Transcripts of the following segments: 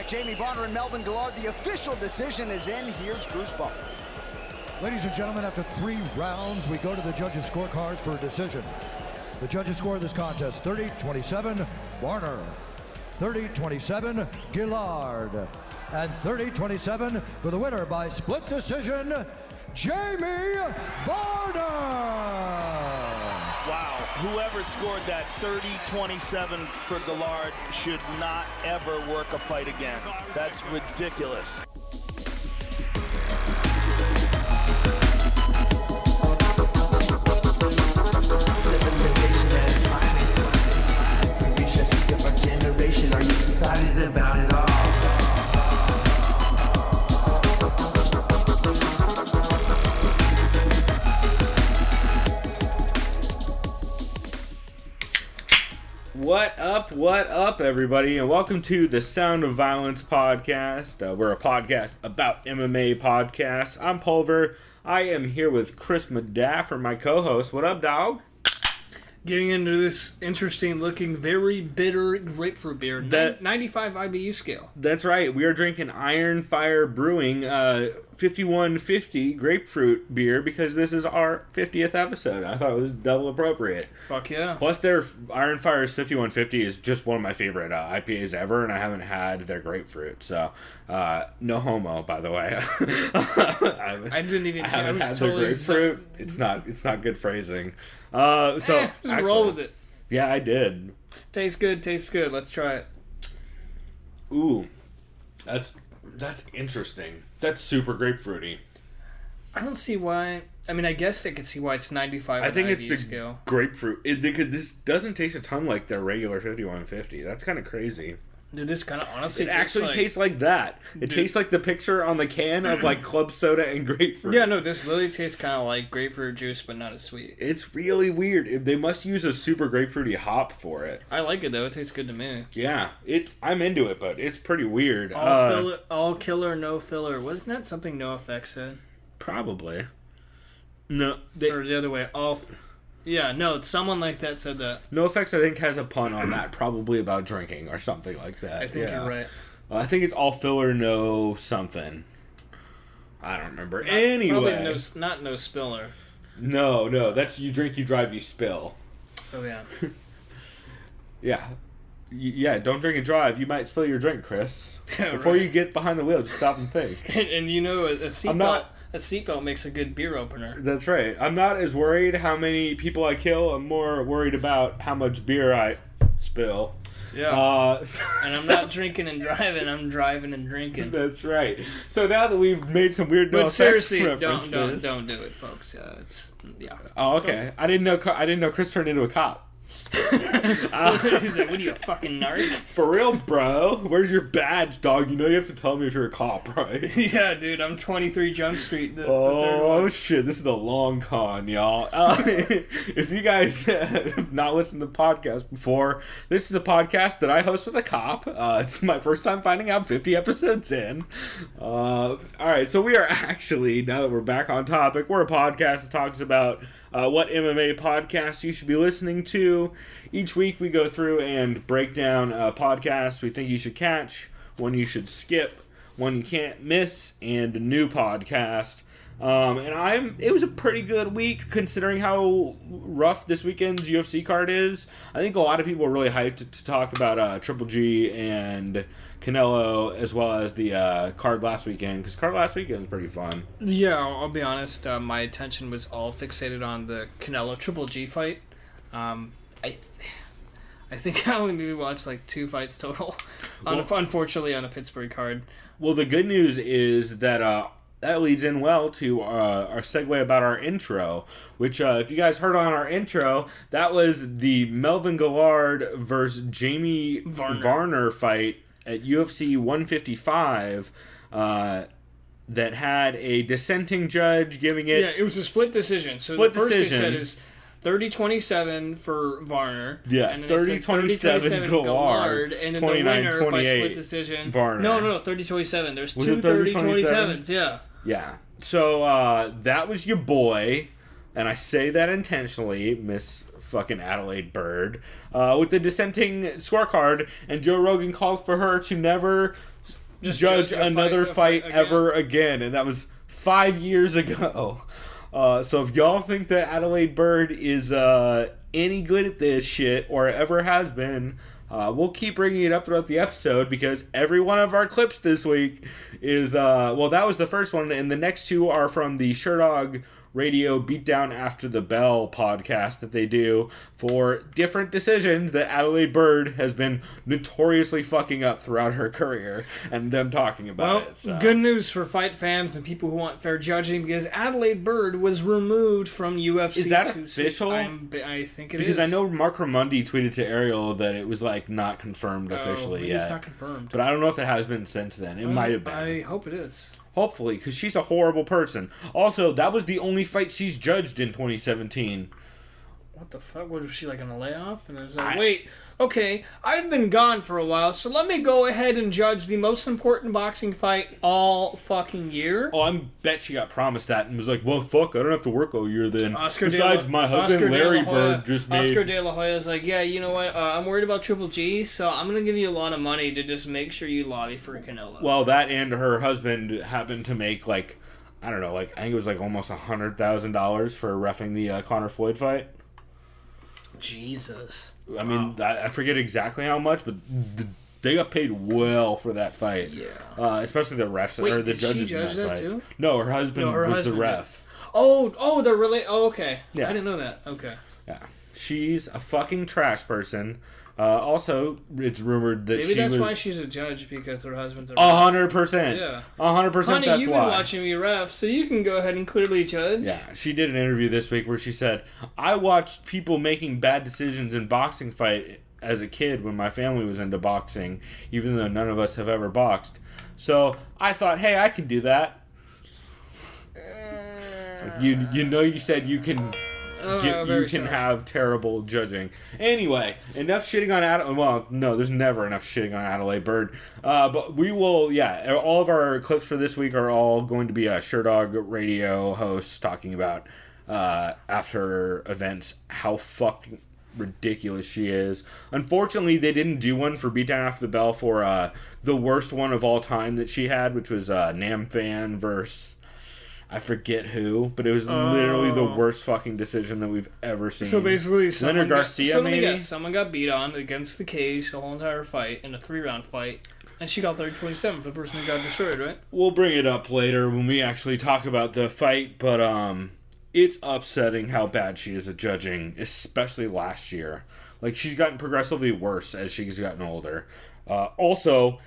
Jamie Varner and Melvin Gillard. The official decision is in. Here's Bruce Buffer. Ladies and gentlemen, after 3 rounds, we go to the judges' scorecards for a decision. The judges score this contest 30-27, Varner. 30-27, Gillard. And 30-27 for the winner by split decision, Jamie Varner. Wow, whoever scored that 30-27 for Gillard should not ever work a fight again. That's ridiculous. Are you excited about it all? What up, everybody, and welcome to the Sound of Violence podcast. We're a podcast about MMA podcasts. I'm Pulver. I am here with Chris Madaffer, my co-host. What up, dog? Getting into this interesting-looking, very bitter grapefruit beer. 95 IBU scale. That's right. We are drinking Iron Fire Brewing 5150 grapefruit beer because this is our 50th episode. I thought it was double appropriate. Fuck yeah. Plus, their Iron Fire's 5150 is just one of my favorite IPAs ever, and I haven't had their grapefruit. So, no homo, by the way. I didn't even. I haven't had their grapefruit. It's not good phrasing. Just roll with it. Yeah, I did. Tastes good. Let's try it. Ooh, that's interesting. That's super grapefruity. I don't see why. I mean, I guess I could see why it's 95. I think it's the scale. Grapefruit. This doesn't taste a ton like their regular 5150. That's kind of crazy. Dude, this kind of honestly tastes like that. It tastes like the picture on the can of like club soda and grapefruit. Yeah, no, this literally tastes kind of like grapefruit juice, but not as sweet. It's really weird. They must use a super grapefruity hop for it. I like it though. It tastes good to me. Yeah, I'm into it, but it's pretty weird. All killer, no filler. Wasn't that something NoFX said? Probably. No, or the other way. Yeah, no, someone like that said that. NoFX, I think, has a pun on that, probably about drinking or something like that. I think you're right. I think it's all filler, no something. I don't remember. Anyway. Probably not no spiller. No, that's you drink, you drive, you spill. Oh, yeah. Yeah, don't drink and drive. You might spill your drink, Chris. Yeah, Before right. you get behind the wheel, just stop and think. and you know, a seatbelt... A seatbelt makes a good beer opener. That's right. I'm not as worried how many people I kill. I'm more worried about how much beer I spill. Yeah. And I'm not drinking and driving. I'm driving and drinking. That's right. So now that we've made some weird but seriously, references, don't do it, folks. Yeah. Oh, okay. I didn't know Chris turned into a cop. He's like, what are you, a fucking narc? For real, bro. Where's your badge, dog? You know you have to tell me if you're a cop, right? Yeah, dude. I'm 23 Jump Street. The third one. Shit. This is the long con, y'all. If you guys have not listened to the podcast before, this is a podcast that I host with a cop. It's my first time finding out 50 episodes in. All right. So we are actually, now that we're back on topic, we're a podcast that talks about what MMA podcasts you should be listening to. Each week we go through and break down podcasts we think you should catch, one you should skip, one you can't miss, and a new podcast. It was a pretty good week considering how rough this weekend's UFC card is. I think a lot of people are really hyped to talk about Triple G and Canelo, as well as the card last weekend, because card last weekend was pretty fun. Yeah, I'll be honest. My attention was all fixated on the Canelo Triple G fight. I think I only maybe watched like 2 fights total, unfortunately, on a Pittsburgh card. Well, the good news is that that leads in well to our segue about our intro, which, if you guys heard on our intro, that was the Melvin Gillard versus Jamie Varner fight at UFC 155 that had a dissenting judge giving it... Yeah, it was a split decision. So the first they said is 30-27 for Varner. Yeah, and then 30-27 Gillard. And then the winner by split 29-28 decision. Varner. No, 30-27. There's Was two it 30-27? 30-27s, yeah. Yeah. So that was your boy. and I say that intentionally, Miss fucking Adelaide Byrd, with the dissenting scorecard, and Joe Rogan called for her to never judge another fight ever again, and that was 5 years ago. So if y'all think that Adelaide Byrd is any good at this shit, or ever has been, we'll keep bringing it up throughout the episode, because every one of our clips this week is, that was the first one, and the next two are from the Sherdog Radio Beatdown After the Bell podcast that they do for different decisions that Adelaide Byrd has been notoriously fucking up throughout her career, and them talking about it. So. Good news for fight fans and people who want fair judging, because Adelaide Byrd was removed from UFC. Is that official? I think it is. Because I know Mark Ramundi tweeted to Ariel that it was like not confirmed officially yet. It's not confirmed. But I don't know if it has been since then. It might have been. I hope it is. Hopefully, because she's a horrible person. Also, that was the only fight she's judged in 2017. What the fuck? Was she like on a layoff? And it was like, wait, okay, I've been gone for a while, so let me go ahead and judge the most important boxing fight all fucking year. Oh, I bet she got promised that and was like, well, fuck, I don't have to work all year then. Besides, my husband, Larry Byrd, just made... Oscar De La Hoya's like, yeah, you know what, I'm worried about Triple G, so I'm going to give you a lot of money to just make sure you lobby for Canelo. Well, that and her husband happened to make, like, I don't know, like, I think it was like almost $100,000 for reffing the Conor Floyd fight. Jesus. I mean, I forget exactly how much, but they got paid well for that fight. Yeah. Especially the refs or the judges in that fight. Too? No, her husband was the ref. Oh, they're really... Oh, okay. Yeah. I didn't know that. Okay. Yeah. She's a fucking trash person. Also, it's rumored that Maybe that's why she's a judge, because her husband's a ref. 100%. Yeah. 100% Honey, that's you've why. been watching me ref, so you can go ahead and clearly judge. Yeah, she did an interview this week where she said, I watched people making bad decisions in boxing fight as a kid when my family was into boxing, even though none of us have ever boxed. So I thought, hey, I can do that. It's like, you said you can... you can have terrible judging. Anyway, enough shitting on Adelaide. Well, no, there's never enough shitting on Adelaide Byrd. But we will, all of our clips for this week are all going to be Sherdog Radio hosts talking about after events how fucking ridiculous she is. Unfortunately, they didn't do one for Beatdown After the Bell for the worst one of all time that she had, which was Nam Fan versus... I forget who, but it was literally the worst fucking decision that we've ever seen. So basically, Leonard Garcia, maybe? Someone got beat on against the cage the whole entire fight in a 3-round fight, and she got 30-27 for the person who got destroyed, right? We'll bring it up later when we actually talk about the fight, but it's upsetting how bad she is at judging, especially last year. Like, she's gotten progressively worse as she's gotten older. Also...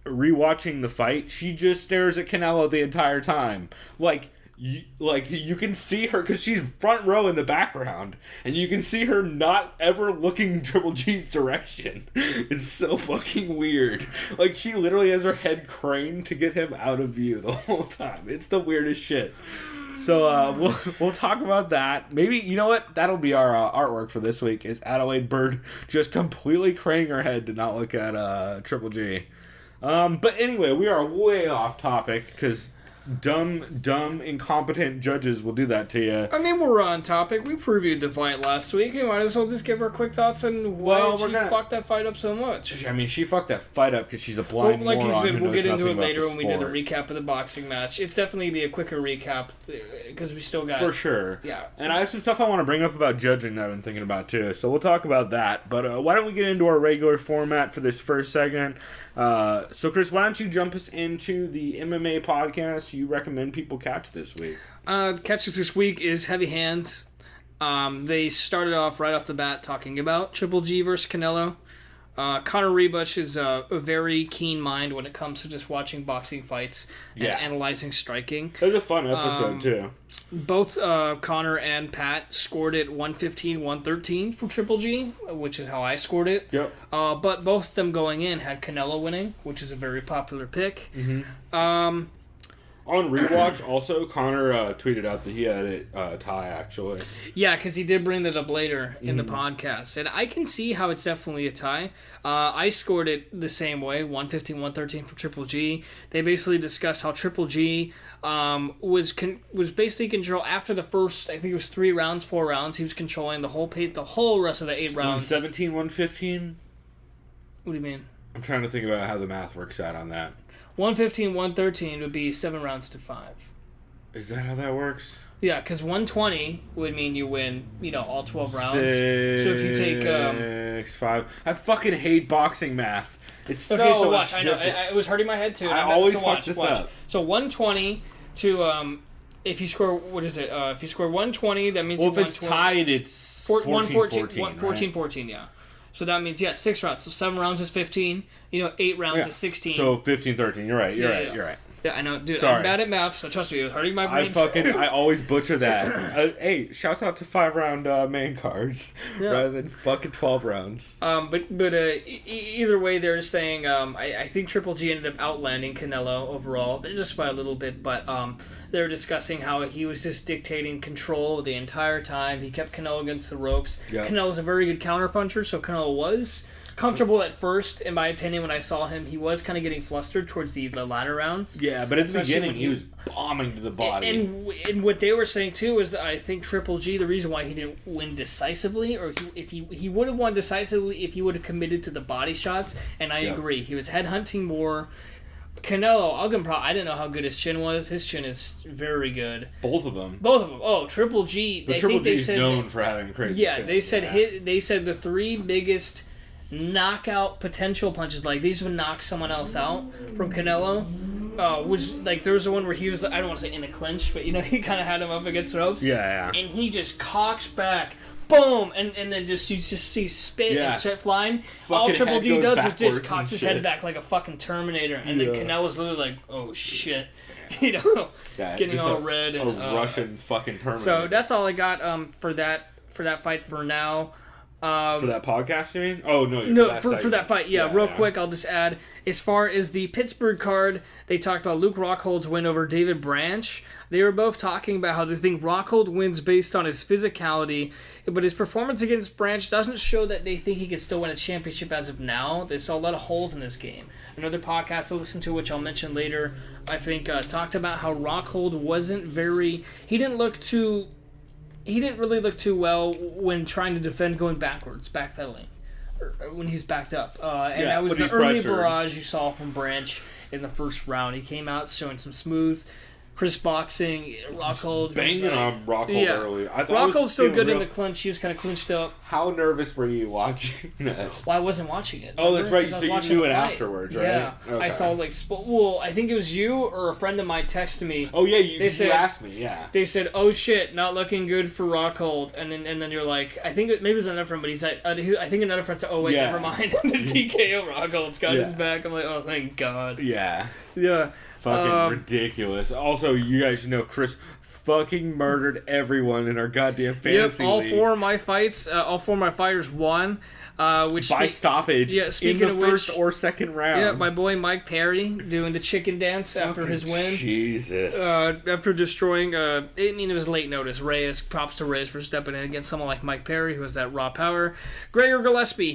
rewatching the fight, she just stares at Canelo the entire time. Like you can see her, because she's front row in the background, and you can see her not ever looking Triple G's direction. It's so fucking weird. Like, she literally has her head craned to get him out of view the whole time. It's the weirdest shit. So we'll talk about that. Maybe, you know what? That'll be our artwork for this week, is Adelaide Byrd just completely craning her head to not look at Triple G. But anyway, we are way off topic, because dumb, incompetent judges will do that to you. I mean, we're on topic. We previewed the fight last week. You might as well just give our quick thoughts on why she fucked that fight up so much. I mean, she fucked that fight up because she's a blind moron. Like you said, we'll get into it later when we do the recap of the boxing match. It's definitely be a quicker recap, because we still got... For sure. Yeah. And I have some stuff I want to bring up about judging that I've been thinking about, too. So we'll talk about that. But why don't we get into our regular format for this first segment? So, Chris, why don't you jump us into the MMA podcast you recommend people catch this week? Catch this week is Heavy Hands. They started off right off the bat talking about Triple G versus Canelo. Connor Rebush is a very keen mind when it comes to just watching boxing fights and analyzing striking. It was a fun episode, too. Both Connor and Pat scored it 115-113 for Triple G, which is how I scored it. Yep. But both of them going in had Canelo winning, which is a very popular pick. Mm-hmm. On rewatch, also, Connor tweeted out that he had it tie, actually. Yeah, because he did bring it up later in the podcast. And I can see how it's definitely a tie. I scored it the same way, 115-113 for Triple G. They basically discussed how Triple G was basically control after the first, I think it was 4 rounds. He was controlling the whole rest of the 8 rounds. 117, 115? What do you mean? I'm trying to think about how the math works out on that. 115, 113 would be 7 rounds to 5. Is that how that works? Yeah, because 120 would mean you win, all 12 rounds. So if you take 5. I fucking hate boxing math. It's so okay. So watch. I know it was hurting my head too. I always fuck this up. So 120 to if you score if you score 120, that means if it's tied, it's 14-14. Yeah. So that means 6 rounds. So 7 rounds is 15. 8 rounds is 16. So 15-13. You're right. You're right. Yeah, I know, dude. Sorry. I'm bad at math, so trust me, it was hurting my brain. I always butcher that. Hey, shouts out to 5-round main cards rather than fucking 12 rounds. Either way, they're saying I think Triple G ended up outlanding Canelo overall, just by a little bit. But they were discussing how he was just dictating control the entire time. He kept Canelo against the ropes. Yep. Canelo's a very good counterpuncher, so Canelo was comfortable at first, in my opinion. When I saw him, he was kind of getting flustered towards the latter rounds. Yeah, but at the beginning, he was bombing to the body. And what they were saying too is, I think Triple G, the reason why he didn't win decisively, or if he would have won decisively if he would have committed to the body shots. And I agree, he was headhunting more. Canelo, I didn't know how good his chin was. His chin is very good. Both of them. Oh, Triple G. But Triple G is known for having crazy. Yeah, chin. They said the 3 biggest knockout potential punches, like these would knock someone else out from Canelo, was like there was the one where he was, I don't want to say in a clinch, but he kind of had him up against the ropes, and he just cocks back, boom, and then you just see spit and shit flying. All Triple D does is just cocks his head back like a fucking Terminator, and then Canelo's literally like, oh shit, getting all red and Russian fucking Terminator. So that's all I got for that fight for now. For that podcast, you mean? Oh, no. For that fight, real quick, I'll just add, as far as the Pittsburgh card, they talked about Luke Rockhold's win over David Branch. They were both talking about how they think Rockhold wins based on his physicality, but his performance against Branch doesn't show that they think he could still win a championship as of now. They saw a lot of holes in this game. Another podcast I listened to, which I'll mention later, I think talked about how Rockhold he didn't really look too well when trying to defend going backwards, backpedaling, or when he's backed up. And that was the early barrage you saw from Branch in the first round. He came out showing some smooth, crisp boxing. Rockhold banging on Rockhold early. Rockhold's still good in the clinch. He was kind of clinched up. How nervous were you watching that? Well, I wasn't watching it. Oh, that's right. So you knew it afterwards, right? Yeah. Okay. I saw I think it was you or a friend of mine texted me. Oh yeah, you asked me. Yeah. They said, "Oh shit, not looking good for Rockhold," and then you're like, I think maybe it's another friend, but he's like, I think another friend said, "Oh wait, never mind." The TKO Rockhold's got his back. I'm like, oh thank God. Yeah. Yeah. Fucking ridiculous. Also, you guys should know Chris fucking murdered everyone in our goddamn fantasy league. All 4 of my fights, all 4 of my fighters won. By stoppage in the first or second round. Yeah, my boy Mike Perry doing the chicken dance after his win. Jesus. After destroying, it was late notice. Props to Reyes for stepping in against someone like Mike Perry, who has that raw power. Gregor Gillespie,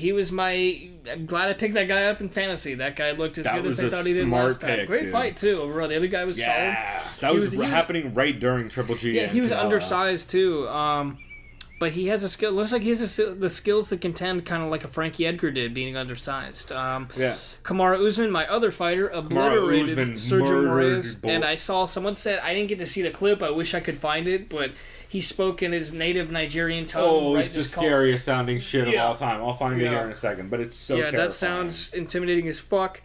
I'm glad I picked that guy up in fantasy. That guy looked as good as I thought he did last time. Great fight, too. Overall, the other guy was solid. That was happening right during Triple G. Yeah, he was undersized, too. But he has a skill. Looks like he has the skills to contend, kind of like a Frankie Edgar did, being undersized. Kamaru Usman, my other fighter, obliterated Sergio Moraes. And I saw someone said, I didn't get to see the clip. I wish I could find it, but he spoke in his native Nigerian tone. Oh, it's the scariest sounding shit of all time. I'll find it here in a second, but it's so terrifying. Yeah, that sounds intimidating as fuck.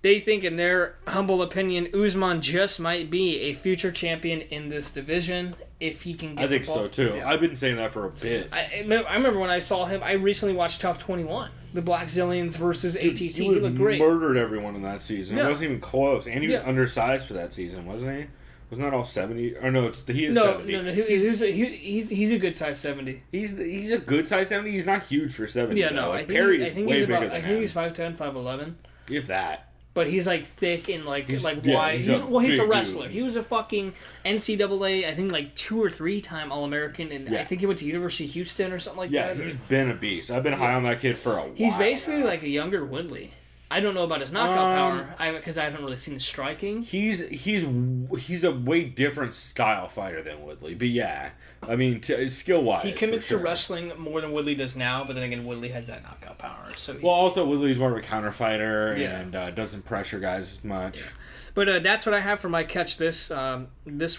They think, in their humble opinion, Usman just might be a future champion in this division. If he can get I think so, too. Yeah. I've been saying that for a bit. I remember when I saw him, I recently watched Tough 21. The Black Zillions versus ATT. He looked great. He murdered everyone in that season. Yeah. It wasn't even close. And he was undersized for that season, wasn't he? Wasn't that all 70? Or no, he is 70. No. He's a good size 70. He's a good size 70. He's not huge for 70. Yeah, no. Perry is way bigger than him. I think he's 5'10", 5'11". If that. But he's like thick and like He's wide. a He's a big wrestler. dude. He was a fucking NCAA, I think like 2 or 3 time All-American, and I think he went to University of Houston or something like that. Yeah, he's been a beast. I've been high on that kid for a while. He's basically like a younger Woodley. I don't know about his knockout power because I haven't really seen his striking. He's a way different style fighter than Woodley, but yeah, I mean skill wise, He commits to wrestling more than Woodley does now, but then again, Woodley has that knockout power. So also Woodley's more of a counter fighter and doesn't pressure guys as much. Yeah. But that's what I have for my catch this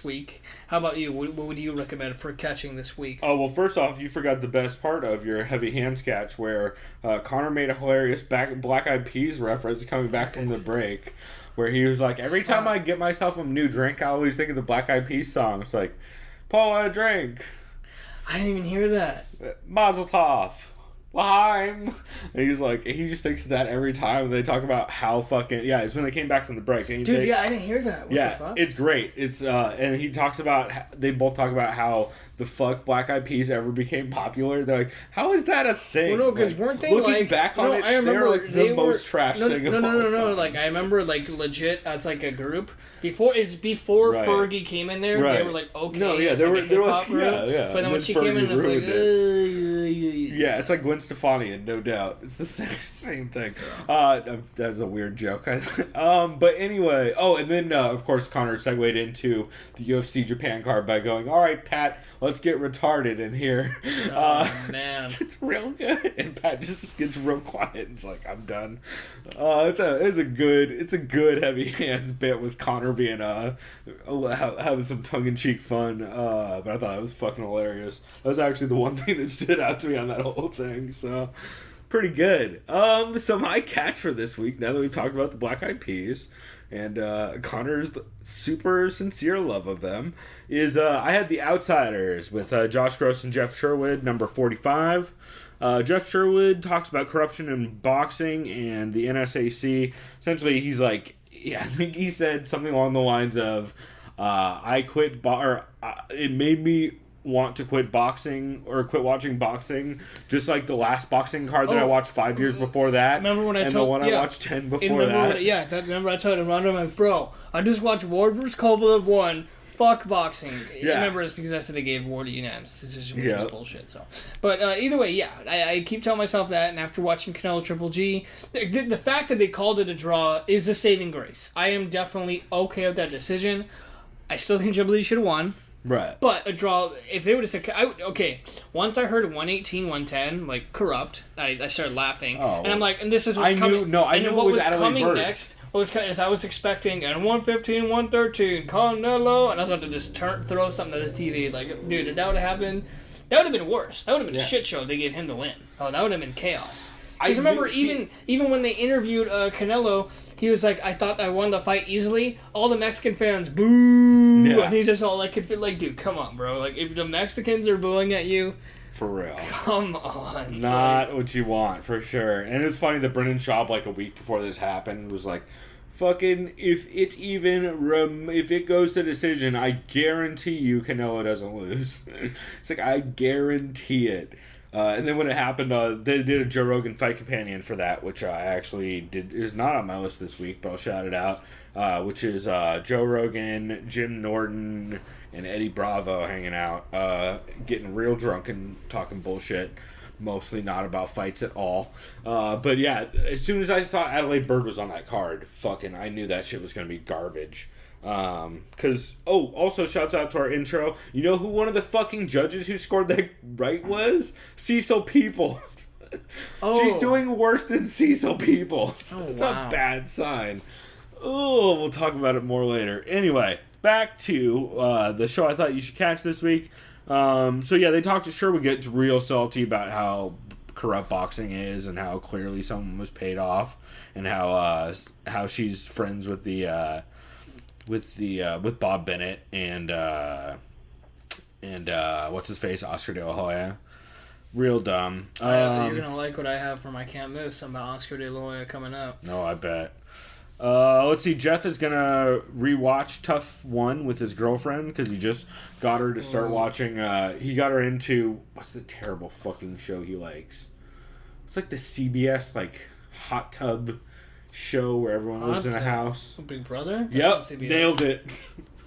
week. How about you? What would you recommend for catching this week? Oh, well, first off, you forgot the best part of your heavy hands catch where Connor made a hilarious Black Eyed Peas reference coming back from the break where he was like, every time I get myself a new drink, I always think of the Black Eyed Peas song. It's like, Paul, a drink. I didn't even hear that. Mazel tov. Lime. And he just thinks of that every time they talk about how fucking it's when they came back from the break. And Dude, I didn't hear that. What the fuck? It's great. It's and he talks about they both talk about how the fuck Black Eyed Peas ever became popular. They're like, how is that a thing? Well, no, because weren't they looking like back on it? I remember they're the most trash thing. No. Like I remember, like legit, it's like a group before Right. Fergie came in there. Right. They were like, okay, No, yeah, it's they like were a hip-hop group. yeah. But then when she came in, it was like, yeah, it's like Gwen Stefani, and no doubt, it's the same thing. That's a weird joke. But anyway, and then of course Connor segued into the UFC Japan card by going, "All right, Pat, let's get retarded in here." Man, it's real good, and Pat just gets real quiet and it's like, "I'm done." It's a good heavy hands bit with Connor being having some tongue in cheek fun. But I thought it was fucking hilarious. That was actually the one thing that stood out to me on that whole thing. So pretty good. So my catch for this week, now that we've talked about the Black Eyed Peas and Connor's super sincere love of them, is I had The Outsiders with Josh Gross and Jeff Sherwood, number 45. Jeff Sherwood talks about corruption in boxing and the NSAC. Essentially, he's like, I think he said something along the lines of, I quit, it made me want to quit boxing or quit watching boxing, just like the last boxing card that I watched 5 years before that. Remember when I the one I watched 10 before that? Remember I told him, I'm like, bro, I just watched Ward vs. Kovalev 1. Fuck boxing. Yeah. I remember it's because I said they gave Ward a unanimous decision, which was bullshit. So, but either way, I keep telling myself that, and after watching Canelo Triple G, the fact that they called it a draw is a saving grace. I am definitely okay with that decision. I still think Triple G should have won. Right. But a draw, if they would have said, once I heard 118, 110, like, corrupt, I started laughing. And I'm like, and this is what's coming. I knew what it was was Adelaide coming Byrd. next. Is I was expecting, and 115, 113, Canelo, and I was about to just throw something at the TV. Like, dude, if that would have happened, that would have been worse. That would have been a shit show if they gave him the win. Oh, that would have been chaos. Because remember, even when they interviewed Canelo, he was like, I thought I won the fight easily. All the Mexican fans, boo! Yeah. And he's just all like, dude, come on, bro. Like, if the Mexicans are booing at you, for real. Come on. Not what you want, for sure. And it's funny that Brendan Schaub, like a week before this happened, was like, fucking, if it goes to decision, I guarantee you Canelo doesn't lose. It's like, I guarantee it. And then when it happened, they did a Joe Rogan Fight Companion for that, which I actually is not on my list this week, but I'll shout it out, which is Joe Rogan, Jim Norton, and Eddie Bravo hanging out, getting real drunk and talking bullshit, mostly not about fights at all. But yeah, as soon as I saw Adelaide Byrd was on that card, fucking, I knew that shit was going to be garbage. Also shouts out to our intro. You know who one of the fucking judges who scored that right was? Cecil Peoples. She's doing worse than Cecil Peoples. It's a bad sign. Oh, we'll talk about it more later. Anyway, back to the show I thought you should catch this week. They talked to Sherwood, get real salty about how corrupt boxing is and how clearly someone was paid off and how she's friends with with Bob Bennett and what's his face, Oscar De La Hoya. Real dumb. You're gonna like what I have for my can't miss about Oscar De La Hoya coming up. No, I bet. Let's see. Jeff is gonna rewatch Tough One with his girlfriend because he just got her to start watching. He got her into what's the terrible fucking show he likes? It's like the CBS like hot tub show where everyone lives in a house. Big Brother? Yep, nailed it.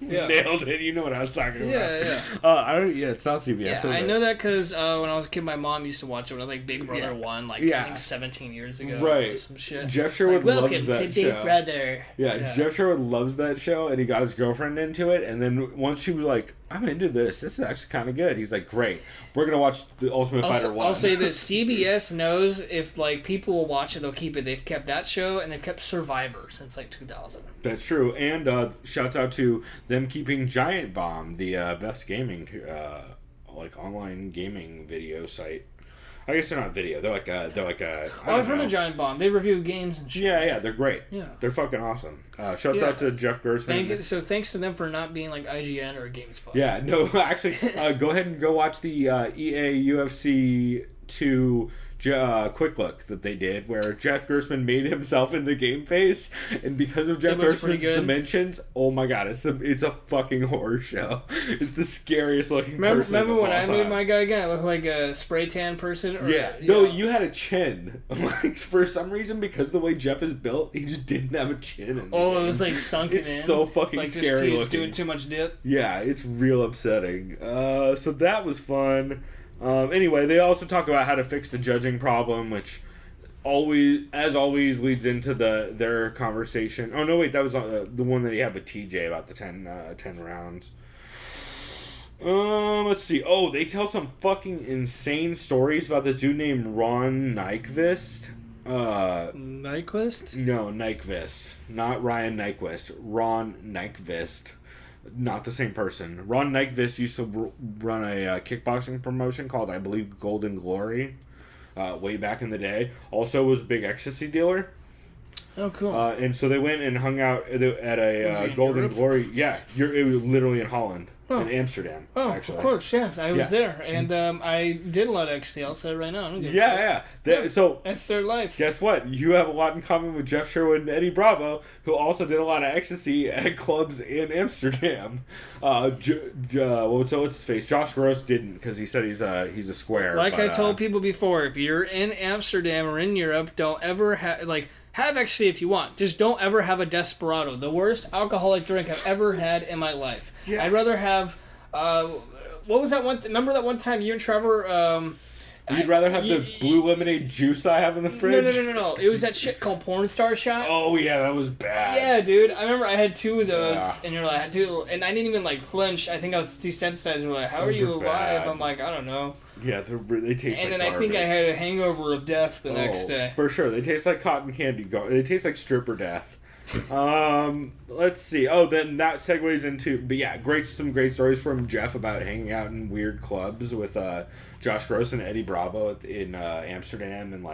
Yeah. Nailed it. You know what I was talking about. Yeah. It's not CBS. Yeah, I know that because when I was a kid, my mom used to watch it when I was like Big Brother 1, I think 17 years ago. Right. Or some shit. Jeff Sherwood loves that show. Welcome to Big Brother. Yeah, Jeff Sherwood loves that show, and he got his girlfriend into it, and then once she was like, I'm into this. This is actually kind of good. He's like, great. We're going to watch The Ultimate Fighter 1. I'll say this. CBS knows if, people will watch it, they'll keep it. They've kept that show, and they've kept Survivor since, 2000. That's true. And shouts out to them keeping Giant Bomb, the best gaming, online gaming video site. I guess they're not video. They're like a. I've heard of Giant Bomb. They review games and shit. Yeah, they're great. Yeah, they're fucking awesome. Shouts out to Jeff Gerstmann. So thanks to them for not being like IGN or GameSpot. Yeah, no, actually, go ahead and go watch the EA UFC 2 quick look that they did, where Jeff Gerstmann made himself in the game face, and because of Jeff Gerstmann's dimensions, oh my god, it's a fucking horror show. It's the scariest looking person. Remember when I made my guy again? I looked like a spray tan person. No, you had a chin. For some reason, because of the way Jeff is built, he just didn't have a chin. It was sunken in. It's so fucking scary looking. He's doing too much dip. Yeah, it's real upsetting. So that was fun. Anyway, they also talk about how to fix the judging problem, which always leads into their conversation. Oh no, wait, that was the one that he had with TJ about the 10 rounds. Let's see. Oh, they tell some fucking insane stories about this dude named Ron Nyquist. Nyquist? No, Nyquist, not Ryan Nyquist. Ron Nyquist. Not the same person. Ron Nyquist used to run a kickboxing promotion called, I believe, Golden Glory, way back in the day. Also was a big ecstasy dealer. Oh, cool. And so they went and hung out at a Golden Glory. Yeah, it was literally in Holland. In Amsterdam, actually. Of course, yeah. I was there. And I did a lot of ecstasy. I'll say it right now. So that's their life. Guess what? You have a lot in common with Jeff Sherwood and Eddie Bravo, who also did a lot of ecstasy at clubs in Amsterdam. What's his face? Josh Gross didn't, because he said he's a square. I told people before, if you're in Amsterdam or in Europe, don't ever have ecstasy if you want. Just don't ever have a Desperado. The worst alcoholic drink I've ever had in my life. Yeah. I'd rather have... what was that one... Remember that one time you and Trevor... You'd rather have the blue lemonade juice I have in the fridge? No. It was that shit called Porn Star Shot. Oh, yeah, that was bad. Yeah, dude. I remember I had 2 of those, and you're like, dude... And I didn't even, flinch. I think I was desensitized. You're like, how are you alive? Bad. I'm like, I don't know. Yeah, they taste like garbage. And then I think I had a hangover of death the next day. For sure. They taste like cotton candy. They taste like stripper death. Let's see. Oh, then that segues into... But yeah, some great stories from Jeff about hanging out in weird clubs with Josh Gross and Eddie Bravo in Amsterdam. And,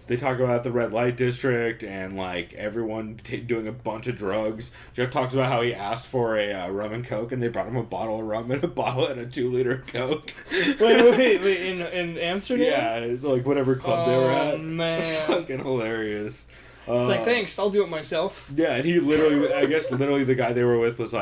they talk about the red light district and, everyone doing a bunch of drugs. Jeff talks about how he asked for a rum and Coke, and they brought him a bottle of rum and a 2-liter of Coke. Wait, in Amsterdam? Yeah, whatever club they were at. Oh, man. It's fucking hilarious. It's thanks, I'll do it myself. Yeah, and he literally the guy they were with was,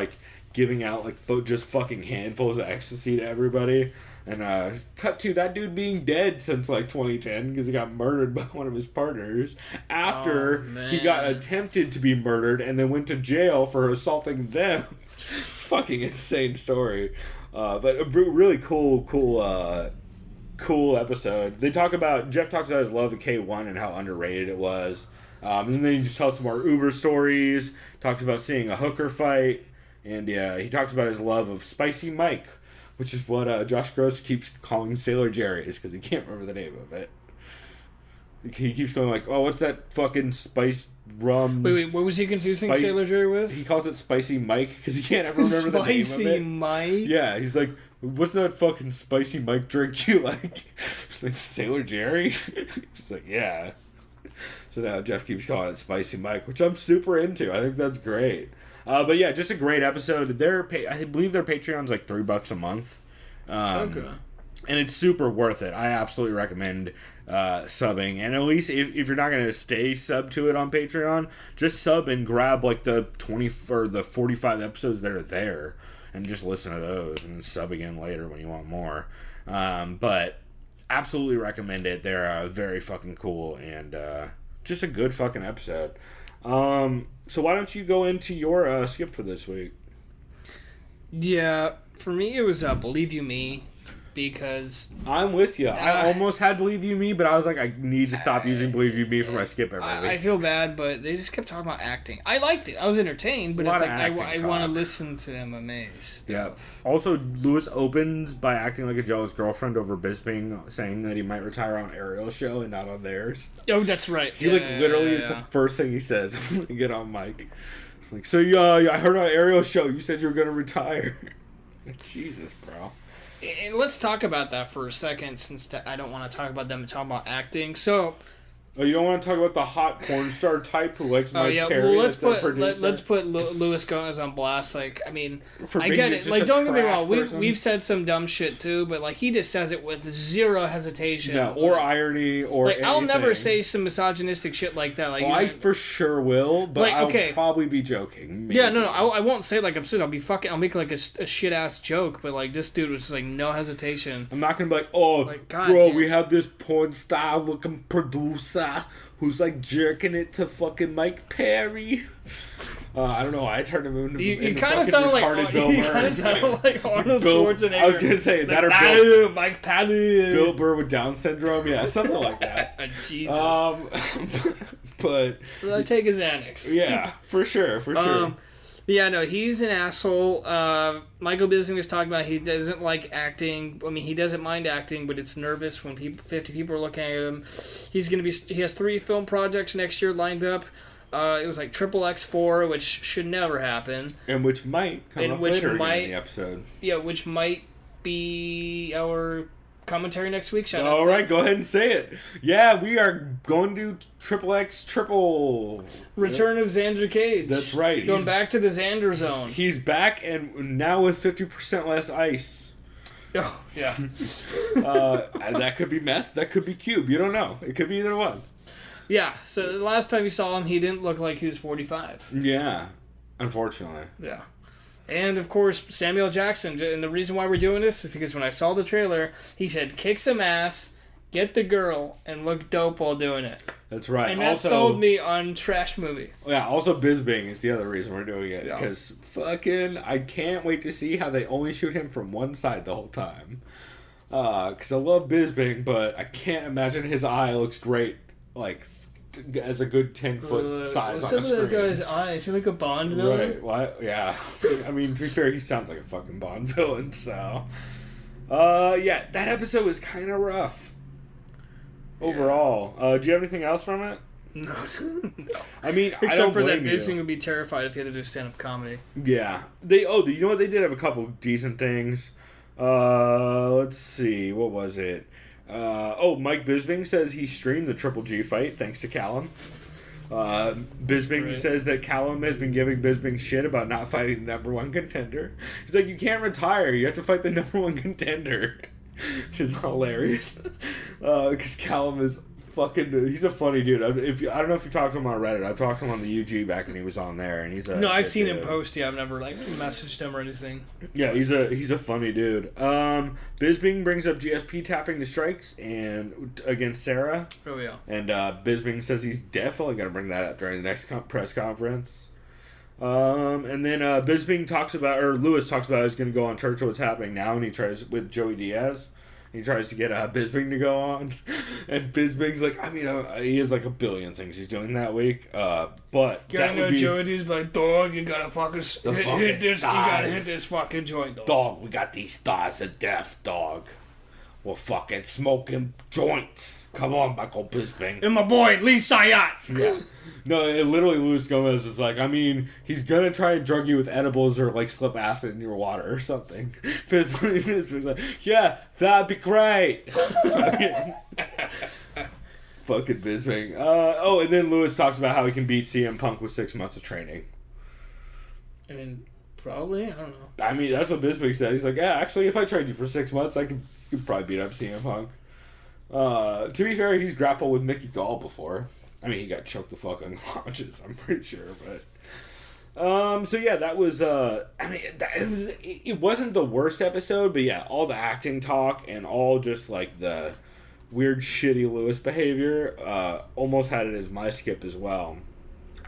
giving out, just fucking handfuls of ecstasy to everybody. And cut to that dude being dead since 2010 because he got murdered by one of his partners after he got attempted to be murdered and then went to jail for assaulting them. It's a fucking insane story. But a really cool episode. Jeff talks about his love of K1 and how underrated it was. And then he just tells some more Uber stories, talks about seeing a hooker fight, and he talks about his love of Spicy Mike, which is what Josh Gross keeps calling Sailor Jerry's because he can't remember the name of it. He keeps going what's that fucking spice rum? Wait, what was he confusing Sailor Jerry with? He calls it Spicy Mike because he can't ever remember the name of it. Spicy Mike? Yeah, he's like, what's that fucking Spicy Mike drink you like? It's like, Sailor Jerry? He's like, yeah. So now Jeff keeps calling it Spicy Mike, which I'm super into. I think that's great. But yeah, just a great episode. I believe their Patreon's $3 a month. Okay. And it's super worth it. I absolutely recommend subbing. And at least if you're not going to stay sub to it on Patreon, just sub and grab the 20 or the 45 episodes that are there and just listen to those and sub again later when you want more. But absolutely recommend it. They're very fucking cool and just a good fucking episode. So why don't you go into your skip for this week? Yeah, for me it was Believe You Me, because I'm with you. I almost had Believe You Me, but I was like, I need to stop using Believe You Me for my skip every week. I feel bad, but they just kept talking about acting. I liked it. I was entertained, but it's like I want to listen to MMA stuff. Yeah. Also, Lewis opens by acting like a jealous girlfriend over Bisping, saying that he might retire on Ariel's show and not on theirs. Oh, that's right. He literally is the first thing he says when we get on mic. It's like, so I heard on Ariel's show you said you were gonna retire. Jesus, bro. And let's talk about that for a second, since I don't want to talk about them talking about acting. So, you don't want to talk about the hot porn star type who likes Mike Perry? Well, let's put Louis Gomez on blast. Like, I mean, I get it. Just like, don't get me wrong. person. We've said some dumb shit too, but like he just says it with zero hesitation. No, or irony, or like anything. I'll never say some misogynistic shit like that. Like, I for sure will, but I'll probably be joking. Maybe. Yeah, no, I won't say like I'm saying. I'll make like a shit ass joke, but like this dude was just like no hesitation. I'm not gonna be like, oh, like, God bro, damn. we have this porn star looking producer who's like jerking it to fucking Mike Perry. I don't know why I turned him into you kind of sounded like Bill you Burr. kind of sounded like Arnold Schwarzenegger. I was gonna say like, that or Mike Perry. Bill Burr with Down syndrome, yeah, something like that. Jesus. But I take his Xanax. Yeah, for sure. Yeah, no, he's an asshole. Michael Bisping was talking about he doesn't like acting. I mean, he doesn't mind acting, but it's nervous when 50 people are looking at him. He has 3 film projects next year lined up. It was like XXX4, which should never happen. And which might come up later in the episode. Yeah, which might be our commentary next week. All right, go ahead and say it. Yeah, we are going to XXX Return of Xander Cage. That's right. Going back to the Xander zone. He's back, and now with 50% less ice. Oh, yeah. That could be meth. That could be cube. You don't know. It could be either one. Yeah, so the last time you saw him, he didn't look like he was 45. Yeah, unfortunately. Yeah. And, of course, Samuel Jackson. And the reason why we're doing this is because when I saw the trailer, he said, kick some ass, get the girl, and look dope while doing it. That's right. And that sold me on trash movie. Yeah, also Bisping is the other reason we're doing it. Because fucking, I can't wait to see how they only shoot him from one side the whole time. Because I love Bisping, but I can't imagine his eye looks great, like, as a good 10-foot size on a screen. Some of that guy's eyes, is he like a Bond villain? Right, well, yeah. I mean, to be fair, he sounds like a fucking Bond villain, so... yeah, that episode was kind of rough. Overall. Do you have anything else from it? No. I mean, Except I don't for that blame Bisping would be terrified if he had to do stand-up comedy. Yeah. You know what? They did have a couple decent things. Let's see. What was it? Mike Bisping says he streamed the Triple G fight thanks to Callum. Bisping says that Callum has been giving Bisping shit about not fighting the number 1 contender. He's like, you can't retire. You have to fight the number 1 contender. Which is hilarious. Because Callum is fucking... He's a funny dude. I don't know if you talked to him on Reddit. I talked to him on the UG back when he was on there, and he's a... No, I've seen him post. Yeah, I've never messaged him or anything. Yeah, he's a funny dude. Bisping brings up GSP tapping the strikes and against Sarah. Oh yeah. And Bisping says he's definitely gonna bring that up during the next press conference. And then Bisping talks about, or Lewis talks about, he's gonna go on Churchill What's Happening Now, and he tries with Joey Diaz. He tries to get Bisping to go on, and Bisping's like, I mean, he has like a billion things he's doing that week. But that would be... Joey Diaz like, dog, you gotta fucking hit this. You gotta hit this fucking joint, dog. Dog, we got these stars of death, dog. We're fucking smoking joints. Come on, Michael Bisping. And my boy, Lee Sayat. Yeah. No, literally, Luis Gomez is like, I mean, he's gonna try and drug you with edibles or like slip acid in your water or something. Bisping's like, yeah, that'd be great. Fucking Bisping. And then Lewis talks about how he can beat CM Punk with 6 months of training. I mean, probably. I don't know. I mean, that's what Bisping said. He's like, yeah, actually, if I trained you for 6 months, you could probably beat up CM Punk. To be fair, he's grappled with Mickey Gall before. I mean, he got choked the fuck on launches, I'm pretty sure, but... so yeah, that was, it wasn't the worst episode, but yeah, all the acting talk and all just, like, the weird, shitty Lewis behavior. Almost had it as my skip as well.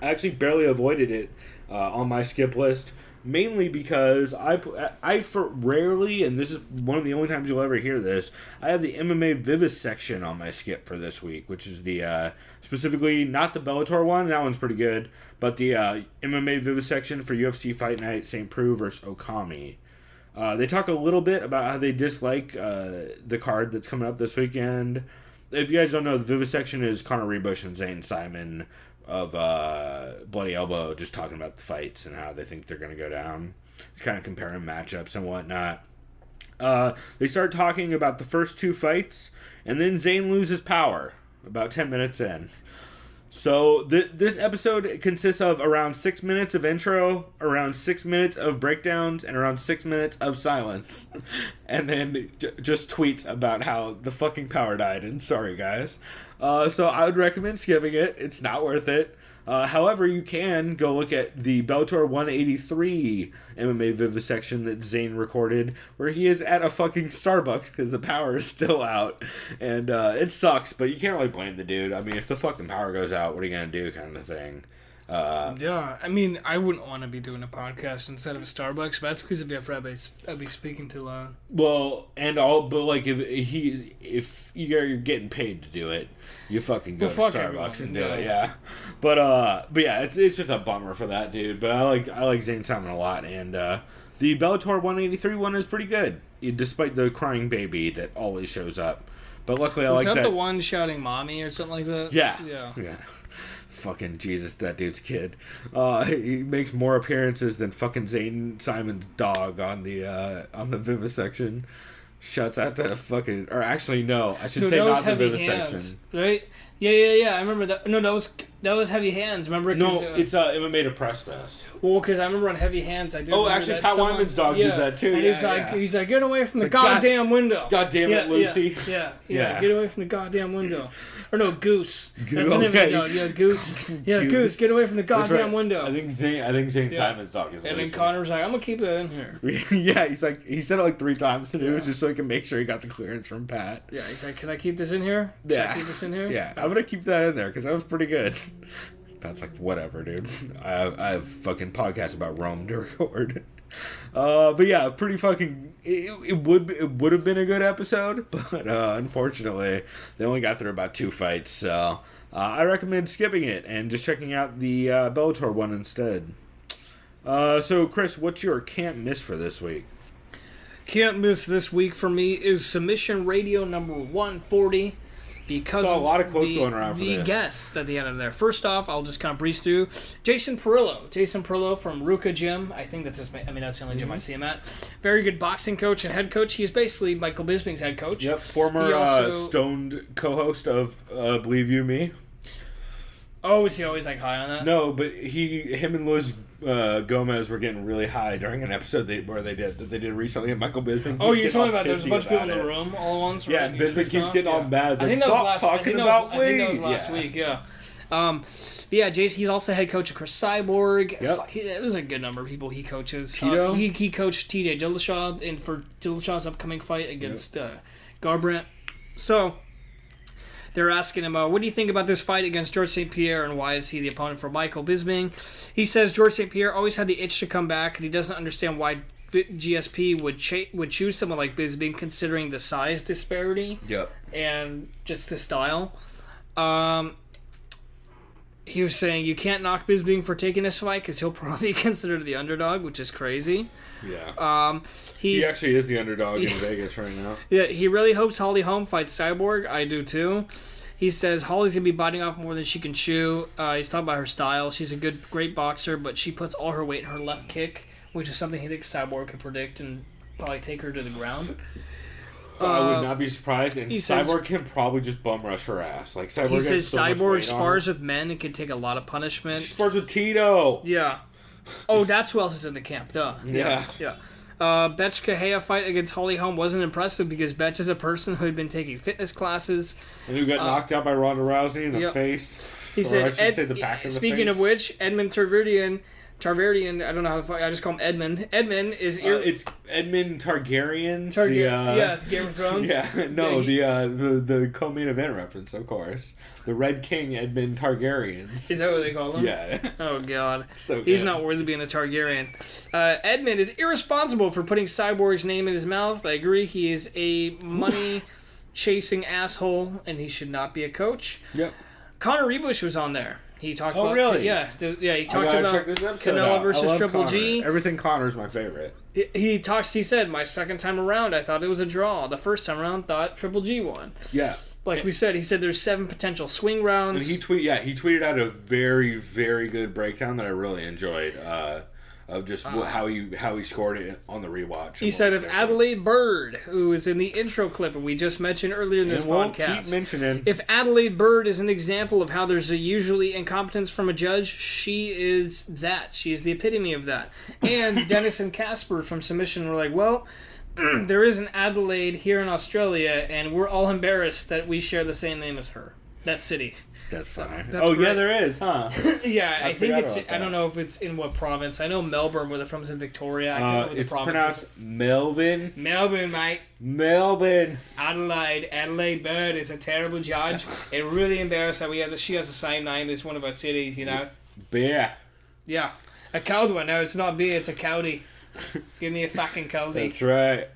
I actually barely avoided it on my skip list, mainly because I for rarely, and this is one of the only times you'll ever hear this, I have the MMA Vivisection on my skip for this week, which is the specifically not the Bellator one, that one's pretty good, but the MMA Vivisection for UFC Fight Night St. Preux versus Okami. They talk a little bit about how they dislike the card that's coming up this weekend. If you guys don't know, the Vivisection is Conor Rebush and Zane Simon of Bloody Elbow just talking about the fights and how they think they're going to go down. Just kind of comparing matchups and whatnot. They start talking about the first 2 fights, and then Zane loses power about 10 minutes in. So this episode consists of around 6 minutes of intro, around 6 minutes of breakdowns, and around 6 minutes of silence. And then just tweets about how the fucking power died, and sorry guys. So I would recommend skipping it. It's not worth it. However, you can go look at the Bellator 183 MMA Vivisection that Zane recorded, where he is at a fucking Starbucks because the power is still out. And it sucks, but you can't really blame the dude. I mean, if the fucking power goes out, what are you going to do kind of thing? Yeah, I mean, I wouldn't want to be doing a podcast instead of a Starbucks, but that's because if I'd be speaking too loud. Well, but like if you're getting paid to do it, you fucking go to Starbucks and do it, yeah. But yeah, it's just a bummer for that dude. But I like Zane Simon a lot, and the Bellator 183 one is pretty good, despite the crying baby that always shows up. But luckily, I like that. Was that the one shouting "mommy" or something like that? Yeah. Fucking Jesus, that dude's kid. He makes more appearances than fucking Zane Simon's dog on the Vivisection. Shouts out to fucking, or actually no, I should say not the Vivisection. Hands, right? Yeah. I remember that. No, that was Heavy Hands. Remember? No, it's MMA to Press Fest. Well, because I remember on Heavy Hands, I did. Oh, actually, Pat Wyman's dog did that too. And he's like, get away from the goddamn window. God damn it, Lucy. Yeah. Get away from the goddamn window. Or no, Goose. That's the name of the dog. Yeah, Goose. Yeah, Goose. Get away from the goddamn window. I think Zane Simon's dog is. And then Connor's like, I'm gonna keep that in here. Yeah, he said it like 3 times, and it was just so he can make sure he got the clearance from Pat. Yeah, he's like, can I keep this in here? Should I keep this in here? Yeah, I'm gonna keep that in there because that was pretty good. Pat's like, whatever, dude. I have fucking podcasts about Rome to record. But yeah, pretty fucking. It would have been a good episode, but unfortunately, they only got through about 2 fights. So I recommend skipping it and just checking out the Bellator one instead. So Chris, what's your can't miss for this week? Can't miss this week for me is Submission Radio number 140. Because saw a lot of quotes going around for the this. guests at the end of there. First off, I'll just kind of breeze through Jason Perillo from Ruka Gym. I think that's that's the only gym I see him at. Very good boxing coach and head coach. He is basically Michael Bisping's head coach. Yep, former stoned co-host of Believe You Me. Oh, is he always like high on that? No, but him and Liz Gomez were getting really high during an episode they did recently, and Michael Bisping. Oh, you're talking about there's a bunch of people in the room all at once, right? Yeah, and Bisping keeps getting all mad. Like, stop talking about weed. I think that was last week. Yeah. Yeah, Jason. He's also head coach of Chris Cyborg. Yep. There's a good number of people he coaches. Tito? He coached TJ Dillashaw and for Dillashaw's upcoming fight against Garbrandt. So. They're asking him, what do you think about this fight against George St. Pierre, and why is he the opponent for Michael Bisping? He says George St. Pierre always had the itch to come back, and he doesn't understand why GSP would choose someone like Bisping, considering the size disparity and just the style. He was saying you can't knock Bisping for taking this fight because he'll probably be considered the underdog, which is crazy. Yeah. He actually is the underdog in Vegas right now. Yeah, he really hopes Holly Holm fights Cyborg. I do too. He says Holly's going to be biting off more than she can chew. He's talking about her style. She's a great boxer, but she puts all her weight in her left kick, which is something he thinks Cyborg could predict and probably take her to the ground. I would not be surprised, and Cyborg can probably just bum rush her ass. Like Cyborg he says so Cyborg spars with men and can take a lot of punishment. She spars with Tito. Yeah. Oh, that's who else is in the camp. Duh. Yeah. Betch Kahea fight against Holly Holm wasn't impressive because Betch is a person who had been taking fitness classes. And who got knocked out by Ronda Rousey in the face. He said, I should say the back of the face. Speaking of which, Edmund Tervidian Targaryen, I don't know how to I just call him Edmund. Edmund is... it's Edmund Targaryen. Yeah, it's Game of Thrones. Yeah, no, the co-main event reference, of course. The Red King Edmund Targaryens. Is that what they call him? Yeah. Oh, God. So He's good. not worthy of being a Targaryen. Edmund is irresponsible for putting Cyborg's name in his mouth. I agree. He is a money-chasing asshole, and he should not be a coach. Yep. Connor Rebush was on there. He talked about... really? Yeah, he talked check about this episode Canelo out. versus I love Triple Connor. G. Everything Connor's my favorite. He said, my second time around, I thought it was a draw. The first time around, thought Triple G won. Yeah. Like we said, he said there's 7 potential swing rounds. And he tweeted out a very, very good breakdown that I really enjoyed of just how he scored it on the rewatch. He said if Adelaide Byrd, who is in the intro clip and we just mentioned earlier in this podcast, keep mentioning, if Adelaide Byrd is an example of how there's a usually incompetence from a judge, she is that. She is the epitome of that. And Dennis and Casper from Submission were like, well, there is an Adelaide here in Australia, and we're all embarrassed that we share the same name as her. That city. That's funny. That's great. Yeah, there is, huh? Yeah, I think it's... about that. I don't know if it's in what province. I know Melbourne, where they're from, is in Victoria. I can't remember It's the province is. pronounced Melbourne. Melbourne, mate. Melbourne. Adelaide Byrd is a terrible judge. It really embarrassed that she has the same name as one of our cities, you know? Beer. Yeah. A cold one. No, it's not beer, it's a coldie. Give me a fucking coldie. That's right.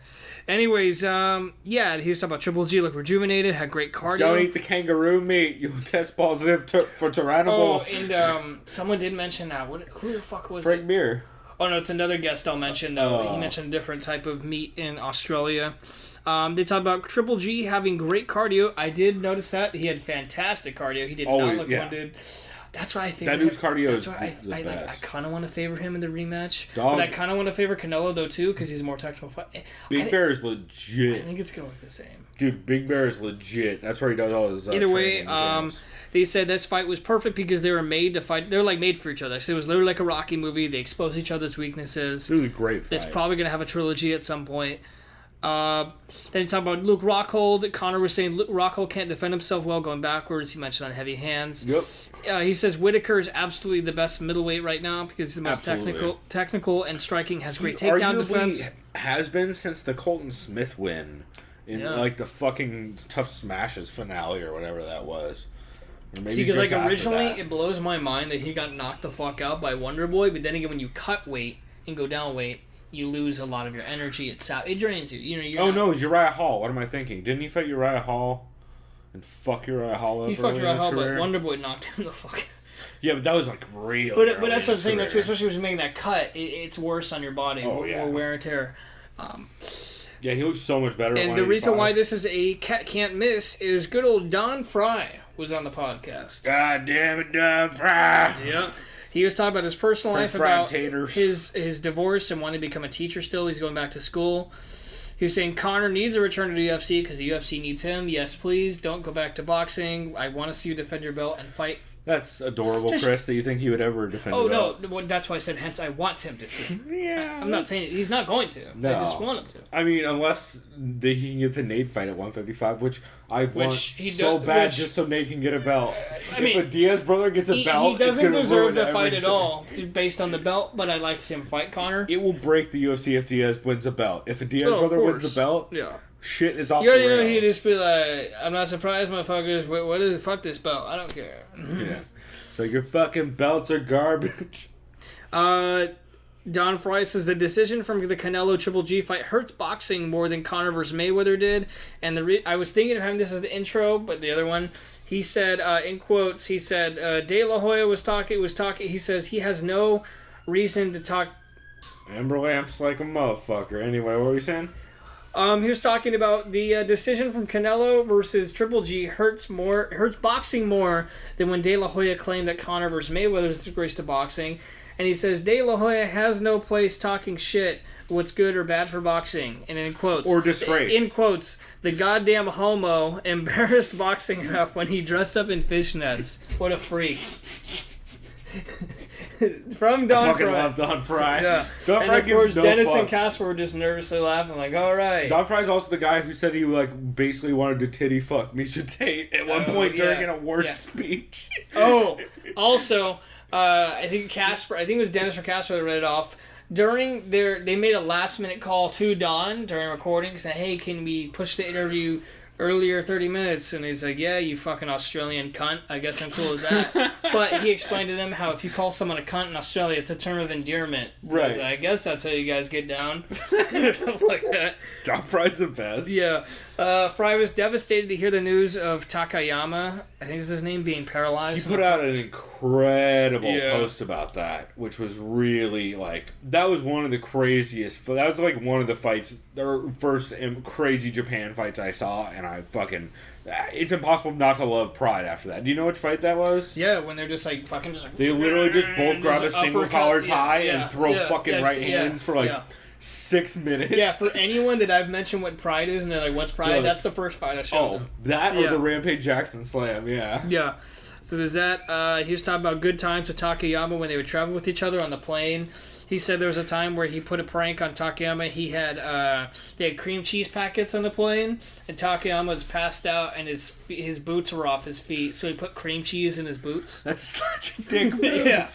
Anyways, he was talking about Triple G, looked rejuvenated, had great cardio. Don't eat the kangaroo meat. You'll test positive for Tyrannobol. Oh, and someone did mention that. Who the fuck was Frank it? Beer. Oh, no, it's another guest I'll mention, though. He mentioned a different type of meat in Australia. They talked about Triple G having great cardio. I did notice that. He had fantastic cardio. He did not look wounded. That's why I think that dude's cardio is the I best. kind of want to favor him in the rematch, Dog. but I kind of want to favor Canelo though too because he's a more technical fight. Big Bear is I legit. think it's gonna look the same. Dude, Big Bear is legit. That's where he does all his. Either way, training they said this fight was perfect because they were made to fight. They're like made for each other. So it was literally like a Rocky movie. They expose each other's weaknesses. Really great fight. It's probably gonna have a trilogy at some point. Then he talked about Luke Rockhold. Connor was saying Luke Rockhold can't defend himself well going backwards. He mentioned on heavy hands. Yep. He says Whitaker is absolutely the best middleweight right now because he's the most technical and striking, has great takedown defense. Has been since the Colton Smith win in like the fucking Tough Smashes finale or whatever that was. See, because like originally it blows my mind that he got knocked the fuck out by Wonder Boy, but then again when you cut weight and go down weight, you lose a lot of your energy. It drains you. No, it's Uriah Hall. What am I thinking? Didn't he fight Uriah Hall and fuck Uriah Hall up? He fucked Uriah Hall, but Wonder Boy knocked him the fuck out. Yeah, but that was like real. But that's what I'm saying, especially when he was making that cut, it's worse on your body. More wear and tear. Yeah, he looks so much better. And the reason why this is a can't miss is good old Don Fry was on the podcast. God damn it, Don Fry. Yeah. He was talking about his personal life, about taters. his divorce and wanting to become a teacher still. He's going back to school. He was saying Connor needs a return to the UFC because the UFC needs him. Yes, please. Don't go back to boxing. I want to see you defend your belt and fight. That's adorable, Chris, that you think he would ever defend the belt. No. Well, that's why I said, hence, I want him to see. Yeah. I'm not saying he's not going to. No. I just want him to. I mean, unless he can get the Nate fight at 155, which I want so bad just so Nate can get a belt. If a Diaz brother gets a belt, he doesn't it's deserve the fight everything. at all based on the belt, but I'd like to see him fight Connor. It will break the UFC if Diaz wins a belt. If a Diaz brother wins a belt, shit is off the rails. You already know he'd just be like, I'm not surprised, motherfuckers. What is it? Fuck this belt. I don't care. Yeah. So your fucking belts are garbage. Don Fry says the decision from the Canelo Triple G fight hurts boxing more than Conor vs. Mayweather did. And I was thinking of having this as the intro, but the other one, he said, in quotes, he said, De La Hoya was talking, he says he has no reason to talk. Amber Lamp's like a motherfucker. Anyway, what were you saying? He was talking about the decision from Canelo versus Triple G hurts boxing more than when De La Hoya claimed that Conor versus Mayweather was a disgrace to boxing. And he says De La Hoya has no place talking shit what's good or bad for boxing. And in quotes, or disgrace. In quotes, the goddamn homo embarrassed boxing enough when he dressed up in fishnets. What a freak. From Don Fry. I fucking love Don Fry. Yeah. Don Fry and of course, Dennis fucks. and Casper were just nervously laughing, like, all right. Don Fry's also the guy who said he basically wanted to titty fuck Misha Tate at one point during an award speech. Oh, also, I think it was Dennis or Casper that read it off. They made a last minute call to Don during recording saying, hey, can we push the interview earlier 30 minutes? And he's like, yeah, you fucking Australian cunt. I guess I'm cool with that. But he explained to them how if you call someone a cunt in Australia, it's a term of endearment. Right. Like, I guess that's how you guys get down. Like that. Don Fry's the best. Yeah. Fry was devastated to hear the news of Takayama, I think it's his name, being paralyzed. He put out an incredible post about that, which was really, like, that was one of the craziest, that was, like, one of the fights, the first crazy Japan fights I saw, and I fucking, it's impossible not to love Pride after that. Do you know which fight that was? Yeah, when they're just, like, fucking just, like... They literally just both grab a single collar tie and throw fucking right hands for, like... 6 minutes. Yeah, for anyone that I've mentioned what Pride is, and they're like, what's Pride? That's the first fight I showed them. That or the Rampage Jackson Slam, Yeah. So there's that. He was talking about good times with Takayama when they would travel with each other on the plane. He said there was a time where he put a prank on Takayama. They had cream cheese packets on the plane, and Takayama was passed out, and his boots were off his feet, so he put cream cheese in his boots. That's such a dick move. Yeah.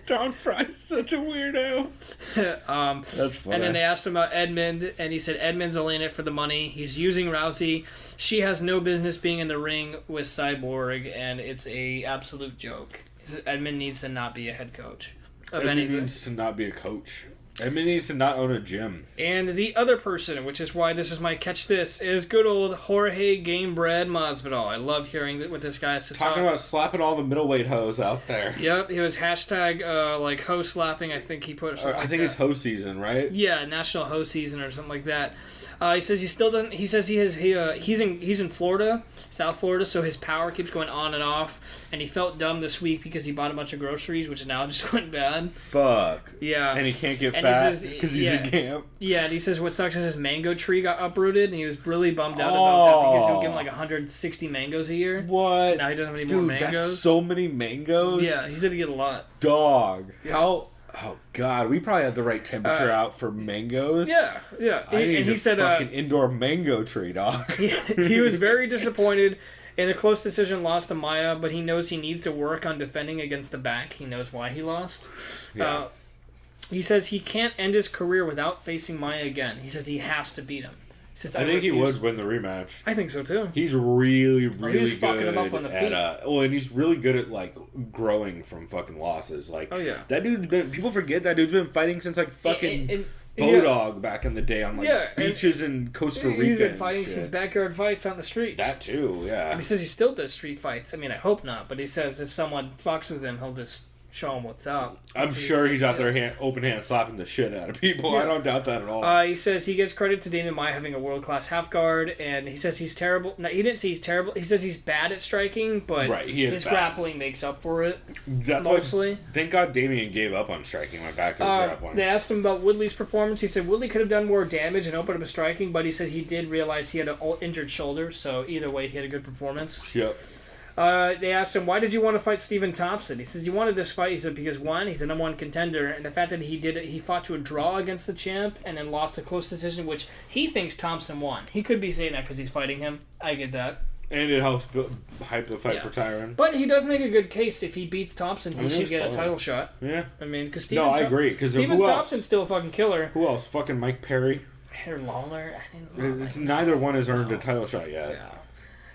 Don Fry's such a weirdo. That's funny. And then they asked him about Edmund, and he said Edmund's only in it for the money. He's using Rousey. She has no business being in the ring with Cyborg, and it's a absolute joke. He said Edmund needs to not be a head coach of anything. Edmund needs to not be a coach. Edmund needs to not own a gym. And the other person, which is why this is my catch this, is good old Jorge Gamebred Masvidal. I love hearing what this guy has to talk about slapping all the middleweight hoes out there. Yep, he was hashtag like hoe slapping. I think he put. I think it's hoe season, right? Yeah, National Hoe Season or something like that. He says he still doesn't. He says he's in Florida, South Florida, so his power keeps going on and off. And he felt dumb this week because he bought a bunch of groceries, which now just went bad. Fuck. Yeah. And he can't get fat because he's in camp. Yeah, and he says what sucks is his mango tree got uprooted, and he was really bummed out about that because he'll give him like 160 mangoes a year. What? So now he doesn't have any more mangoes. That's so many mangoes. Yeah, he's gonna get a lot. Dog. Yeah. How? Oh God, we probably had the right temperature out for mangoes. Yeah. He said, fucking indoor mango tree, dog. He was very disappointed in a close decision loss to Maya, but he knows he needs to work on defending against the back. He knows why he lost. Yeah. He says he can't end his career without facing Maya again. He says he has to beat him. He says, I think he would win the rematch. I think so too. He's really good fucking him up on the feet. And he's really good at like growing from fucking losses. Like, that dude's been. People forget that dude's been fighting since like fucking Bodog back in the day on like beaches in Costa Rica. He's been fighting since backyard fights on the streets. That too, yeah. And he says he still does street fights. I mean, I hope not, but he says if someone fucks with him, he'll just show him what's up. I'm sure he's out there open hand slapping the shit out of people. Yeah. I don't doubt that at all. He says he gives credit to Damon Maya having a world-class half guard, and he says he's terrible. No, he didn't say he's terrible. He says he's bad at striking, but his grappling makes up for it. That's mostly. Thank God Damian gave up on striking. Went back to his grappling. They asked him about Woodley's performance. He said Woodley could have done more damage and opened up his striking, but he said he did realize he had an injured shoulder, so either way, he had a good performance. Yep. They asked him, why did you want to fight Stephen Thompson? He says, you wanted this fight, he said, because one, he's a number one contender, and the fact that he fought to a draw against the champ and then lost a close decision, which he thinks Thompson won. He could be saying that because he's fighting him. I get that. And it helps hype the fight for Tyron. But he does make a good case. If he beats Thompson, he should get a title shot. Yeah. I mean, because I agree. Stephen Thompson's still a fucking killer. Who else? Fucking Mike Perry. Or Lawler. Neither one has earned a title shot yet. Yeah.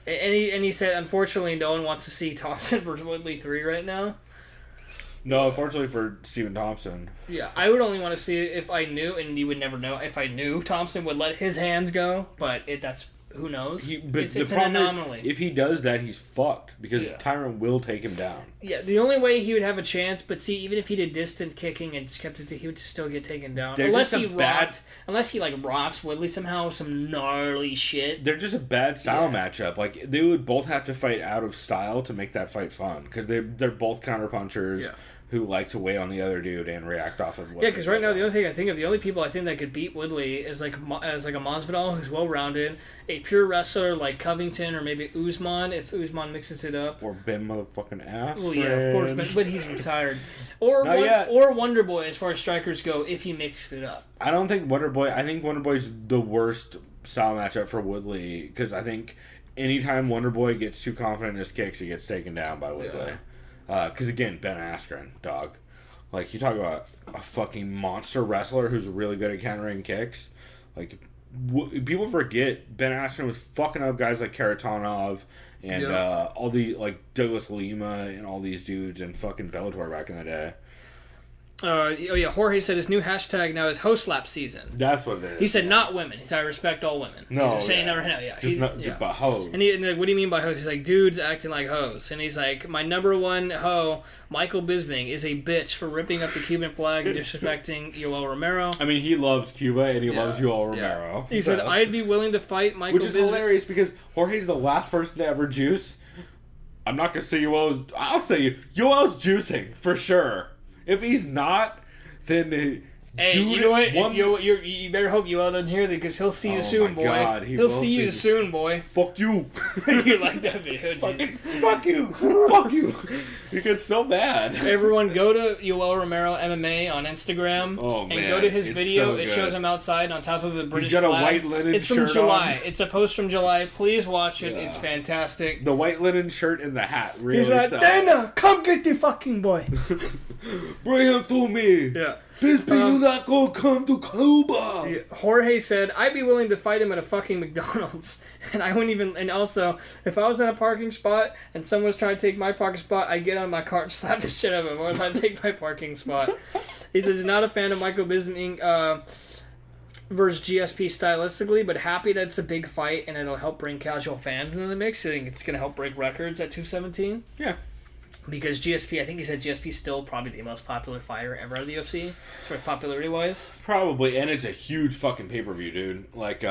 And he said, unfortunately, no one wants to see Thompson versus Woodley 3 right now. No, unfortunately for Stephen Thompson. Yeah, I would only want to see it if I knew, and you would never know, if I knew Thompson would let his hands go, but that's... Who knows? It's an anomaly. If he does that, he's fucked because Tyron will take him down. Yeah, the only way he would have a chance, but see, even if he did distant kicking and kept it, he would still get taken down. Unless he rocks Woodley somehow, some gnarly shit. They're just a bad style matchup. Like they would both have to fight out of style to make that fight fun because they're both counterpunchers. Yeah. Who like to wait on the other dude and react off of what... Yeah, because right now the only thing I think of, the only people I think that could beat Woodley is like a Masvidal who's well-rounded, a pure wrestler like Covington or maybe Usman if Usman mixes it up. Or Ben motherfucking Ass. Well, yeah, of course, but he's retired. Or Wonderboy as far as strikers go if he mixed it up. I don't think Wonderboy... I think Wonderboy's the worst style matchup for Woodley because I think anytime Wonderboy gets too confident in his kicks, he gets taken down by Woodley. Yeah. Because, again, Ben Askren, dog. Like, you talk about a fucking monster wrestler who's really good at countering kicks. Like, people forget Ben Askren was fucking up guys like Karatanov and all the, like, Douglas Lima and all these dudes and fucking Bellator back in the day. Jorge said his new hashtag now is host slap season. That's what it is. He said not women. He said I respect all women. No, he's saying never. Yeah, just by hoes. And like, what do you mean by hoes? He's like dudes acting like hoes. And he's like, my number one hoe, Michael Bisping, is a bitch for ripping up the Cuban flag and disrespecting Yoel Romero. I mean, he loves Cuba and he loves Yoel Romero. He said I'd be willing to fight Michael Bisping. Which is hilarious because Jorge's the last person to ever juice. I'm not gonna say Yoel's. I'll say Yoel's juicing for sure. If he's not, then hey, dude, you know what? If you better hope Yoel doesn't hear that because he'll see you soon, boy. God, he'll see you soon, boy. Fuck you. You like that video? Fuck you. Fuck you. You get so bad. Everyone go to Yoel Romero MMA on Instagram and go to his video. It shows him outside on top of the British flag. He's got a white linen It's from shirt July. on. It's a post from July. Please watch it. It's fantastic. The white linen shirt and the hat really He's like, Dana, come get the fucking boy. Bring him to me. Yeah. This people not gonna come to Cuba. Jorge said, I'd be willing to fight him at a fucking McDonald's. And I wouldn't even, and also, if I was in a parking spot and someone was trying to take my parking spot, I'd get on my car and slap the shit out of him or I'd take my parking spot. He says he's not a fan of Michael Bisping versus GSP stylistically, but happy that it's a big fight and it'll help bring casual fans into the mix. I think it's going to help break records at 217. Yeah. Because GSP, I think he said GSP's still probably the most popular fighter ever out of the UFC, as far as popularity-wise. Probably, and it's a huge fucking pay-per-view, dude. Like, you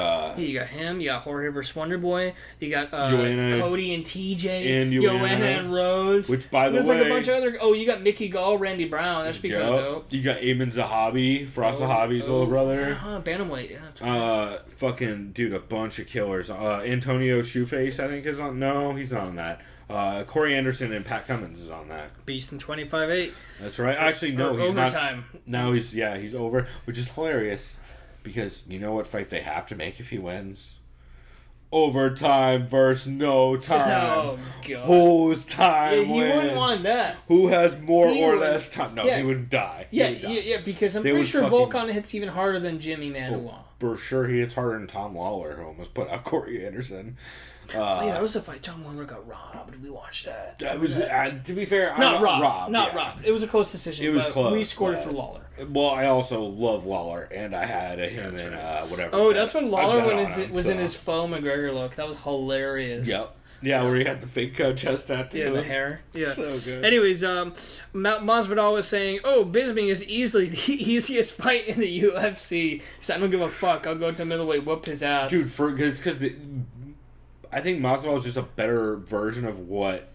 got him, you got Jorge versus Wonder Boy, you got Joanna, Cody and TJ, and Joanna and Rose. Which, by the way... There's like a bunch of other... Oh, you got Mickey Gall, Randy Brown, that should be kind of dope. You got Eamon Zahabi, Firas Zahabi's little brother. Bantamweight, yeah. That's right. Fucking, dude, a bunch of killers. Antonio Shoeface, I think, is on... No, he's not on that. Corey Anderson and Pat Cummins is on that. Beast in 25-8. That's right. Actually, no, he's overtime. Not. Now he's over, which is hilarious because you know what fight they have to make if he wins? Overtime versus no time. Oh, God. Whose time wins? He wins? wouldn't want that. Who has more or less time? No, yeah. he would die. Yeah, because I'm pretty sure Volkan hits even harder than Jimmy Manuwa. For sure, he hits harder than Tom Lawler, who almost put out Corey Anderson. That was the fight. Tom Lawler got robbed. We watched that. That was, to be fair, not robbed. It was a close decision. It was close. We scored it for Lawler. Well, I also love Lawler, and I had him in whatever. Oh, that's when Lawler was in his faux McGregor look. That was hilarious. Yep. Yeah, where he had the fake chest tattoo. Yeah, the hair. Yeah. So good. Anyways, Masvidal was saying, Bisping is easily the easiest fight in the UFC. He said, I don't give a fuck. I'll go to middleweight, whoop his ass. Dude, because I think Masvidal is just a better version of what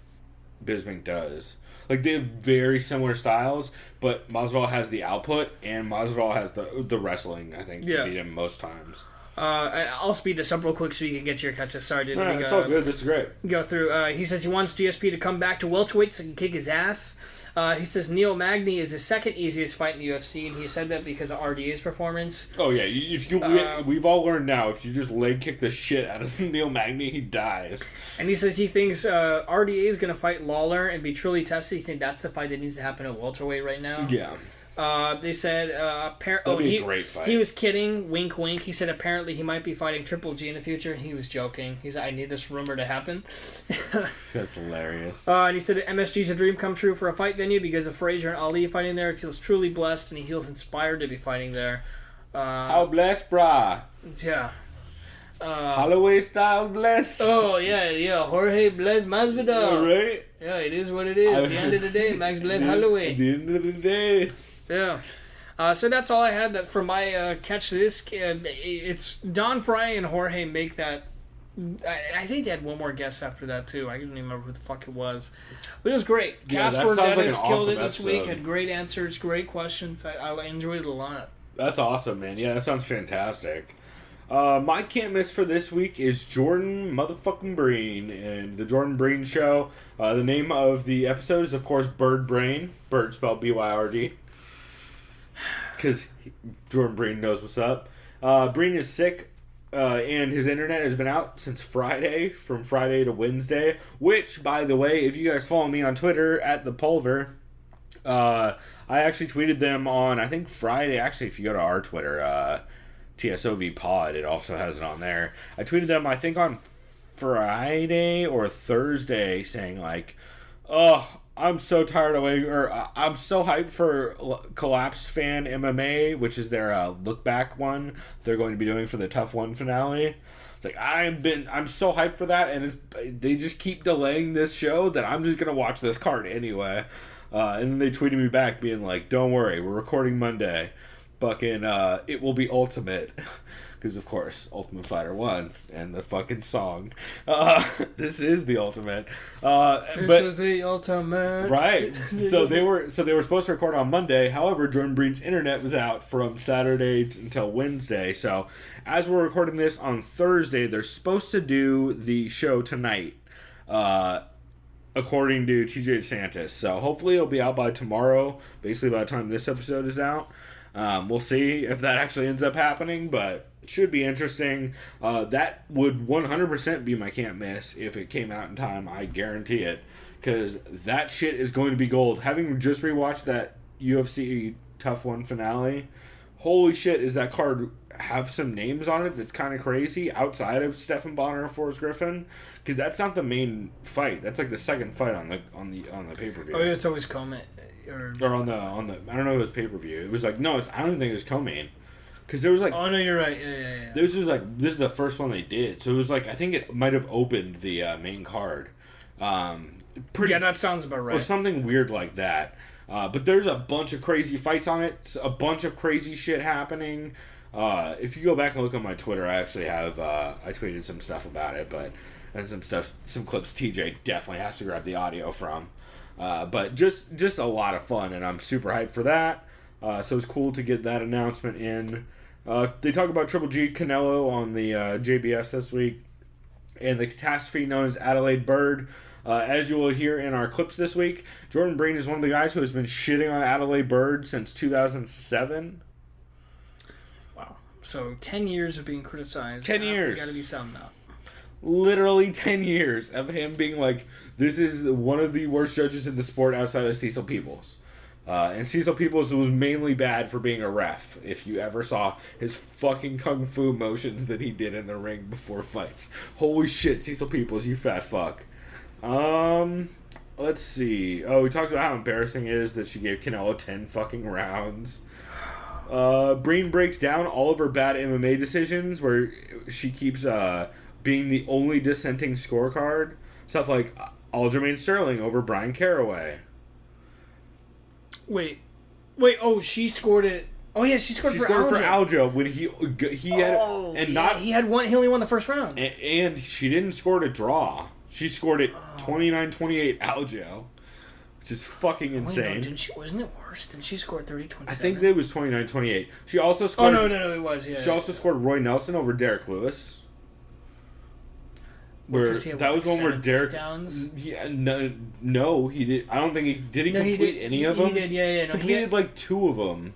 Bisping does. Like, they have very similar styles, but Masvidal has the output, and Masvidal has the wrestling, I think, to beat him most times. I'll speed this up real quick so you can get to your catch. Sorry, didn't it's all good. This is great. Go through. He says he wants GSP to come back to welterweight so he can kick his ass. He says Neil Magny is his second easiest fight in the UFC, and he said that because of RDA's performance. Oh yeah, we've all learned now. If you just leg kick the shit out of Neil Magny, he dies. And he says he thinks RDA is going to fight Lawler and be truly tested. He thinks that's the fight that needs to happen at welterweight right now. Yeah. They said that'd be a great fight. He was kidding, wink wink. He said apparently he might be fighting Triple G in the future. He was joking. He said I need this rumor to happen. That's hilarious. And he said MSG is a dream come true for a fight venue because of Frazier and Ali fighting there. He feels truly blessed and he feels inspired to be fighting there. How blessed, brah? Yeah. Holloway style blessed. Oh yeah. Jorge bless Masvidal. All right. Yeah, it is what it is. At the end of the day, Max bless Holloway. At the end of the day. Yeah. So that's all I had that for my catch this. It's Don Fry and Jorge make that. I think they had one more guest after that too. I don't even remember who the fuck it was. But it was great. Yeah, Casper and Dennis like killed it this episode. week. Had great answers, great questions. I enjoyed it a lot. That's awesome, man. Yeah, that sounds fantastic. My can't miss for this week is Jordan motherfucking Breen and the Jordan Breen Show. The name of the episode is, of course, Byrd Brain. Byrd spelled B-Y-R-D. Because Jordan Breen knows what's up. Breen is sick and his internet has been out since Friday, from Friday to Wednesday, which, by the way, if you guys follow me on Twitter, @thepulver, I actually tweeted them on, I think, Friday. Actually, if you go to our Twitter, TSOV Pod, it also has it on there. I tweeted them, I think, on Friday or Thursday, saying, like, oh, I'm so tired of waiting, or I'm so hyped for Collapsed Fan MMA, which is their look back one they're going to be doing for the Tough One finale. It's like, I'm so hyped for that, and they just keep delaying this show that I'm just gonna watch this card anyway. And then they tweeted me back being like, don't worry, we're recording Monday. Fucking, it will be Ultimate. Because, of course, Ultimate Fighter 1 and the fucking song. This is the Ultimate. This is the Ultimate. Right. So they were supposed to record on Monday. However, Jordan Breen's internet was out from Saturday until Wednesday. So as we're recording this on Thursday, they're supposed to do the show tonight, according to TJ DeSantis. So hopefully it'll be out by tomorrow, basically by the time this episode is out. We'll see if that actually ends up happening, but should be interesting. That would 100% be my can't miss if it came out in time. I guarantee it, because that shit is going to be gold. Having just rewatched that UFC Tough One finale, holy shit, is that card have some names on it that's kind of crazy outside of Stephan Bonner and Forrest Griffin, because that's not the main fight. That's like the second fight on the pay-per-view. Oh, it's always Coleman. Or on the I don't know if it was pay-per-view. It was like, no, I don't think it was co-main. Because there was like... Oh, no, you're right. Yeah. This is the first one they did. So it was like, I think it might have opened the main card. Yeah, that sounds about right. Or something weird like that. But there's a bunch of crazy fights on it. A bunch of crazy shit happening. If you go back and look on my Twitter, I actually have... I tweeted some stuff about it, and some clips TJ definitely has to grab the audio from. But just a lot of fun, and I'm super hyped for that. So it's cool to get that announcement in. They talk about Triple G Canelo on the JBS this week, and the catastrophe known as Adelaide Byrd. As you will hear in our clips this week, Jordan Breen is one of the guys who has been shitting on Adelaide Byrd since 2007. Wow. So 10 years of being criticized. 10 years. Got to be something now. Literally 10 years of him being like, this is one of the worst judges in the sport outside of Cecil Peoples. And Cecil Peoples was mainly bad for being a ref. If you ever saw his fucking kung fu motions that he did in the ring before fights. Holy shit, Cecil Peoples, you fat fuck. Let's see. Oh, we talked about how embarrassing it is that she gave Canelo 10 fucking rounds. Breen breaks down all of her bad MMA decisions where she keeps being the only dissenting scorecard. Stuff like Aljamain Sterling over Brian Caraway. Wait. Oh, she scored it. Oh yeah, she scored for Aljo when he had he had one. He only won the first round. And she didn't score it a draw. She scored it 29-28 Aljo, which is fucking insane. Wait, no, wasn't it worse? Didn't she score 30-27? I think it was 29-28. She also scored. Oh no, it was. Yeah. She also scored Roy Nelson over Derek Lewis. Where that was one where Derek. Yeah, no, he did. I don't think he did. He complete any of them. He did. Yeah. He completed like 2 of them.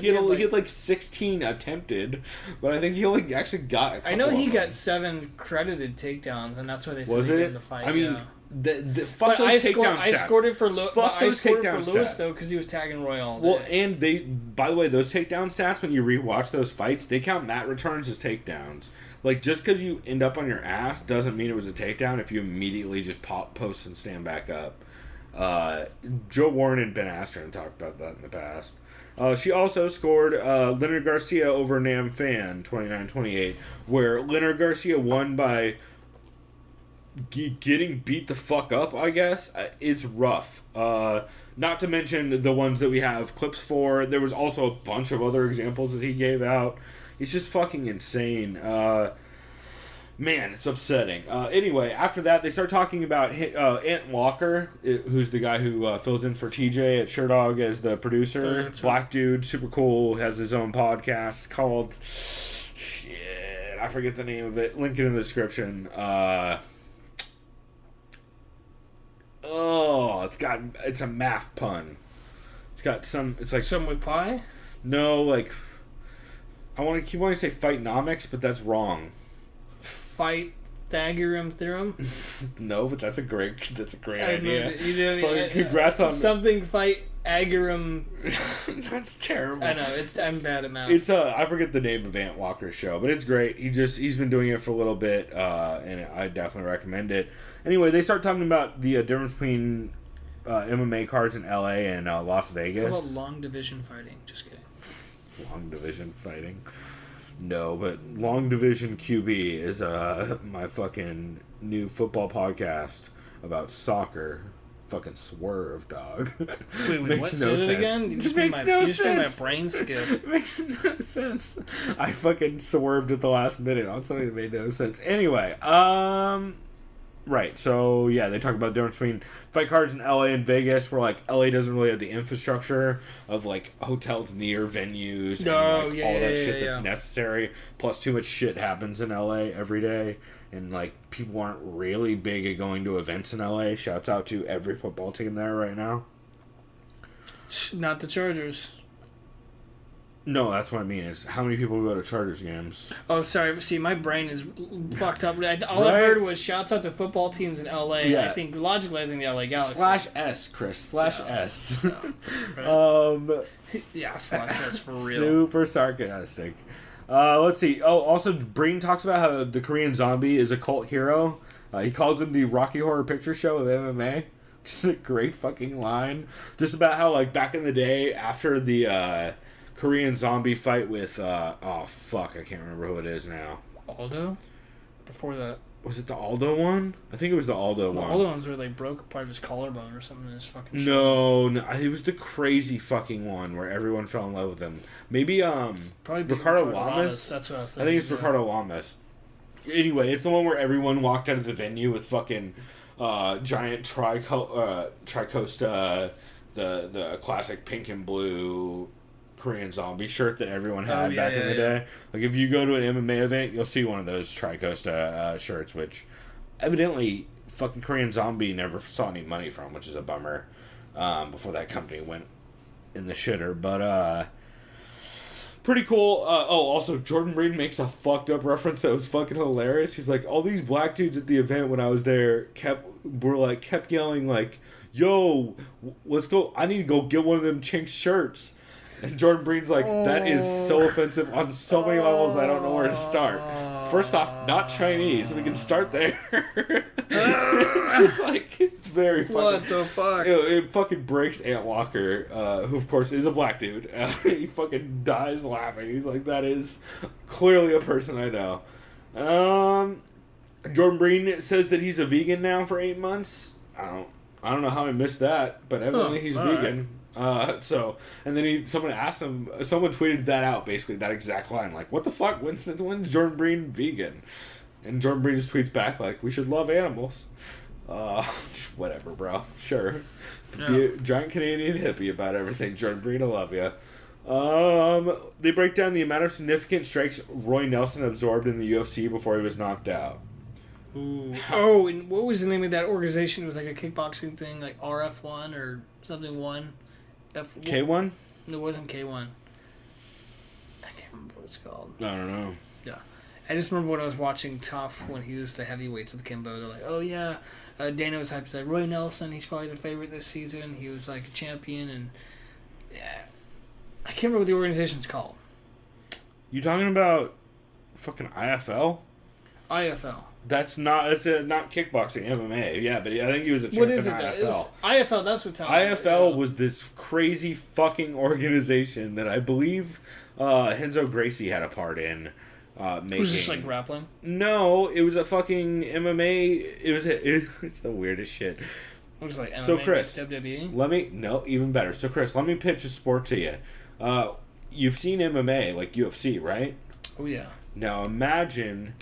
He had like 16 attempted, but I think he only actually got a couple. I know he got 7 credited takedowns, and that's why they said he in the fight. I mean, fuck those takedown stats. I scored it for Lewis stats. though because he was tagging Roy all day. Well, and by the way, those takedown stats, when you rewatch those fights, they count mat returns as takedowns. Like, just because you end up on your ass doesn't mean it was a takedown if you immediately just post and stand back up. Joe Warren and Ben Askren talked about that in the past. She also scored Leonard Garcia over Nam Fan 29-28, where Leonard Garcia won by getting beat the fuck up, I guess. It's rough. Not to mention the ones that we have clips for. There was also a bunch of other examples that he gave out. It's just fucking insane. Man, it's upsetting. Anyway, after that, they start talking about Ant Walker, who's the guy who fills in for TJ at Sherdog as the producer. Black dude, super cool, has his own podcast called... Shit, I forget the name of it. Link it in the description. It's a math pun. It's got some... It's like... Some with pie? No, like... I keep wanting to say Fightnomics, but that's wrong. Pythagorean theorem. No, but that's a great idea. Congrats on something Pythagorean. That's terrible. I know I'm bad at math. It's I forget the name of Ant Walker's show, but it's great. He's been doing it for a little bit, and I definitely recommend it. Anyway, they start talking about the difference between MMA cards in LA and Las Vegas. How about long division fighting? Just kidding. Long division fighting. No, but Long Division QB is my fucking new football podcast about soccer. Fucking swerve, dog. Wait, makes what? No Say sense. it again? You just makes no sense. made my brain skip. Makes no sense. I fucking swerved at the last minute on something that made no sense. Anyway, right, so yeah, they talk about the difference between fight cards in LA and Vegas, where like LA doesn't really have the infrastructure of like hotels near venues and all that shit that's necessary. Plus, too much shit happens in LA every day, and like people aren't really big at going to events in LA. Shouts out to every football team there right now. Not the Chargers. No, that's what I mean. Is how many people go to Chargers games? Oh, sorry. See, my brain is fucked up. All I heard was shouts out to football teams in LA. Yeah. I think logically, the LA Galaxy. /S, Chris. /S. Yeah, right. Yeah, /S for real. Super sarcastic. Let's see. Oh, also, Breen talks about how the Korean Zombie is a cult hero. He calls him the Rocky Horror Picture Show of MMA. Just a great fucking line. Just about how, like, back in the day, after the Korean Zombie fight with, oh, fuck, I can't remember who it is now. Aldo? Before that. Was it the Aldo one? I think it was the Aldo one. The Aldo ones where they broke part of his collarbone or something in his fucking show. No, it was the crazy fucking one where everyone fell in love with him. Maybe, probably Ricardo Lamas? That's what I was thinking. I think it's Ricardo Lamas. Anyway, it's the one where everyone walked out of the venue with fucking giant Tricosta, the classic pink and blue Korean Zombie shirt that everyone had back in the day. Like, if you go to an MMA event, you'll see one of those Tricosta shirts, which evidently fucking Korean Zombie never saw any money from, which is a bummer, before that company went in the shitter. But, pretty cool. Also, Jordan Breen makes a fucked up reference that was fucking hilarious. He's like, all these black dudes at the event when I was there kept yelling, like, yo, let's go, I need to go get one of them Chinks shirts. And Jordan Breen's like, that is so offensive on so many levels I don't know where to start. First off, not Chinese. We can start there. It's just like, it's very fucking... What the fuck? It fucking breaks Ant Walker, who of course is a black dude. He fucking dies laughing. He's like, that is clearly a person I know. Jordan Breen says that he's a vegan now for 8 months. I don't know how I missed that, but evidently he's vegan. Right. And then someone asked him, someone tweeted that out, basically, that exact line, like, what the fuck, when's Jordan Breen vegan? And Jordan Breen just tweets back, like, we should love animals. Whatever, bro. Sure. Be a giant Canadian hippie about everything. Jordan Breen, I love you. They break down the amount of significant strikes Roy Nelson absorbed in the UFC before he was knocked out. Ooh. Oh, and what was the name of that organization? It was like a kickboxing thing, like RF1 or something 1. K1? It wasn't K1. I can't remember what it's called. I don't know. Yeah. I just remember when I was watching Tough when he was the heavyweights with Kimbo. They're like, oh yeah, Dana was hyped. Like, Roy Nelson, he's probably the favorite this season. He was like a champion. And yeah, I can't remember what the organization's called. You talking about fucking IFL? IFL. That's not kickboxing, MMA. Yeah, but I think he was a champion. What is it? IFL. IFL. That's what sounds. IFL was this crazy fucking organization that I believe Renzo Gracie had a part in. Making. Was this like grappling? No, it was a fucking MMA. It's the weirdest shit. It was like MMA. So Chris, WWE. Even better. So Chris, let me pitch a sport to you. You've seen MMA, like UFC, right? Oh yeah. Now imagine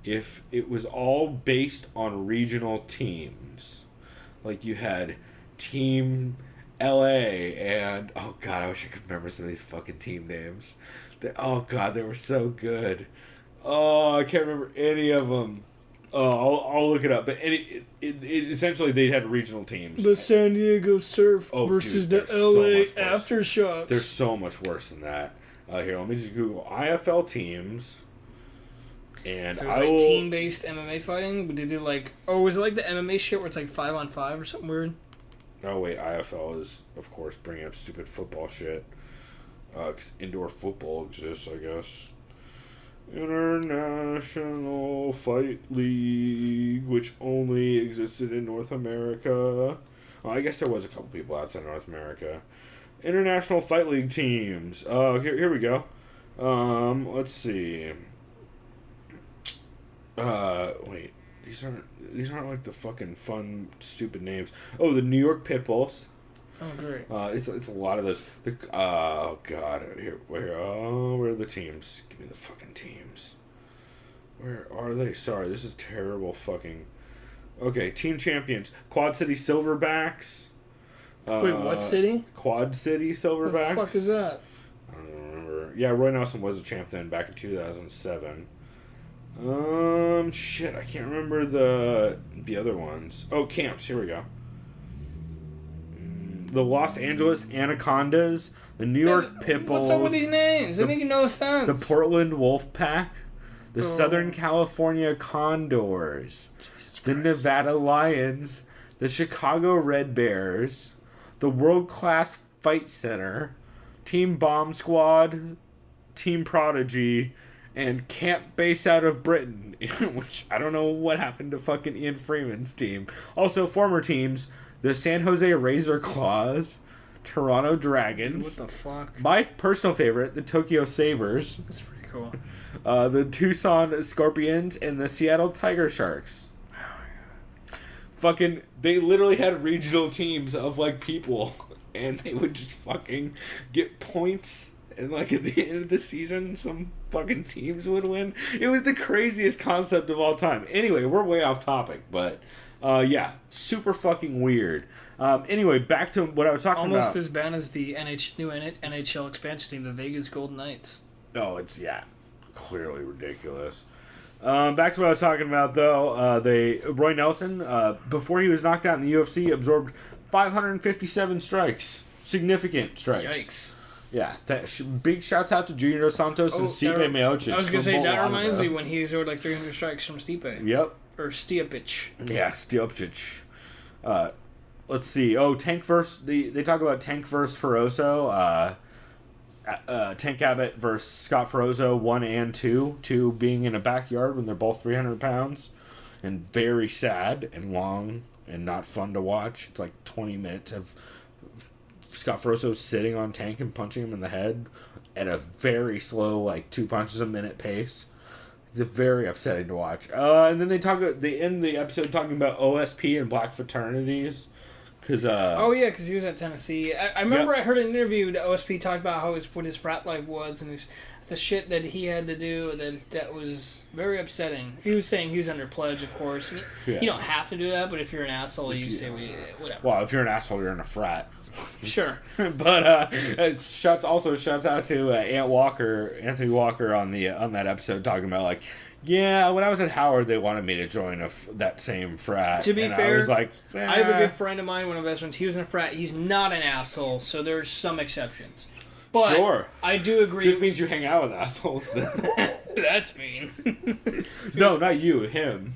if it was all based on regional teams. Like you had Team LA and... Oh, God, I wish I could remember some of these fucking team names. They were so good. Oh, I can't remember any of them. Oh, I'll look it up. But essentially, they had regional teams. The San Diego Surf versus the LA Aftershocks. They're so much worse than that. Here, let me just Google IFL teams. And So it was like team-based MMA fighting. Would they do like... Oh, was it like the MMA shit where it's like 5-on-5 or something weird? Oh, wait. IFL is, of course, bringing up stupid football shit. Because indoor football exists, I guess. International Fight League, which only existed in North America. Well, I guess there was a couple people outside North America. International Fight League teams. Here we go. Let's see. Wait. These aren't like the fucking fun, stupid names. Oh, the New York Pitbulls. Oh, great. It's a lot of those. Oh god, where are the teams? Give me the fucking teams. Where are they? Sorry, this is terrible fucking. Okay, team champions: Quad City Silverbacks. Wait, what city? Quad City Silverbacks. What the fuck is that? I don't remember. Yeah, Roy Nelson was a champ then, back in 2007. Shit, I can't remember the other ones. Oh, camps. Here we go. The Los Angeles Anacondas, the New York Pitbulls. What's up with these names? They make no sense. The Portland Wolfpack, the Southern California Condors, the Nevada Lions, the Chicago Red Bears, the World Class Fight Center, Team Bomb Squad, Team Prodigy, and camp based out of Britain, which I don't know what happened to fucking Ian Freeman's team. Also, former teams. The San Jose Razor Claws, Toronto Dragons. Dude, what the fuck? My personal favorite, the Tokyo Sabres. That's pretty cool. The Tucson Scorpions and the Seattle Tiger Sharks. Oh my god. Fucking, they literally had regional teams of like people, and they would just fucking get points. And like at the end of the season, some fucking teams would win. It was the craziest concept of all time. Anyway, we're way off topic, but. Yeah, super fucking weird. Anyway, back to what I was talking about. Almost as bad as the new NHL expansion team, the Vegas Golden Knights. Oh, it's, clearly ridiculous. Back to what I was talking about, though. Roy Nelson, before he was knocked out in the UFC, absorbed 557 strikes. Significant strikes. Yikes. Yeah, big shouts out to Junior Dos Santos and Stipe Miocic. I was going to say, that reminds me when he absorbed like 300 strikes from Stipe. Yep. Or Stiapic. Yeah, Stiapic. Let's see. Oh, Tank versus... They talk about Tank versus Ferroso. Tank Abbott versus Scott Ferroso, 1 and 2. 2 being in a backyard when they're both 300 pounds. And very sad and long and not fun to watch. It's like 20 minutes of Scott Ferroso sitting on Tank and punching him in the head at a very slow, like 2 punches a minute pace. It's very upsetting to watch. And then they end the episode talking about OSP and black fraternities. Because he was at Tennessee. I remember I heard an interview that OSP talked about what his frat life was and the shit that he had to do that was very upsetting. He was saying he was under pledge, of course. I mean, you don't have to do that, but if you're an asshole, you say whatever. Well, if you're an asshole, you're in a frat. Sure. But shouts out to Anthony Walker on that episode talking about like, yeah, when I was at Howard they wanted me to join that same frat. To be fair, I was like, I have a good friend of mine, one of my best friends. He was in a frat. He's not an asshole, so there's some exceptions. But sure. I do agree. Just means you hang out with assholes then. That's mean. No, not you, him.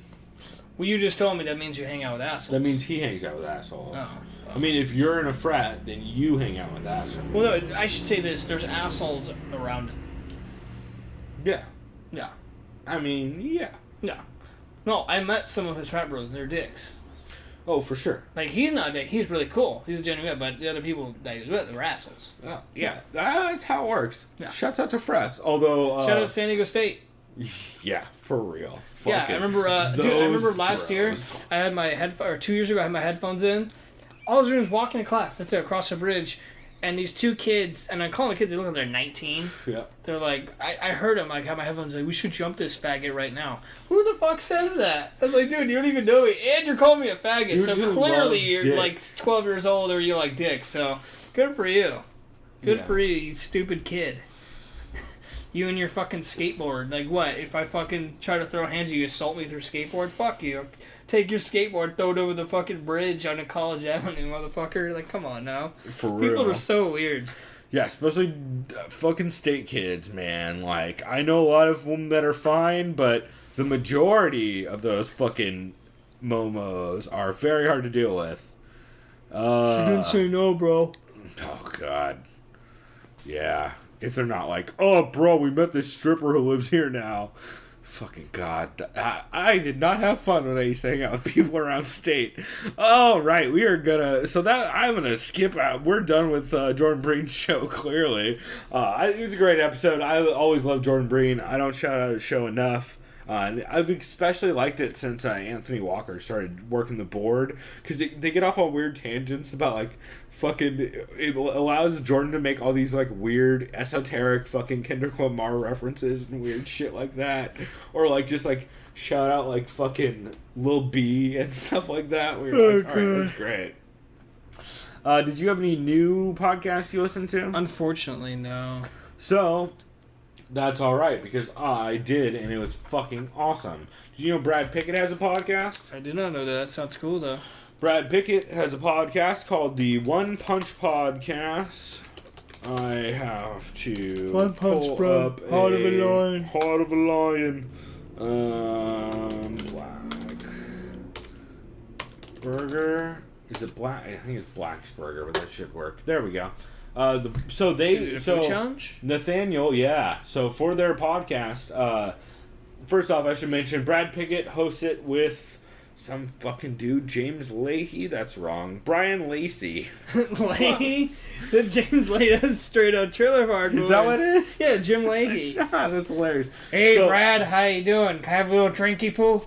Well, you just told me that means you hang out with assholes. That means he hangs out with assholes. Oh. I mean, if you're in a frat, then you hang out with assholes. Well, no, I should say this. There's assholes around it. Yeah. Yeah. I mean, yeah. Yeah. No, I met some of his frat bros. They're dicks. Oh, for sure. Like, he's not a dick. He's really cool. He's a genuine guy, but the other people that he's with, they're assholes. Oh, yeah. That's how it works. Yeah. Shouts out to frats. Although... Shout out to San Diego State. Yeah, for real. Yeah, I remember, last year, I had my 2 years ago, I had my headphones in. All I was doing was walking to class. That's it, across the bridge. And these two kids, and I'm calling the kids, they look like they're 19. Yeah. They're like, I heard them, like, have my headphones, like, we should jump this faggot right now. Who the fuck says that? I was like, dude, you don't even know me. And you're calling me a faggot. Dudes so clearly you're, like, 12 years old or you like dick. So, good for you. Good for you stupid kid. You and your fucking skateboard. Like, what? If I fucking try to throw hands at you, assault me with your skateboard? Fuck you. Take your skateboard, throw it over the fucking bridge on a College Avenue, motherfucker. Like, come on now. For real. People are so weird. Yeah, especially fucking state kids, man. Like, I know a lot of them that are fine, but the majority of those fucking momos are very hard to deal with. She didn't say no, bro. Oh, God. Yeah. If they're not like, oh, bro, we met this stripper who lives here now. Fucking God. I did not have fun when I used to hang out with people around state. Oh, right. We are gonna... So that... I'm gonna skip out. We're done with Jordan Breen's show, clearly. It was a great episode. I always love Jordan Breen. I don't shout out his show enough. And I've especially liked it since Anthony Walker started working the board, because they get off on weird tangents about like fucking. It allows Jordan to make all these like weird esoteric fucking Kendrick Lamar references and weird shit like that, or like just like shout out like fucking Lil B and stuff like that. We're like, all right, that's great. Did you have any new podcasts you listened to? Unfortunately, no. So. That's all right, because I did, and it was fucking awesome. Did you know Brad Pickett has a podcast? I did not know that. That sounds cool, though. Brad Pickett has a podcast called the One Punch Podcast. I have to One Punch, bro. Heart of a lion. Heart of a lion. Black Burger. Is it black? I think it's Black's Burger, but that should work. There we go. Challenge? Nathaniel, yeah. So for their podcast, first off, I should mention Brad Pickett hosts it with some fucking dude, James Leahy. That's wrong. Brian Lacey. Leahy? The James Leahy, that's straight out Trailer Park Boys. Is that what it is? Yeah, Jim Leahy. That's hilarious. Hey, Brad, how you doing? Can I have a little drinky poo?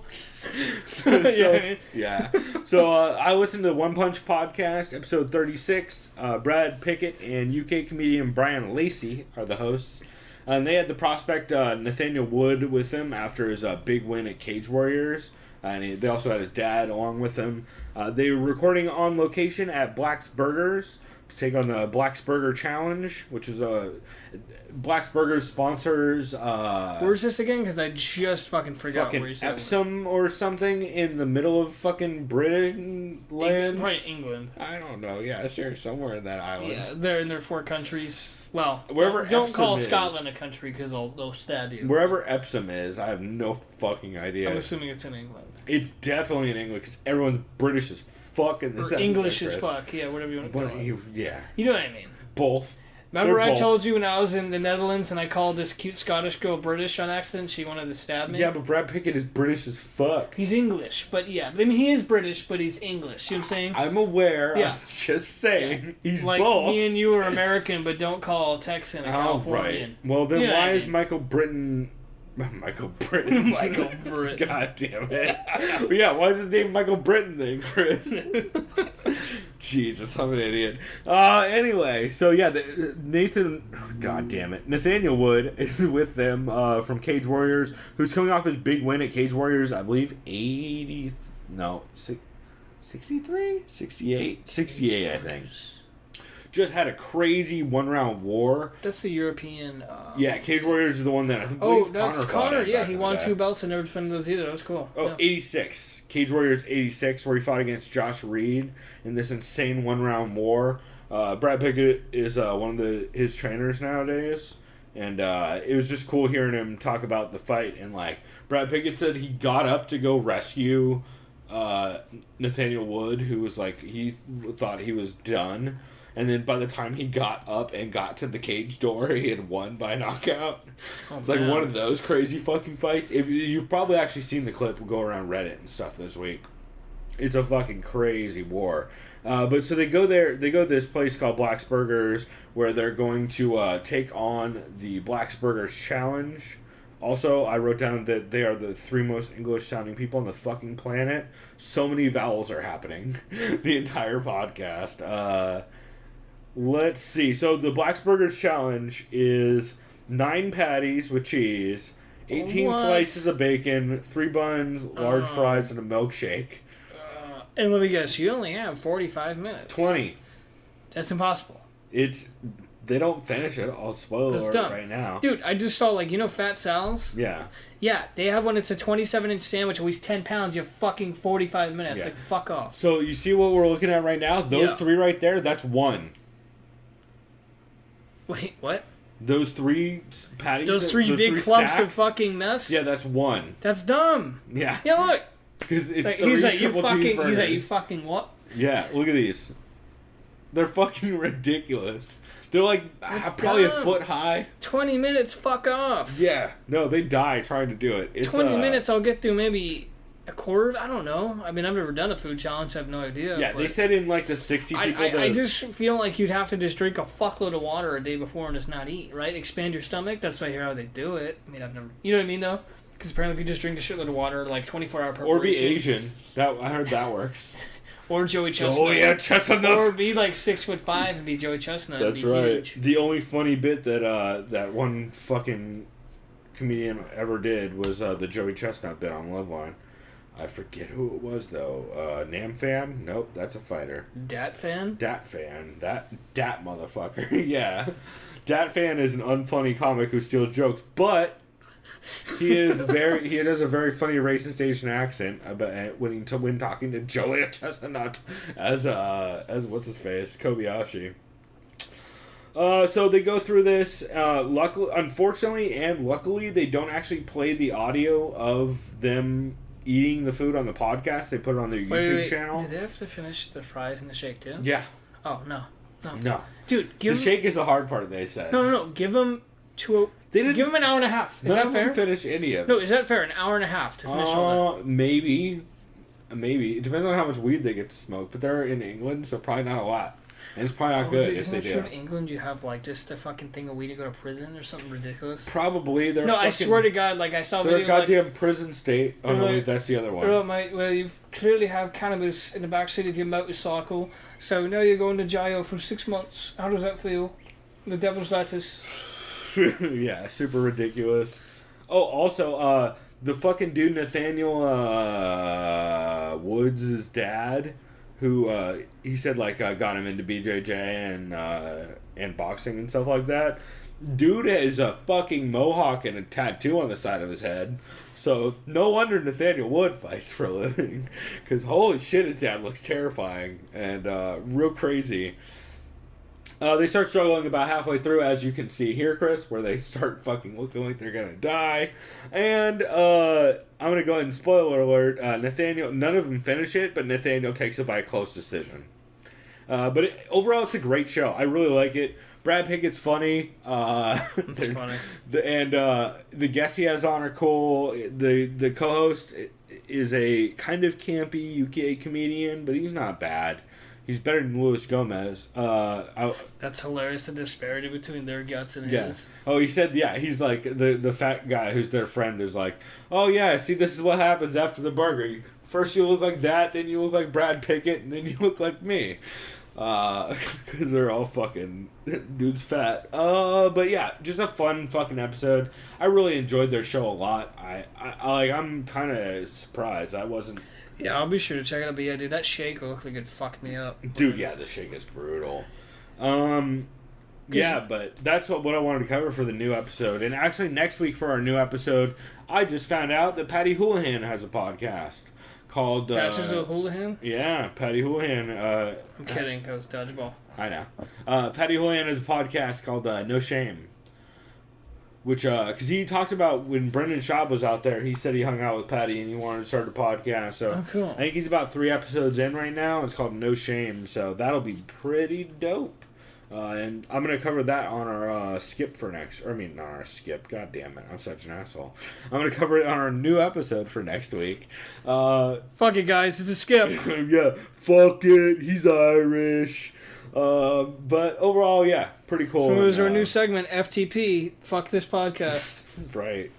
Yeah. So I listened to One Punch Podcast, episode 36. Brad Pickett and UK comedian Brian Lacey are the hosts. And they had the prospect Nathaniel Wood with them after his big win at Cage Warriors. And they also had his dad along with them. They were recording on location at Black's Burgers to take on the Black's Burger Challenge, which is Black's Burgers sponsors. Where's this again? Because I just fucking forgot fucking where you said Epsom or something in the middle of fucking Britain land. Right, England. I don't know. Yeah, it's there somewhere in that island. Yeah, they're in their 4 countries. Well, wherever don't Epsom call is. Scotland a country because they'll stab you. Wherever Epsom is, I have no fucking idea. I'm assuming it's in England. It's definitely in England because everyone's British as fuck in this Or episode, English as Chris. fuck. Yeah, whatever you want to call it. Yeah. You know what I mean. Both. Remember They're I both. told you when I was in the Netherlands and I called this cute Scottish girl British on accident? She wanted to stab me? Yeah, but Brad Pickett is British as fuck. He's English, but yeah. I mean, he is British, but he's English. You know what I'm saying? I'm aware. Yeah. I'm just saying. Yeah. He's like both. me and you are American, but don't call a Texan a Californian. Right. Well, then Yeah, why I is mean. Michael Britton... Michael Britton. Michael Britton. God damn it. Yeah, why is his name Michael Britton then, Chris? Jesus, I'm an idiot. Anyway, so yeah, God damn it. Nathaniel Wood is with them from Cage Warriors, who's coming off his big win at Cage Warriors, I believe 63? 68, I think. Just had a crazy one-round war. That's the European... Yeah, Cage Warriors is the one that I think that's Connor. fought in Yeah, back he in won the day. 2 belts and never defended those either. That was cool. Oh, Yeah. 86. Cage Warriors 86, where he fought against Josh Reed in this insane one-round war. Brad Pickett is one of his trainers nowadays. And it was just cool hearing him talk about the fight. And, like, Brad Pickett said he got up to go rescue Nathaniel Wood, who was, like, he thought he was done. And then by the time he got up and got to the cage door, he had won by knockout. It's like one of those crazy fucking fights. If you've probably actually seen the clip go around Reddit and stuff this week. It's a fucking crazy war. But so they go there. They go to this place called Black's Burgers, where they're going to take on the Black's Burgers Challenge. Also, I wrote down that they are the 3 most English-sounding people on the fucking planet. So many vowels are happening the entire podcast. Let's see. So the Black's Burgers Challenge is 9 patties with cheese, 18 slices of bacon, 3 buns, large fries, and a milkshake. And let me guess, you only have 45 minutes. 20. That's impossible. They don't finish it. I'll spoil it right now. Dude, I just saw, Fat Sal's? Yeah. Yeah, they have one. It's a 27-inch sandwich, weighs 10 pounds. You have fucking 45 minutes. Yeah. Fuck off. So you see what we're looking at right now? Those 3 right there, that's 1. Wait, what? Those 3 patties. Those three big clumps stacks, of fucking mess. Yeah, that's one. That's dumb. Yeah. Yeah, look. Because it's Like, 3 he's like, triple cheeseburgers. He's like, you fucking what? Yeah, look at these. They're fucking ridiculous. They're like That's probably dumb. a foot high. 20 minutes, fuck off. Yeah. No, they die trying to do it. It's, 20 minutes, I'll get through maybe a quarter. I don't know. I mean, I've never done a food challenge. I have no idea. Yeah, they said in like the 60 people. I just feel like you'd have to just drink a fuckload of water a day before and just not eat, right? Expand your stomach. That's why I hear how they do it. I mean, I've never. You know what I mean, though? Because apparently, if you just drink a shitload of water, like 24-hour preparation. Or be Asian. I heard that works. Or Joey Chestnut. Oh yeah, Chestnut. Or be like 6'5" and be Joey Chestnut. That's and be right. Huge. The only funny bit that that one fucking comedian ever did was the Joey Chestnut bit on Loveline. I forget who it was though. Nam Fan? Nope, that's a fighter. Dat Fan? Dat Fan. Dat motherfucker. Yeah. Dat Fan is an unfunny comic who steals jokes, but he does a very funny racist Asian accent when talking to Joey Chestnut as what's his face? Kobayashi. So they go through this. Unfortunately and luckily, they don't actually play the audio of them eating the food on the podcast. They put it on their YouTube channel. Did they have to finish the fries and the shake too? Yeah. Oh no. The Dude, give them, shake is the hard part. They said. No. Give them give them an hour and a half. Is none that of fair? them finish any of it. No, is that fair? An hour and a half to finish all that. Maybe. It depends on how much weed they get to smoke. But they're in England, so probably not a lot. And it's probably not good dude, if they do. In England, you have like just a fucking thing of weed to go to prison or something ridiculous. Probably. I swear to God, like I saw a they're video. a goddamn prison state. Oh no, wait, that's the other one. Well, mate, you clearly have cannabis in the backseat of your motorcycle, so now you're going to jail for 6 months. How does that feel? The devil's lettuce. Yeah, super ridiculous. Oh, also, the fucking dude Nathaniel Woods' dad, who he said like got him into BJJ and boxing and stuff like that. Dude has a fucking mohawk and a tattoo on the side of his head. So no wonder Nathaniel Wood fights for a living, because holy shit, his dad looks terrifying and real crazy. They start struggling about halfway through, as you can see here, Chris, where they start fucking looking like they're gonna die. And I'm gonna go ahead and spoiler alert: Nathaniel, none of them finish it, but Nathaniel takes it by a close decision. But overall, it's a great show. I really like it. Brad Pickett's funny. It's funny. The guests he has on are cool. The co-host is a kind of campy UK comedian, but he's not bad. He's better than Luis Gomez. That's hilarious, the disparity between their guts and his. Oh, he said, yeah, he's like, the fat guy who's their friend is like, oh yeah, see, this is what happens after the burger. First you look like that, then you look like Brad Pickett, and then you look like me. Because they're all fucking, dude's fat. But yeah, just a fun fucking episode. I really enjoyed their show a lot. I'm kind of surprised. I wasn't... Yeah, I'll be sure to check it out. But yeah, dude, that shake looked like it fucked me up. Dude, yeah, the shake is brutal. Yeah, but that's what I wanted to cover for the new episode. And actually, next week for our new episode, I just found out that Patty Houlihan has a podcast called... Patches of Houlihan? Yeah, Patty Houlihan. I'm kidding, because dodgeball. I know. Patty Houlihan has a podcast called No Shame. Which, because he talked about when Brendan Schaub was out there, he said he hung out with Patty and he wanted to start a podcast. So cool. I think he's about 3 episodes in right now. It's called No Shame. So that'll be pretty dope. And I'm going to cover that on our skip for next... Not our skip. God damn it. I'm such an asshole. I'm going to cover it on our new episode for next week. Fuck it, guys. It's a skip. Yeah. Fuck it. He's Irish. But overall, yeah. Pretty cool. So it was our new segment, FTP. Fuck this podcast. Right.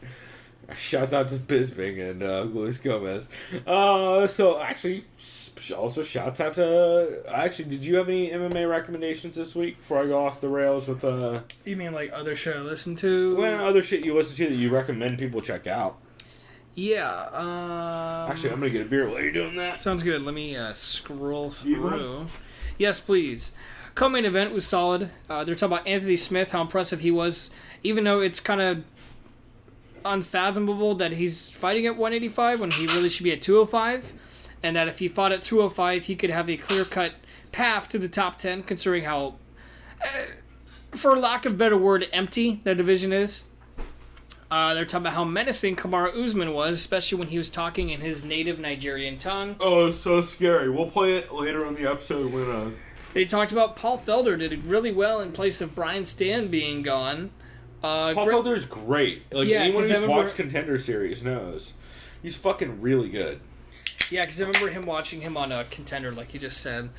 Shouts out to Bisping and Luis Gomez. So actually, also shouts out to... Actually, did you have any MMA recommendations this week before I go off the rails with... You mean like other show I listen to? Well, other shit you listen to that you recommend people check out. Yeah. Actually, I'm going to get a beer while you're doing that. Sounds good. Let me scroll through. Yes, please. Co-main event was solid. They're talking about Anthony Smith, how impressive he was, even though it's kind of unfathomable that he's fighting at 185 when he really should be at 205, and that if he fought at 205, he could have a clear-cut path to the top 10, considering how for lack of a better word, empty that division is. They're talking about how menacing Kamaru Usman was, especially when he was talking in his native Nigerian tongue. Oh, it's so scary. We'll play it later on the episode when... They talked about Paul Felder did really well in place of Brian Stan being gone. Paul Felder's great. Like, yeah, anyone who's watched Contender Series knows. He's fucking really good. Yeah, because I remember watching him on a Contender, like you just said.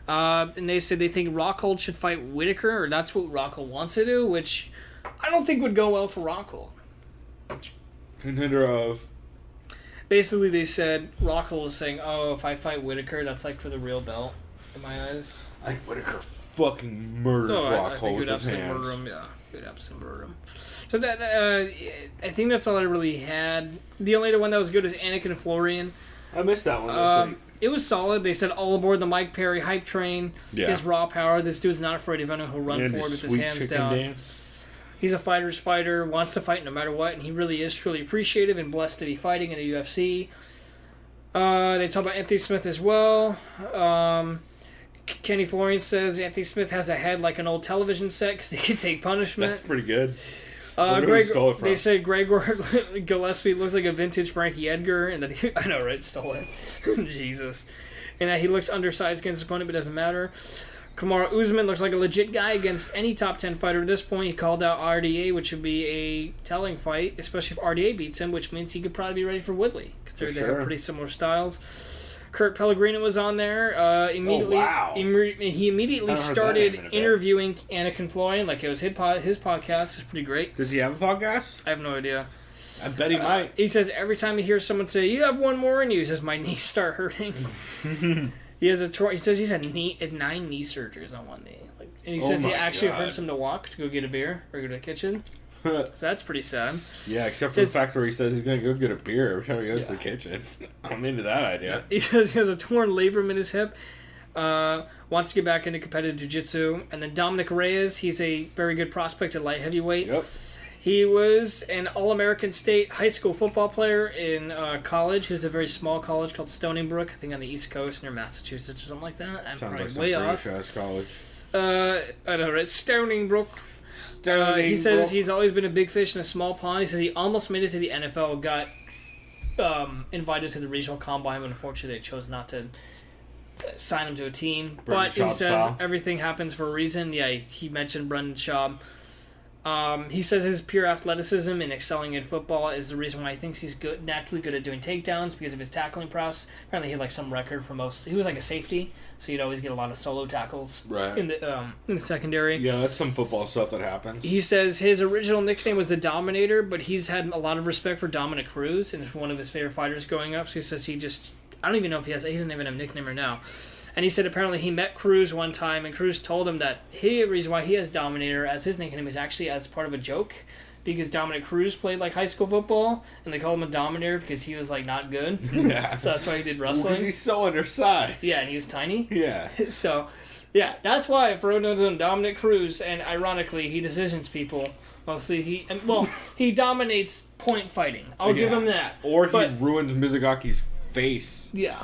And they said they think Rockhold should fight Whitaker, or that's what Rockhold wants to do, which I don't think would go well for Rockhold. Contender of... Basically, they said Rockhold was saying, "Oh, if I fight Whitaker, that's like for the real belt." In my eyes, I think Whitaker fucking murders Rockhold with his hands. Murder him. Yeah, good absolutely murder him. So that I think that's all I really had. The only other one that was good is Anik and Florian. I missed that one this week. It was solid. They said all aboard the Mike Perry hype train. Yeah. His raw power. This dude's not afraid of anyone who'll run forward with his hands down. Dance. He's a fighter's fighter, wants to fight no matter what, and he really is truly appreciative and blessed to be fighting in the UFC. They talk about Anthony Smith as well. Kenny Florian says Anthony Smith has a head like an old television set because he can take punishment. That's pretty good. They say Gregor Gillespie looks like a vintage Frankie Edgar, and that I know, right? Stole it. Jesus. And that he looks undersized against his opponent, but doesn't matter. Kamaru Usman looks like a legit guy against any top 10 fighter at this point. He called out RDA, which would be a telling fight, especially if RDA beats him, which means he could probably be ready for Woodley, considering they have pretty similar styles. Kurt Pellegrino was on there. He immediately started interviewing Anik Florian like it was his podcast. It's pretty great. Does he have a podcast? I have no idea. I bet he might. He says every time he hears someone say, "You have one more in you," he says, "My knees start hurting." He has he says he's had 9 knee surgeries on one knee. And he says he actually hurts him to walk to go get a beer or go to the kitchen. So that's pretty sad. Yeah, except for the fact where he says he's going to go get a beer every time he goes to the kitchen. I'm into that idea. He says he has a torn labrum in his hip. Wants to get back into competitive jiu-jitsu. And then Dominic Reyes, he's a very good prospect at light heavyweight. Yep. He was an All-American State high school football player in college. He was a very small college called Stony Brook, I think on the East Coast near Massachusetts or something like that. I'm Sounds probably like way off. British college. I know, right? Stony Brook. He says he's always been a big fish in a small pond. He says he almost made it to the NFL, got invited to the regional combine, but unfortunately they chose not to sign him to a team. But he says everything happens for a reason. Yeah, he mentioned Brendan Schaub. He says his pure athleticism and excelling in football is the reason why he thinks he's naturally good at doing takedowns because of his tackling prowess. Apparently he had like some record for most. He was like a safety, so you'd always get a lot of solo tackles in the secondary. Yeah, that's some football stuff that happens. He says his original nickname was the Dominator, but he's had a lot of respect for Dominic Cruz, and it's one of his favorite fighters growing up. So he says I don't even know if he doesn't even have a nickname right now. And he said apparently he met Cruz one time, and Cruz told him that the reason why he has Dominator as his nickname is actually as part of a joke, because Dominic Cruz played like high school football, and they called him a Dominator because he was like not good. Yeah. So that's why he did wrestling. Because he's so undersized. Yeah, and he was tiny. Yeah. So, yeah, that's why I wrote him Dominic Cruz, and ironically, he decisions people. He dominates point fighting. I'll give him that. Or he ruins Mizagaki's face. Yeah.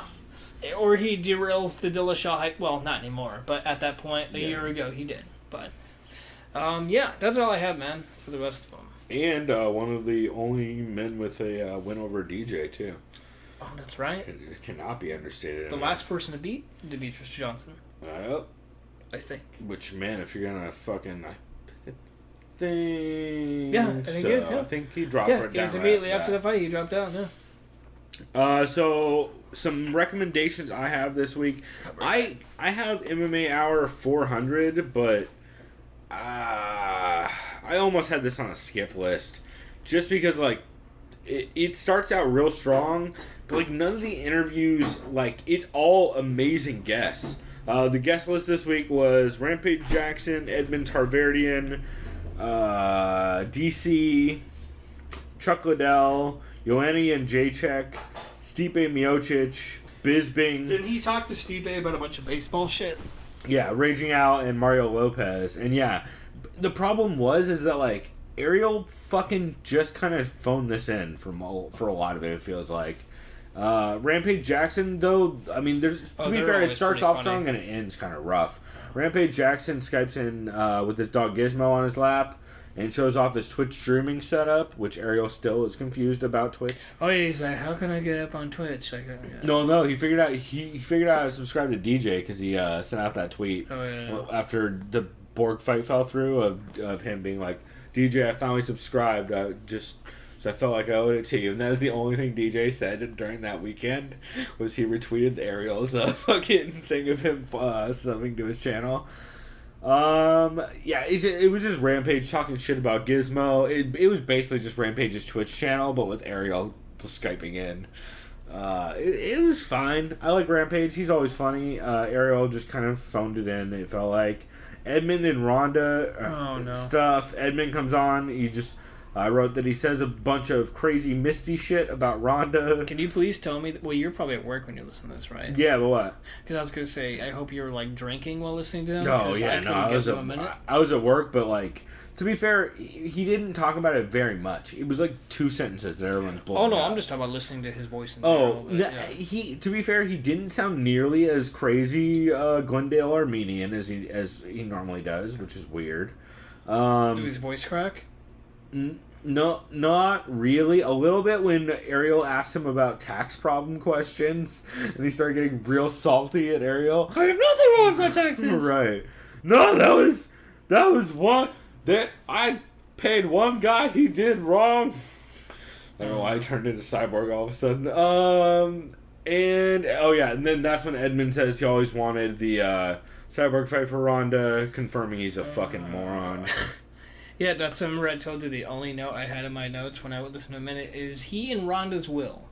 Or he derails the Dillashaw hype. Well, not anymore, but at that point, a year ago, he did. But, that's all I have, man, for the rest of them. And one of the only men with a win over DJ, too. Oh, that's right. It cannot be understated. The last person to beat Demetrius Johnson. I think. Which, man, if you're going to fucking... I think he is, yeah. I think he dropped right down. Yeah, immediately after the fight, he dropped down, So some recommendations I have this week. I have MMA Hour 400, but I almost had this on a skip list, just because like it starts out real strong, but like none of the interviews, like it's all amazing guests. The guest list this week was Rampage Jackson, Edmund Tarverdyan, DC, Chuck Liddell, Joanna and Jacek, Stipe Miocic, Bisping. Didn't he talk to Stipe about a bunch of baseball shit? Yeah, Raging Out and Mario Lopez. And yeah, the problem is that like Ariel fucking just kind of phoned this in for a lot of it feels like. Rampage Jackson, though, I mean, to be fair, it starts off strong and it ends kind of rough. Rampage Jackson Skypes in with his dog Gizmo on his lap and shows off his Twitch streaming setup, which Ariel still is confused about Twitch. Oh yeah, he's like, how can I get up on Twitch? Like, No, he figured out how to subscribe to DJ because he sent out that tweet after the Borg fight fell through of him being like, DJ, I finally subscribed. So I felt like I owed it to you. And that was the only thing DJ said during that weekend, was he retweeted Ariel's fucking thing of him subbing to his channel. It was just Rampage talking shit about Gizmo. It was basically just Rampage's Twitch channel, but with Ariel Skyping in. It was fine. I like Rampage. He's always funny. Ariel just kind of phoned it in, it felt like. Edmund and Ronda stuff. Edmund comes on. I wrote that he says a bunch of crazy misty shit about Ronda. Can you please tell me... Well, you're probably at work when you listen to this, right? Yeah, but what? Because I was going to say, I hope you're, like, drinking while listening to him. Oh, yeah, I was at work, but, like, to be fair, he didn't talk about it very much. It was, like, 2 sentences that everyone's blowing up. I'm just talking about listening to his voice in general. To be fair, he didn't sound nearly as crazy Glendale Armenian as he normally does, which is weird. Did his voice crack? No, not really. A little bit when Ariel asked him about tax problem questions, and he started getting real salty at Ariel. I have nothing wrong with my taxes. Right. No, that was one that I paid one guy he did wrong. I don't know why I turned into Cyborg all of a sudden. And then that's when Edmund says he always wanted the Cyborg fight for Ronda, confirming he's a fucking moron. Yeah, that's something I told you. The only note I had in my notes when I listened to a minute is he in Ronda's will.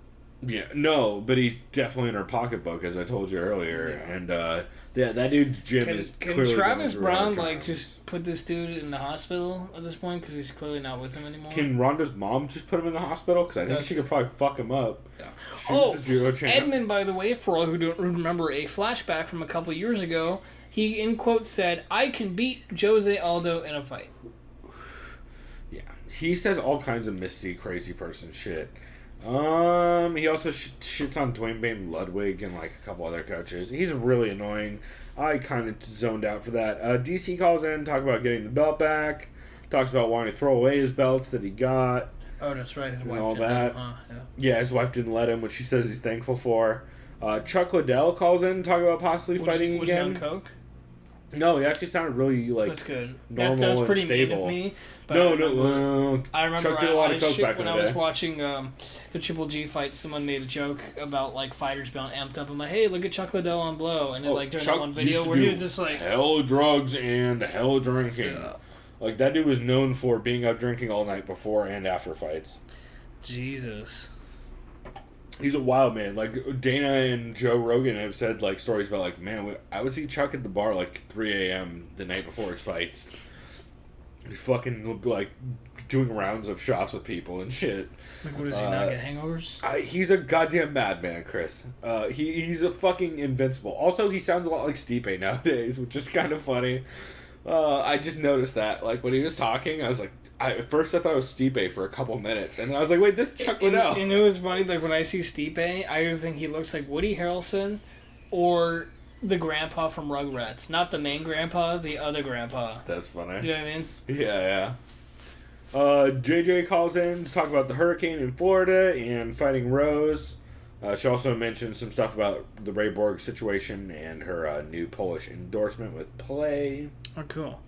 Yeah, no, but he's definitely in her pocketbook, as I told you earlier. Yeah. And that dude's gym is clearly. Can Travis Brown just put this dude in the hospital at this point because he's clearly not with him anymore? Can Ronda's mom just put him in the hospital? Because I think she could probably fuck him up. Yeah. Edmund, by the way, for all who don't remember a flashback from a couple years ago, he in quotes said, "I can beat Jose Aldo in a fight." Yeah, he says all kinds of misty, crazy person shit. He also shits on Dwayne Bane Ludwig and like a couple other coaches. He's really annoying. I kind of zoned out for that. DC calls in, talk about getting the belt back. Talks about wanting to throw away his belts that he got. Oh, that's right. His wife all didn't that. let him, Yeah, his wife didn't let him, which she says he's thankful for. Chuck Liddell calls in, talking about possibly fighting again. Was he on coke? No, he actually sounded really like that's good. Normal that was pretty and stable. mean of me. But I remember Chuck did a lot of coke back in the day. When I was watching the Triple G fight, someone made a joke about like fighters being amped up. I'm like, hey, look at Chuck Liddell on Blow, and then like during that one video where he was just like hell drugs and hell drinking. Yeah. Like that dude was known for being up drinking all night before and after fights. Jesus. He's a wild man. Like Dana and Joe Rogan have said like stories about like, man, I would see Chuck at the bar like 3 a.m. the night before his fights. He's fucking like doing rounds of shots with people and shit. Like, what does he not get hangovers? He's a goddamn madman, Chris. He's a fucking invincible. Also, he sounds a lot like Stipe nowadays, which is kind of funny. I just noticed that like when he was talking, I was like. At first I thought it was Stipe for a couple minutes, and then I was like, wait, this is Chuck Liddell. And it was funny, like, when I see Stipe, I either think he looks like Woody Harrelson or the grandpa from Rugrats. Not the main grandpa, the other grandpa. That's funny. You know what I mean? Yeah. JJ calls in to talk about the hurricane in Florida and fighting Rose. She also mentioned some stuff about the Ray Borg situation and her new Polish endorsement with Play. Oh, cool.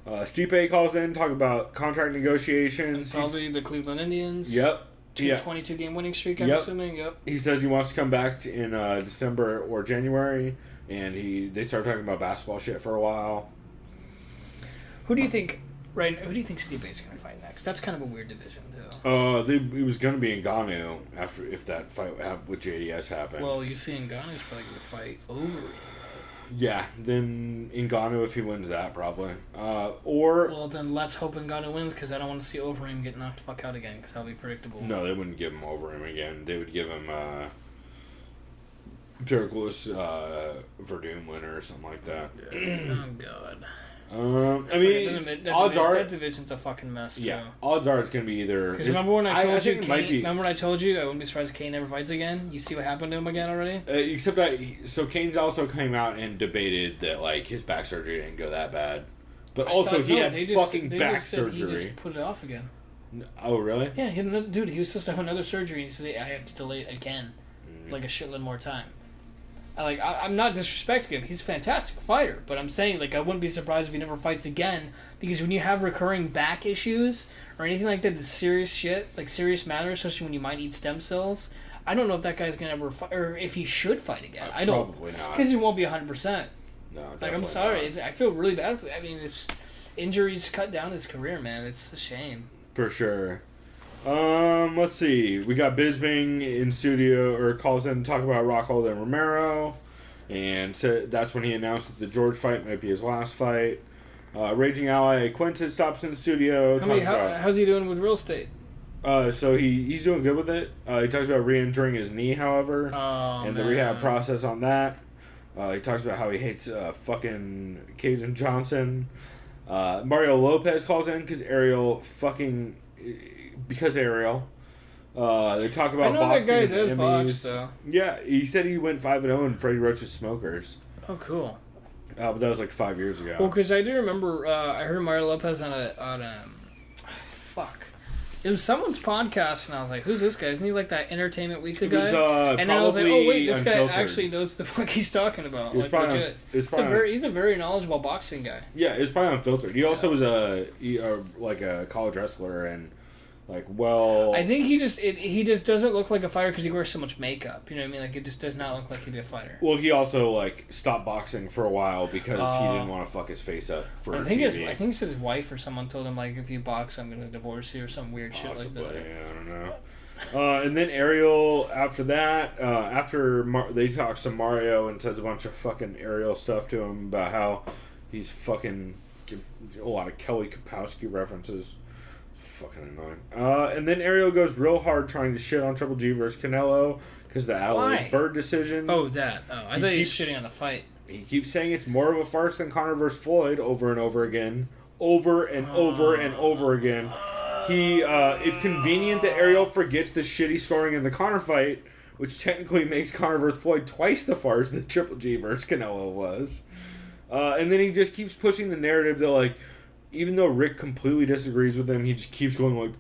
Stipe calls in, talk about contract negotiations. Probably the Cleveland Indians. Yep. 22-game winning streak, I'm assuming. Yep. He says he wants to come back in December or January, and they start talking about basketball shit for a while. Who do you think Stipe's going to fight next? That's kind of a weird division, too. He was going to be in Ngannou if that fight with JDS happened. Well, you see Ngannou's probably going to fight over it. Yeah, then Ngannou if he wins that, probably. Well, then let's hope Ngannou wins, because I don't want to see Overeem get knocked the fuck out again, because that'll be predictable. No, they wouldn't give him Overeem again. They would give him Derek Lewis Verdum winner or something like that. Oh, God. I mean, odds are that division's a fucking mess. Yeah, too. odds are it's gonna be either. Because remember when I told you? Kane, remember when I told you I wouldn't be surprised if Kane never fights again? You see what happened to him again already? Except so Kane's also came out and debated that like his back surgery didn't go that bad, but also he had fucking back surgery. He just put it off again. Oh really? Yeah, he had another dude. He was supposed to have another surgery. He said I have to delay it again, like a shitload more time. I'm not disrespecting him. He's a fantastic fighter, but I'm saying like I wouldn't be surprised if he never fights again because when you have recurring back issues or anything like that, that's serious shit, like serious matter, especially when you might need stem cells. I don't know if that guy's gonna ever fight or if he should fight again. I don't. Probably not. Because he won't be 100%. No, definitely like I'm sorry, I feel really bad for. I mean, it's injuries cut down his career, man. It's a shame. For sure. Let's see. We got Bisping in studio or calls in to talk about Rockhold and Romero, and so that's when he announced that the George fight might be his last fight. Raging ally Quinton stops in the studio. How's he doing with real estate? So he's doing good with it. He talks about re-injuring his knee, however, and the rehab process on that. He talks about how he hates fucking Cajun Johnson. Mario Lopez calls in because Ariel. They talk about I know boxing. that guy does box, though. Yeah, he said he went 5-0 in Freddie Roach's Smokers. Oh, cool. But that was like 5 years ago. Well, because I do remember I heard Mario Lopez on it was someone's podcast, and I was like, "Who's this guy? Isn't he like that Entertainment Weekly guy?" And I was like, "Oh wait, this Unfiltered. guy actually knows the fuck he's talking about." He's a very knowledgeable boxing guy. Yeah, it's probably Unfiltered. He also was a college wrestler and I think he just doesn't look like a fighter because he wears so much makeup. You know what I mean? Like it just does not look like he'd be a fighter. Well, he also stopped boxing for a while because he didn't want to fuck his face up for TV. I think he said his wife or someone told him if you box, I'm gonna divorce you or some weird shit like that. Yeah, I don't know. And then Ariel after that, they talks to Mario and says a bunch of fucking Ariel stuff to him about how he's fucking a lot of Kelly Kapowski references. Fucking annoying. And then Ariel goes real hard trying to shit on Triple G versus Canelo because the Adelaide Byrd decision. Oh, that. Oh, I thought he was shitting on the fight. He keeps saying it's more of a farce than Conor versus Floyd over and over again. Over and over and over again. It's convenient that Ariel forgets the shitty scoring in the Conor fight, which technically makes Conor versus Floyd twice the farce that Triple G versus Canelo was. And then he just keeps pushing the narrative that, even though Rick completely disagrees with him, he just keeps going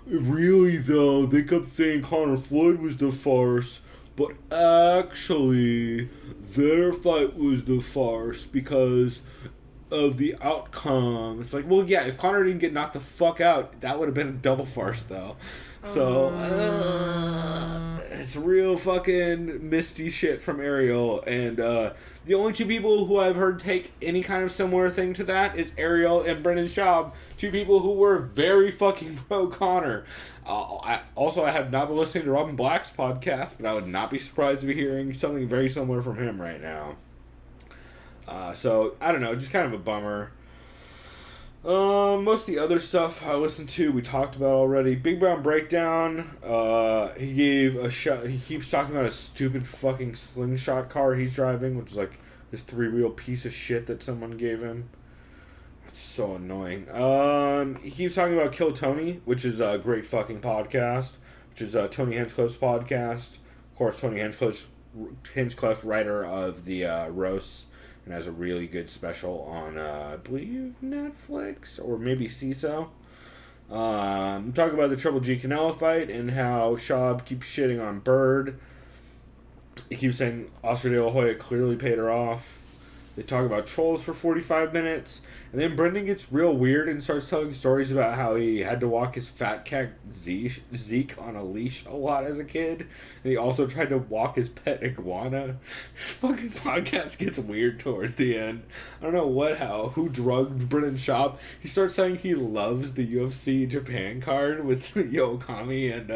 really though, they kept saying Conor Floyd was the farce, but actually, their fight was the farce because of the outcome. It's well, yeah, if Conor didn't get knocked the fuck out, that would have been a double farce though. So, it's real fucking misty shit from Ariel, and the only two people who I've heard take any kind of similar thing to that is Ariel and Brendan Schaub, two people who were very fucking pro Conor. I have not been listening to Robin Black's podcast, but I would not be surprised to be hearing something very similar from him right now. So, I don't know, just kind of a bummer. Most of the other stuff I listened to, we talked about already. Big Brown Breakdown, he gave a shot, he keeps talking about a stupid fucking slingshot car he's driving, which is this 3-wheel piece of shit that someone gave him. That's so annoying. He keeps talking about Kill Tony, which is a great fucking podcast, which is Tony Hinchcliffe's podcast. Of course, Tony Hinchcliffe, writer of the Roasts, and has a really good special on, I believe, Netflix, or maybe CISO. Talk about the Triple G Canelo fight, and how Schaub keeps shitting on Byrd. He keeps saying Oscar De La Hoya clearly paid her off. They talk about trolls for 45 minutes, and then Brendan gets real weird and starts telling stories about how he had to walk his fat cat Zeke on a leash a lot as a kid, and he also tried to walk his pet iguana. This fucking podcast gets weird towards the end. I don't know who drugged Brendan Schaub. He starts saying he loves the UFC Japan card with Okami and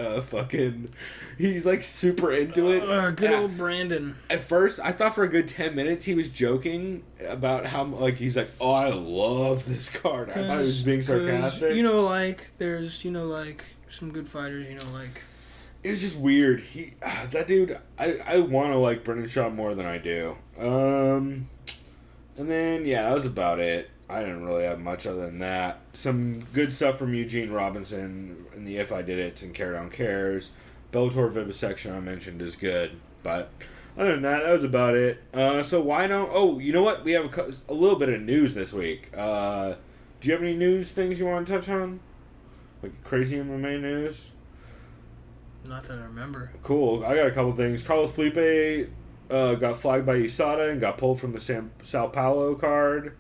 he's super into it. Good old Brandon. At first, I thought for a good 10 minutes he was joking about how he's oh, I love this card. I thought he was being sarcastic. There's some good fighters. It was just weird. That dude. I want to like Brendan Schaub more than I do. And then, yeah, that was about it. I didn't really have much other than that. Some good stuff from Eugene Robinson in the If I Did It's and Care Down Cares. Bellator Vivisection I mentioned is good. But other than that, that was about it. So why don't... Oh, you know what? We have a little bit of news this week. Do you have any news things you want to touch on? Like crazy MMA news? Not that I remember. Cool. I got a couple things. Carlos Felipe got flagged by USADA and got pulled from the Sao Paulo card.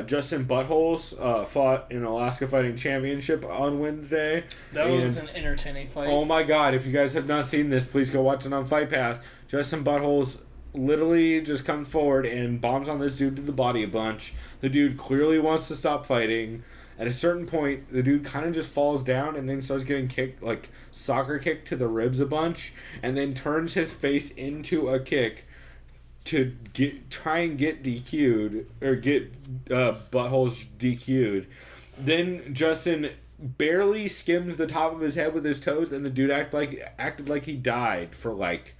Justin Buttholes fought in Alaska Fighting Championship on Wednesday. That was an entertaining fight. Oh my god, if you guys have not seen this, please go watch it on Fight Pass. Justin Buttholes literally just comes forward and bombs on this dude to the body a bunch. The dude clearly wants to stop fighting. At a certain point, the dude kind of just falls down and then starts getting kicked, like soccer kicked to the ribs a bunch, and then turns his face into a kick to try and get DQ'd, or get Buttholes DQ'd. Then Justin barely skims the top of his head with his toes, and the dude acted like he died for like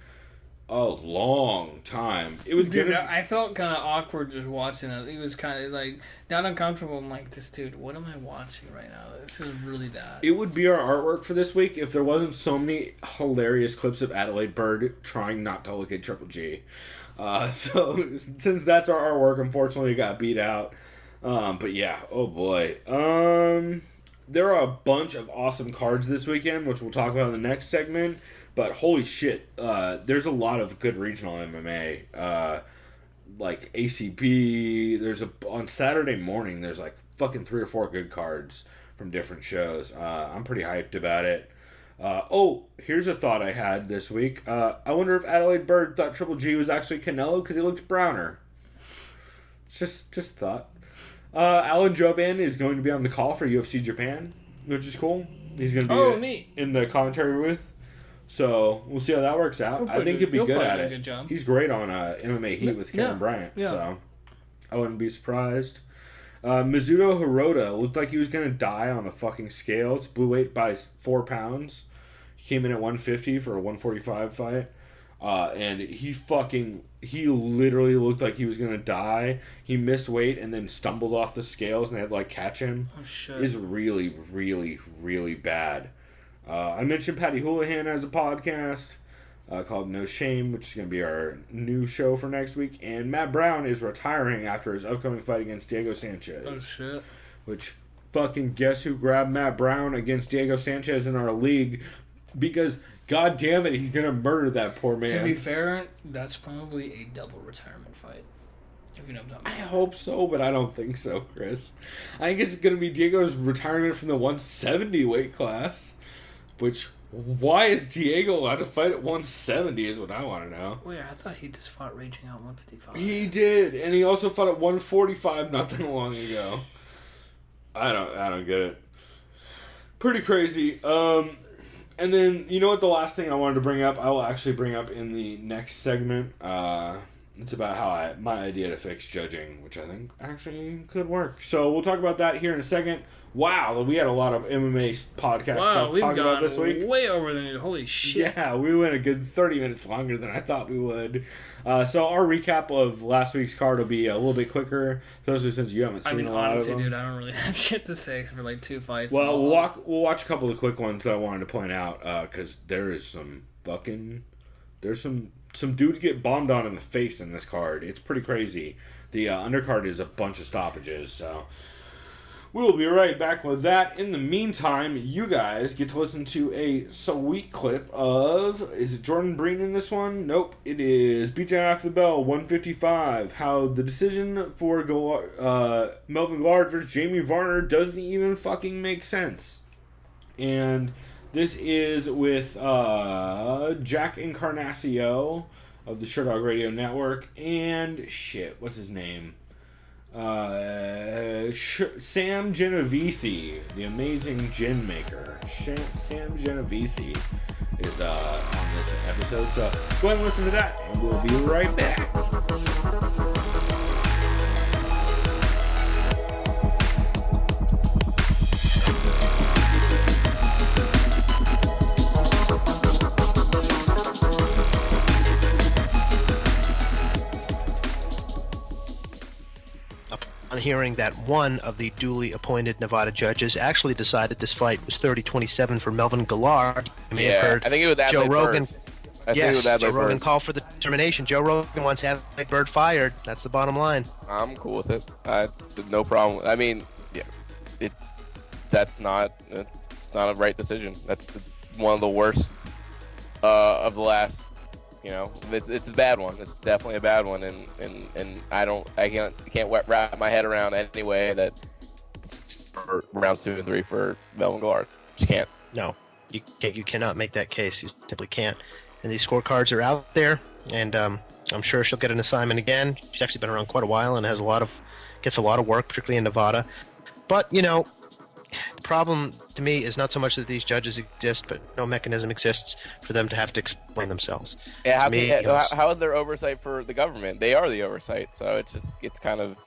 a long time. It was dude, I felt kind of awkward just watching it. It was kind of like not uncomfortable. I'm like, this dude, what am I watching right now? This is really bad. It would be our artwork for this week if there wasn't so many hilarious clips of Adelaide Byrd trying not to look at Triple G. So since that's our artwork, unfortunately, it got beat out. But yeah, oh boy. There are a bunch of awesome cards this weekend, which we'll talk about in the next segment. But holy shit, there's a lot of good regional MMA. Like ACP, on Saturday morning, there's like fucking 3 or 4 good cards from different shows. I'm pretty hyped about it. Here's a thought I had this week. I wonder if Adelaide Byrd thought Triple G was actually Canelo because he looked browner. Just a thought. Alan Joban is going to be on the call for UFC Japan, which is cool. He's going to be in the commentary booth. So we'll see how that works out. I think he'll be good at it. Good job. He's great on MMA Heat with Kevin Bryant. Yeah. So I wouldn't be surprised. Mizuto Hirota looked like he was going to die on the fucking scale. It's blue weight by 4 pounds. He came in at 150 for a 145 fight. And he literally looked like he was going to die. He missed weight and then stumbled off the scales and they had to like catch him. Oh, shit. It's really, really, really bad. I mentioned Patty Houlihan has a podcast called No Shame, which is going to be our new show for next week. And Matt Brown is retiring after his upcoming fight against Diego Sanchez. Oh, shit. Which, fucking guess who grabbed Matt Brown against Diego Sanchez in our league? Because, god damn it, he's going to murder that poor man. To be fair, that's probably a double retirement fight. If you know what I'm talking about. I hope so, but I don't think so, Chris. I think it's going to be Diego's retirement from the 170 weight class. Which, why is Diego allowed to fight at 170 is what I want to know. Wait, I thought he just fought Raging Out 155. He did, and he also fought at 145 not that long ago. I don't get it. Pretty crazy. And then, you know what, the last thing I wanted to bring up, I will actually bring up in the next segment. It's about my idea to fix judging, which I think actually could work. So we'll talk about that here in a second. Wow, we had a lot of MMA podcast stuff to talk about this week. Way over than it. Holy shit. Yeah, we went a good 30 minutes longer than I thought we would. So our recap of last week's card will be a little bit quicker, especially since you haven't seen a lot honestly, of them. dude, I don't really have shit to say for like 2 fights. Well, we'll watch a couple of quick ones that I wanted to point out, because there is some dudes get bombed on in the face in this card. It's pretty crazy. The undercard is a bunch of stoppages, so we'll be right back with that. In the meantime, you guys get to listen to a sweet clip of... Is it Jordan Breen in this one? Nope. It is Beatdown After the Bell, 155. How the decision for Melvin Gillard versus Jamie Varner doesn't even fucking make sense. And... this is with Jack Encarnacio of the Sherdog Radio Network and what's his name? Sam Genovese, the amazing gin maker. Sam Genovese is on this episode. So go ahead and listen to that, and we'll be right back. on hearing that one of the duly appointed Nevada judges actually decided this fight was 30-27 for Melvin Gillard. You may have heard I think it was Joe Rogan. Yes, Joe Rogan called for the termination. Joe Rogan wants Adelaide Byrd fired. That's the bottom line. I'm cool with it. No problem. I mean, yeah, it's not a right decision. That's one of the worst of the last. It's a bad one. It's definitely a bad one, and I can't wrap my head around any way that it's for rounds 2 and 3 for Melvin Gillard. Just can't. No, you can't. You cannot make that case. You simply can't. And these scorecards are out there, and I'm sure she'll get an assignment again. She's actually been around quite a while and gets a lot of work, particularly in Nevada. But the problem to me is not so much that these judges exist, but no mechanism exists for them to have to explain themselves. Yeah, how is there oversight for the government? They are the oversight, so it's kind of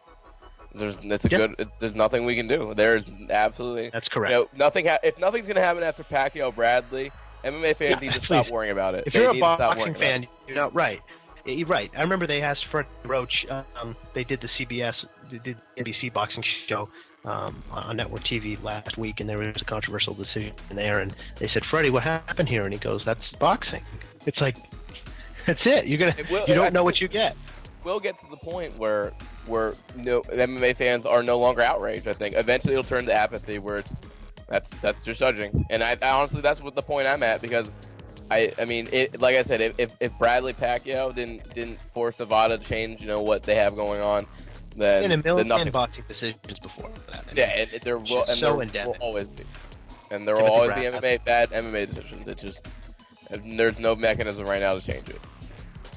there's nothing we can do. There's absolutely that's correct. Nothing. If nothing's gonna happen after Pacquiao Bradley, MMA fans need to stop worrying about it. If you're a boxing fan, you're not right. You're right. I remember they asked Freddie Roach. They did the NBC boxing show. On network TV last week, and there was a controversial decision there, and they said, "Freddie, what happened here?" And he goes, "That's boxing." It's like, that's it. You don't know what you get. We'll get to the point where MMA fans are no longer outraged. I think eventually it'll turn to apathy, where that's just judging. And I honestly, that's what the point I'm at, because I mean, like I said, if Bradley Pacquiao didn't force Nevada to change, what they have going on. In a million boxing decisions before that. There will always be, and there will always be bad MMA decisions. There's no mechanism right now to change it.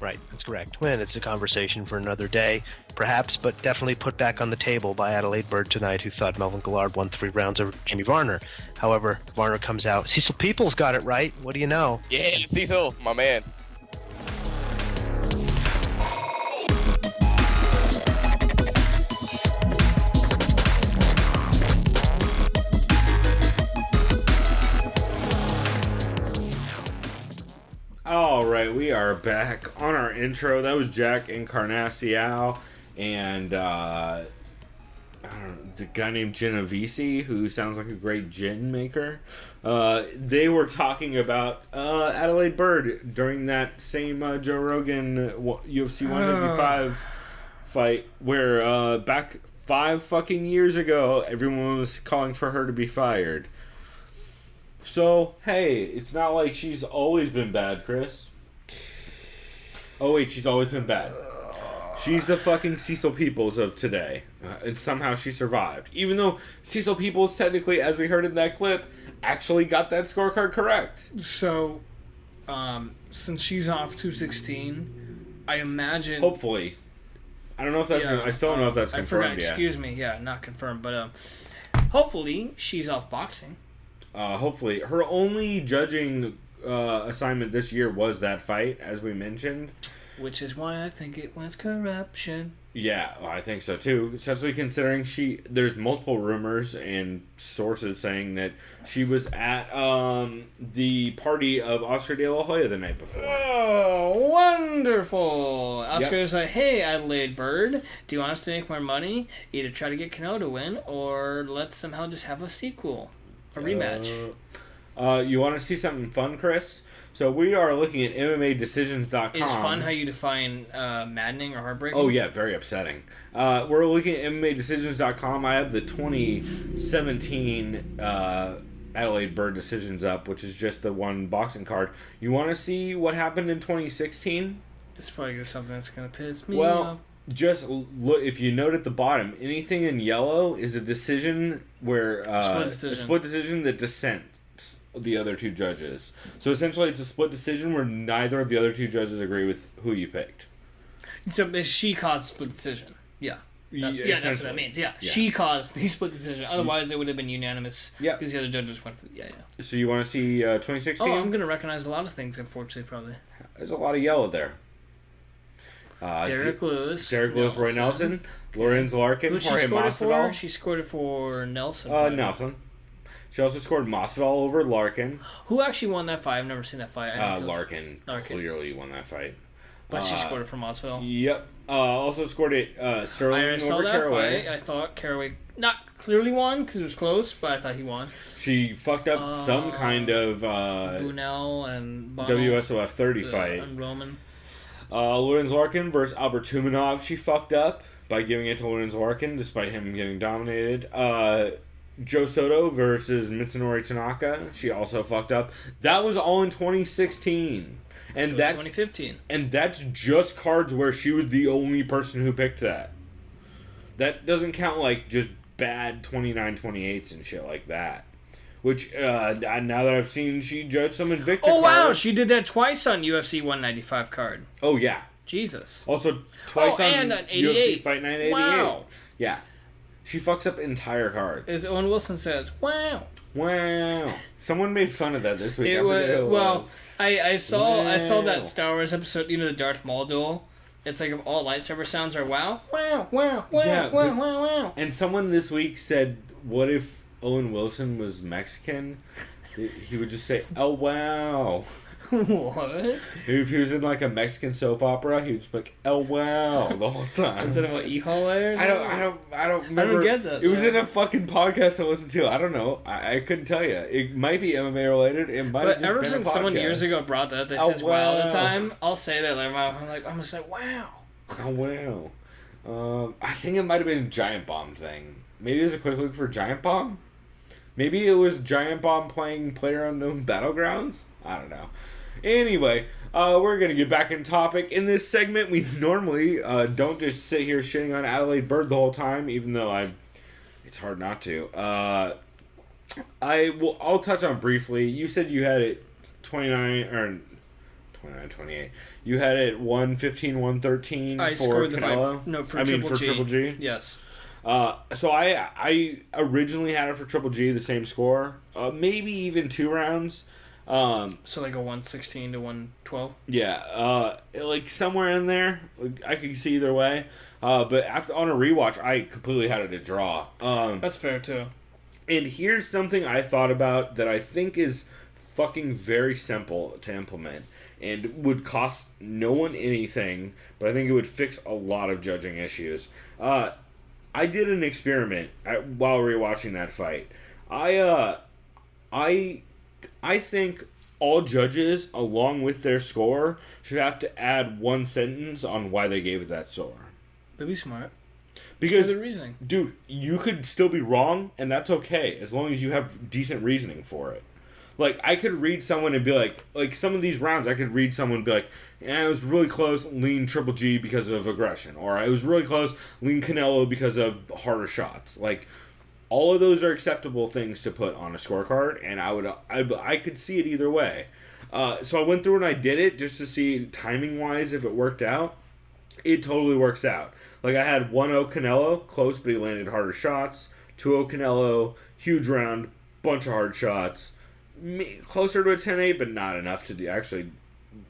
Right, that's correct. Well, it's a conversation for another day, perhaps, but definitely put back on the table by Adelaide Byrd tonight, who thought Melvin Gillard won 3 rounds over Jimmy Varner. However, Varner comes out. Cecil Peoples got it right. What do you know? Yeah, Cecil, my man. All right, we are back on our intro. That was Jack Encarnacion and I don't know, the guy named Genovese, who sounds like a great gin maker. They were talking about Adelaide Byrd during that same Joe Rogan UFC 155 fight, where back 5 fucking years ago, everyone was calling for her to be fired. So, hey, it's not like she's always been bad, Chris. Oh, wait, she's always been bad. She's the fucking Cecil Peoples of today. And somehow she survived. Even though Cecil Peoples, technically, as we heard in that clip, actually got that scorecard correct. So, since she's off 216, I imagine... Hopefully. I don't know if that's... I still don't know if that's confirmed yet. Excuse me, not confirmed, but hopefully she's off boxing. Hopefully. Her only judging assignment this year was that fight, as we mentioned. Which is why I think it was corruption. Yeah, I think so too. Especially considering there's multiple rumors and sources saying that she was at the party of Oscar De La Hoya the night before. Oh, wonderful! Oscar's like, "Hey, Adelaide Byrd, do you want us to make more money? Either try to get Canelo to win, or let's somehow just have a sequel." A rematch. You want to see something fun, Chris? So we are looking at MMADecisions.com. Is fun how you define maddening or heartbreaking? Oh, yeah, very upsetting. We're looking at MMADecisions.com. I have the 2017 Adelaide Byrd decisions up, which is just the one boxing card. You want to see what happened in 2016? It's probably something that's going to piss me off. Just look, if you note at the bottom, anything in yellow is a decision where a split decision that dissents the other 2 judges. So essentially, it's a split decision where neither of the other 2 judges agree with who you picked. So she caused split decision. Yeah. That's what that means. Yeah. She caused the split decision. Otherwise, it would have been unanimous. Yeah. Because the other judges went for So you want to see 2016? Oh, I'm going to recognize a lot of things, unfortunately, probably. There's a lot of yellow there. Derek Lewis, Roy Nelson, Lorenz Larkin, Jorge Masvidal. She scored it for Nelson. Nelson. She also scored Masvidal over Larkin. Who actually won that fight? I've never seen that fight. Larkin clearly won that fight. But she scored it for Masvidal. Yep. Also scored it Sterling I saw over that Caraway. fight. I thought Caraway not clearly won because it was close, but I thought he won. She fucked up some kind of Bunel and Bono, WSOF 30 fight. And Roman. Lorenz Larkin versus Albert Tumanov. She fucked up by giving it to Lorenz Larkin despite him getting dominated. Joe Soto versus Mitsunori Tanaka. She also fucked up. That was all in 2016. And that's 2015. And that's just cards where she was the only person who picked that. That doesn't count like just bad 29-28s and shit like that. Which, now that I've seen she judge some Invicta Oh, wow. cards. She did that twice on UFC 195 card. Oh, yeah. Jesus. Also, twice on and an 88. UFC Fight Night 88. Wow. Yeah. She fucks up entire cards. As Owen Wilson says, wow. Wow. Someone made fun of that this week. I saw that Wow. Star Wars episode, the Darth Maul duel. It's like if all lightsaber sounds are wow, wow, wow, wow, Yeah, wow, but- wow, wow. And someone this week said, what if Owen Wilson was Mexican? He would just say, oh, wow. What? If he was in like a Mexican soap opera, he would just be like, oh, wow, the whole time. Instead of what E-Hole I don't remember. get that, It was though. in a fucking podcast I listened to. I don't know. I couldn't tell you. It might be MMA related. It might have But just ever been since a someone podcast. years ago brought that, they Oh, says wow all the wow. time, I'll say that. I'm just like, wow. Oh, wow. I think it might have been a Giant Bomb thing. Maybe it was a quick look for Giant Bomb? Maybe it was Giant Bomb playing PlayerUnknown Battlegrounds? I don't know. Anyway, we're going to get back in topic. In this segment, we normally don't just sit here shitting on Adelaide Byrd the whole time, even though it's hard not to. I'll touch on briefly. You said you had it 29, 28. You had it 115, 113 I for scored the Canelo. fight. No, for I mean, Triple for G. Triple G. Yes. So I originally had it for Triple G, the same score. Maybe even 2 rounds. So like a 116 to 112. Yeah, like somewhere in there. I could see either way. But on a rewatch, I completely had it a draw. That's fair too. And here's something I thought about that I think is fucking very simple to implement and would cost no one anything, but I think it would fix a lot of judging issues. I did an experiment while rewatching that fight. I think all judges, along with their score, should have to add one sentence on why they gave it that score. That'd be smart. Because, the reasoning. dude, you could still be wrong, and that's okay, as long as you have decent reasoning for it. Like, I could read someone and be like some of these rounds, I could read someone and be like, it was really close, lean Triple G because of aggression. Or it was really close, lean Canelo because of harder shots. Like, all of those are acceptable things to put on a scorecard, and I could see it either way. So I went through and I did it just to see timing-wise if it worked out. It totally works out. Like, I had 1-0 Canelo, close, but he landed harder shots. 2-0 Canelo, huge round, bunch of hard shots. Closer to a 10-8, but not enough to actually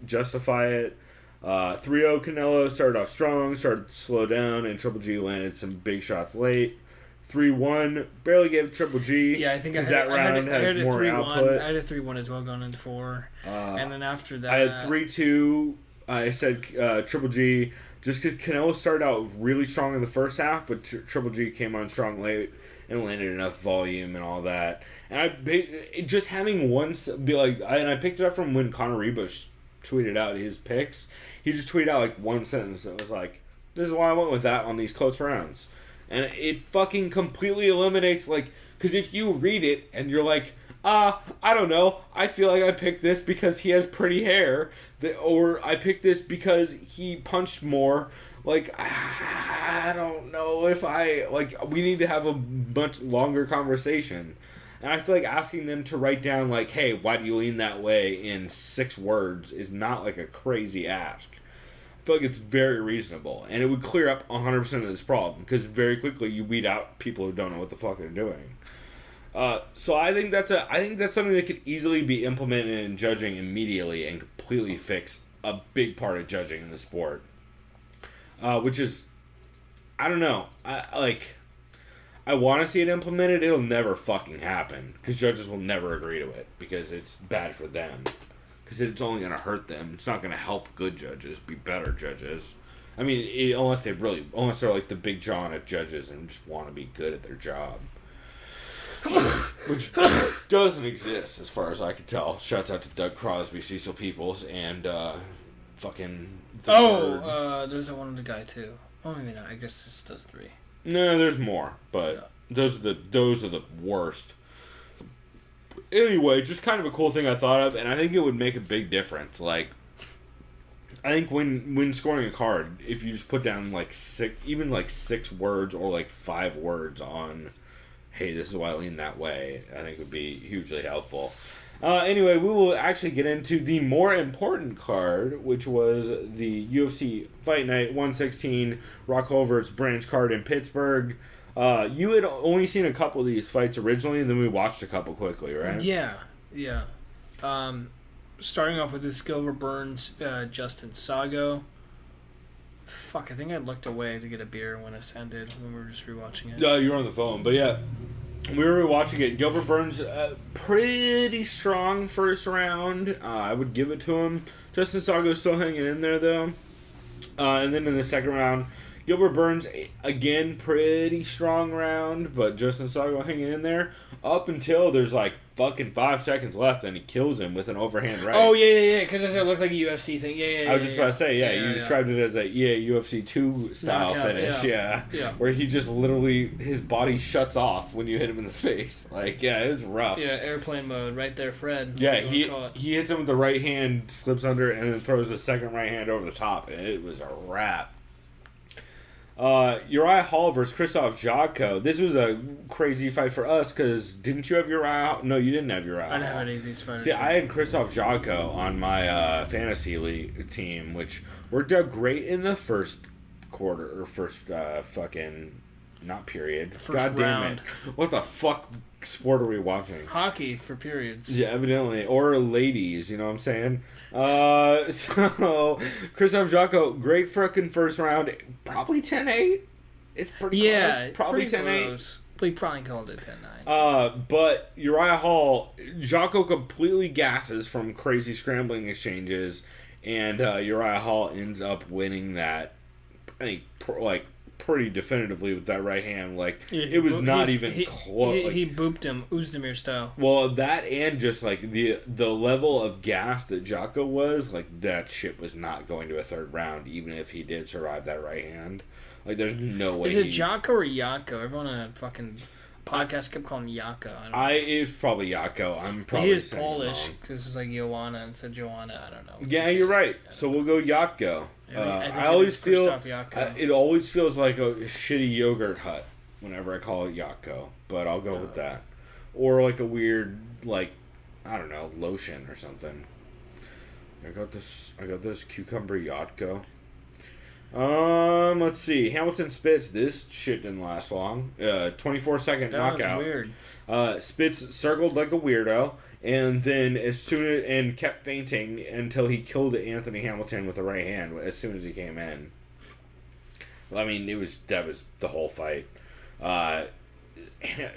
justify it. 3-0 Canelo started off strong, started to slow down, and Triple G landed some big shots late. 3-1, barely gave Triple G. Yeah, I think I had, that round I had has a more 3-1. output. I had a 3-1 as well going into 4. And then after that... I had 3-2. I said Triple G, just because Canelo started out really strong in the first half, but Triple G came on strong late and landed enough volume and all that. And just having one be like, and I picked it up from when Conor Rebush tweeted out his picks. He just tweeted out like one sentence that was like, "This is why I went with that on these close rounds," and it fucking completely eliminates like, because if you read it and you're like, I don't know, I feel like I picked this because he has pretty hair, or I picked this because he punched more. Like, I don't know if we need to have a much longer conversation. And I feel like asking them to write down, like, hey, why do you lean that way in 6 words is not, like, a crazy ask. I feel like it's very reasonable. And it would clear up 100% of this problem. Because very quickly you weed out people who don't know what the fuck they're doing. So I think that's something that could easily be implemented in judging immediately and completely fix a big part of judging in the sport. Which is, I don't know. I want to see it implemented. It'll never fucking happen because judges will never agree to it because it's bad for them. Because it's only going to hurt them. It's not going to help good judges be better judges. I mean, unless they're like the big John of judges and just want to be good at their job. Which doesn't exist as far as I can tell. Shouts out to Doug Crosby, Cecil Peoples, and fucking Byrd. There's that one other guy too. Oh, maybe not. I guess this does 3. No, there's more, but those are the worst. Anyway, just kind of a cool thing I thought of, and I think it would make a big difference. Like, I think when scoring a card, if you just put down like 6 words or like 5 words on, hey, this is why I lean that way, I think would be hugely helpful. Anyway, we will actually get into the more important card, which was the UFC Fight Night 116 Rockhold vs. Branch card in Pittsburgh. You had only seen a couple of these fights originally, and then we watched a couple quickly, right? Yeah. Starting off with this Gilbert Burns, Justin Sago. Fuck, I think I looked away to get a beer when this ended, when we were just rewatching it. You were on the phone, but yeah. We were watching it. Gilbert Burns, pretty strong first round. I would give it to him. Justin Sago's still hanging in there, though. And then in the second round, Gilbert Burns, again, pretty strong round, but Justin Sago hanging in there up until there's like fucking 5 seconds left, and he kills him with an overhand right. Oh, yeah, because it looked like a UFC thing. Yeah. I was just about to say, you described it as a UFC 2 style finish, yeah. Where he just literally, his body shuts off when you hit him in the face. Like, it was rough. Yeah, airplane mode right there, Fred. Yeah, he hits him with the right hand, slips under it, and then throws a second right hand over the top, and it was a wrap. Uriah Hall versus Krzysztof Jotko. This was a crazy fight for us because didn't you have Uriah? No, you didn't have Uriah. I didn't have any of these fighters. See, I had Krzysztof Jotko on my fantasy league team, which worked out great in the first quarter or first fucking not period. First God round. damn it! What the fuck sport are we watching? Hockey for periods. Yeah, evidently, or ladies. You know what I'm saying? So Krzysztof Jotko, great frickin' first round. Probably 10-8. It's pretty close. Probably 10-8. We probably called it 10-9. But Uriah Hall, Jotko completely gasses from crazy scrambling exchanges, and Uriah Hall ends up winning that. I think pretty definitively with that right hand. Like, it was not even close. He booped him, Oezdemir style. Well, that and just like the level of gas that Jotko was, like, that shit was not going to a third round, even if he did survive that right hand. Like, there's no way. Is it Jotko or Yatko? Everyone on a fucking podcast kept calling him Yatko. It's probably Yatko. I'm probably he is Polish because it's like Joanna instead of Joanna. I don't know. Yeah, you're right. So we'll go Yatko. I always feel it always feels like a shitty yogurt hut whenever I call it Yatko, but I'll go with that. Or like a weird, like, I don't know, lotion or something. I got this cucumber Yatko. Let's see. Hamilton Spitz. This shit didn't last long. 24-second knockout. That was weird. Spitz circled like a weirdo, and then and kept fainting until he killed Anthony Hamilton with the right hand as soon as he came in. I mean, that was the whole fight.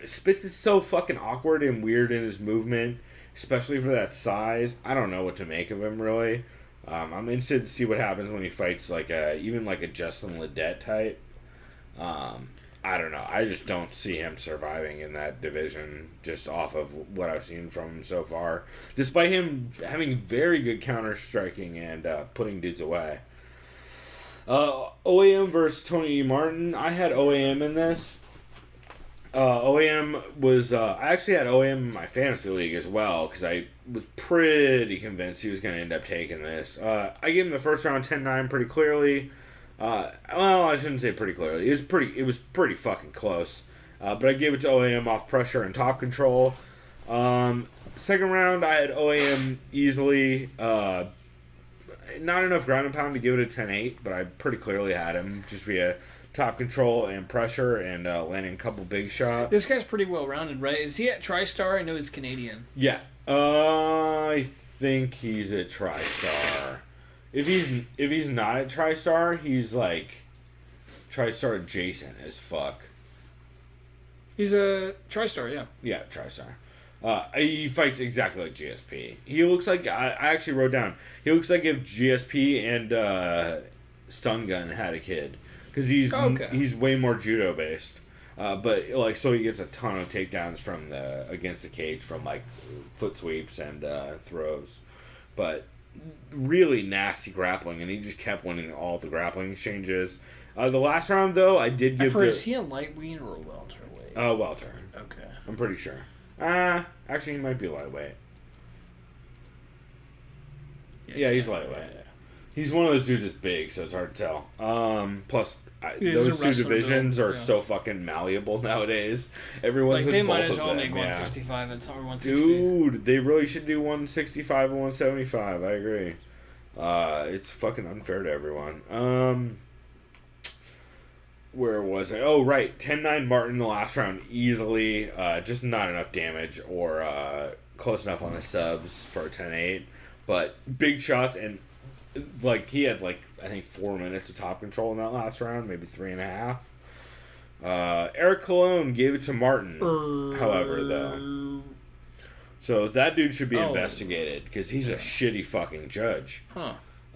Spitz is so fucking awkward and weird in his movement, especially for that size. I don't know what to make of him, really. I'm interested to see what happens when he fights even a Justin Ledet type. I don't know. I just don't see him surviving in that division just off of what I've seen from him so far. Despite him having very good counter striking and putting dudes away. OAM versus Tony Martin. I had OAM in this. OAM was... I actually had OAM in my fantasy league as well because I was pretty convinced he was going to end up taking this. I gave him the first round 10-9 pretty clearly. Well, I shouldn't say pretty clearly. It was pretty fucking close. But I gave it to OAM off pressure and top control. Second round, I had OAM easily. Not enough ground and pound to give it a 10-8, but I pretty clearly had him just via top control and pressure and landing a couple big shots. This guy's pretty well rounded, right? Is he at TriStar? I know he's Canadian. Yeah. I think he's a TriStar. If he's not at TriStar, he's like TriStar adjacent as fuck. He's a TriStar, yeah. Yeah, TriStar. He fights exactly like GSP. He looks like I actually wrote down. He looks like if GSP Stun Gun had a kid. Because he's way more judo based. But like, so he gets a ton of takedowns from against the cage from like foot sweeps and throws. But really nasty grappling, and he just kept winning all the grappling exchanges. The last round, though, I did give. Is he a lightweight or a welterweight? Welter. Okay. I'm pretty sure. Actually, he might be lightweight. Yeah, he's lightweight. Yeah. He's one of those dudes that's big, so it's hard to tell. Plus, those two divisions are so fucking malleable nowadays. Everyone's like, they in might both as well of them, make 165 and some 160. Dude, they really should do 165 and 175. I agree. It's fucking unfair to everyone. Where was I? Oh, right. 10-9 Martin in the last round easily. Just not enough damage or close enough on the subs for a 10-8. But big shots, and like he had like I think 4 minutes of top control in that last round, maybe 3.5. Eric Colon gave it to Martin, however, though. So that dude should be investigated because he's a shitty fucking judge.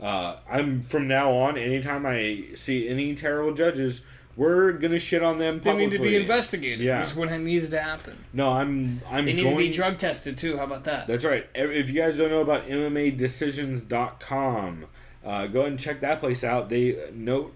I'm from now on. Anytime I see any terrible judges, we're gonna shit on them publicly. They need to be investigated. Yeah, that's what needs to happen. No, I'm. They need to be drug tested too. How about that? That's right. If you guys don't know about MMADecisions.com, go ahead and check that place out. They note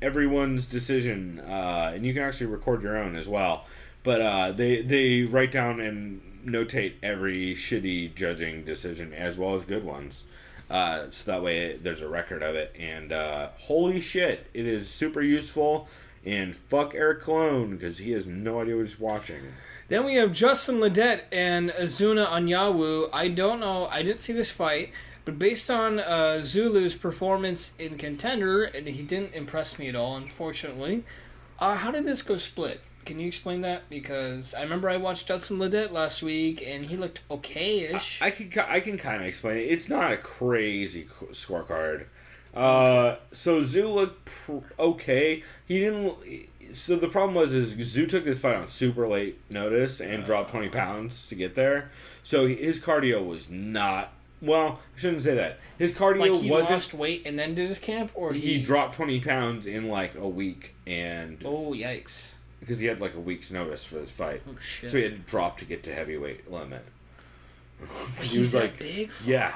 everyone's decision, and you can actually record your own as well. But they write down and notate every shitty judging decision as well as good ones. So that way there's a record of it. And holy shit, it is super useful. And fuck Eric Colon because he has no idea what he's watching. Then we have Justin Ledet and Azuna Anyawu. I don't know. I didn't see this fight. But based on Zulu's performance in Contender, and he didn't impress me at all, unfortunately. How did this go split? Can you explain that? Because I remember I watched Justin Ledet last week, and he looked okay-ish. I can kind of explain it. It's not a crazy scorecard. So Zoo looked okay. He didn't. So the problem was Zoo took this fight on super late notice and dropped 20 pounds to get there. So his cardio was not. Well, I shouldn't say that. His cardio like he wasn't. Lost weight and then did his camp, or he dropped 20 pounds in like a week and. Oh yikes! Because he had like a week's notice for this fight. Oh shit! So he had to drop to get to heavyweight limit. He was like big. Yeah,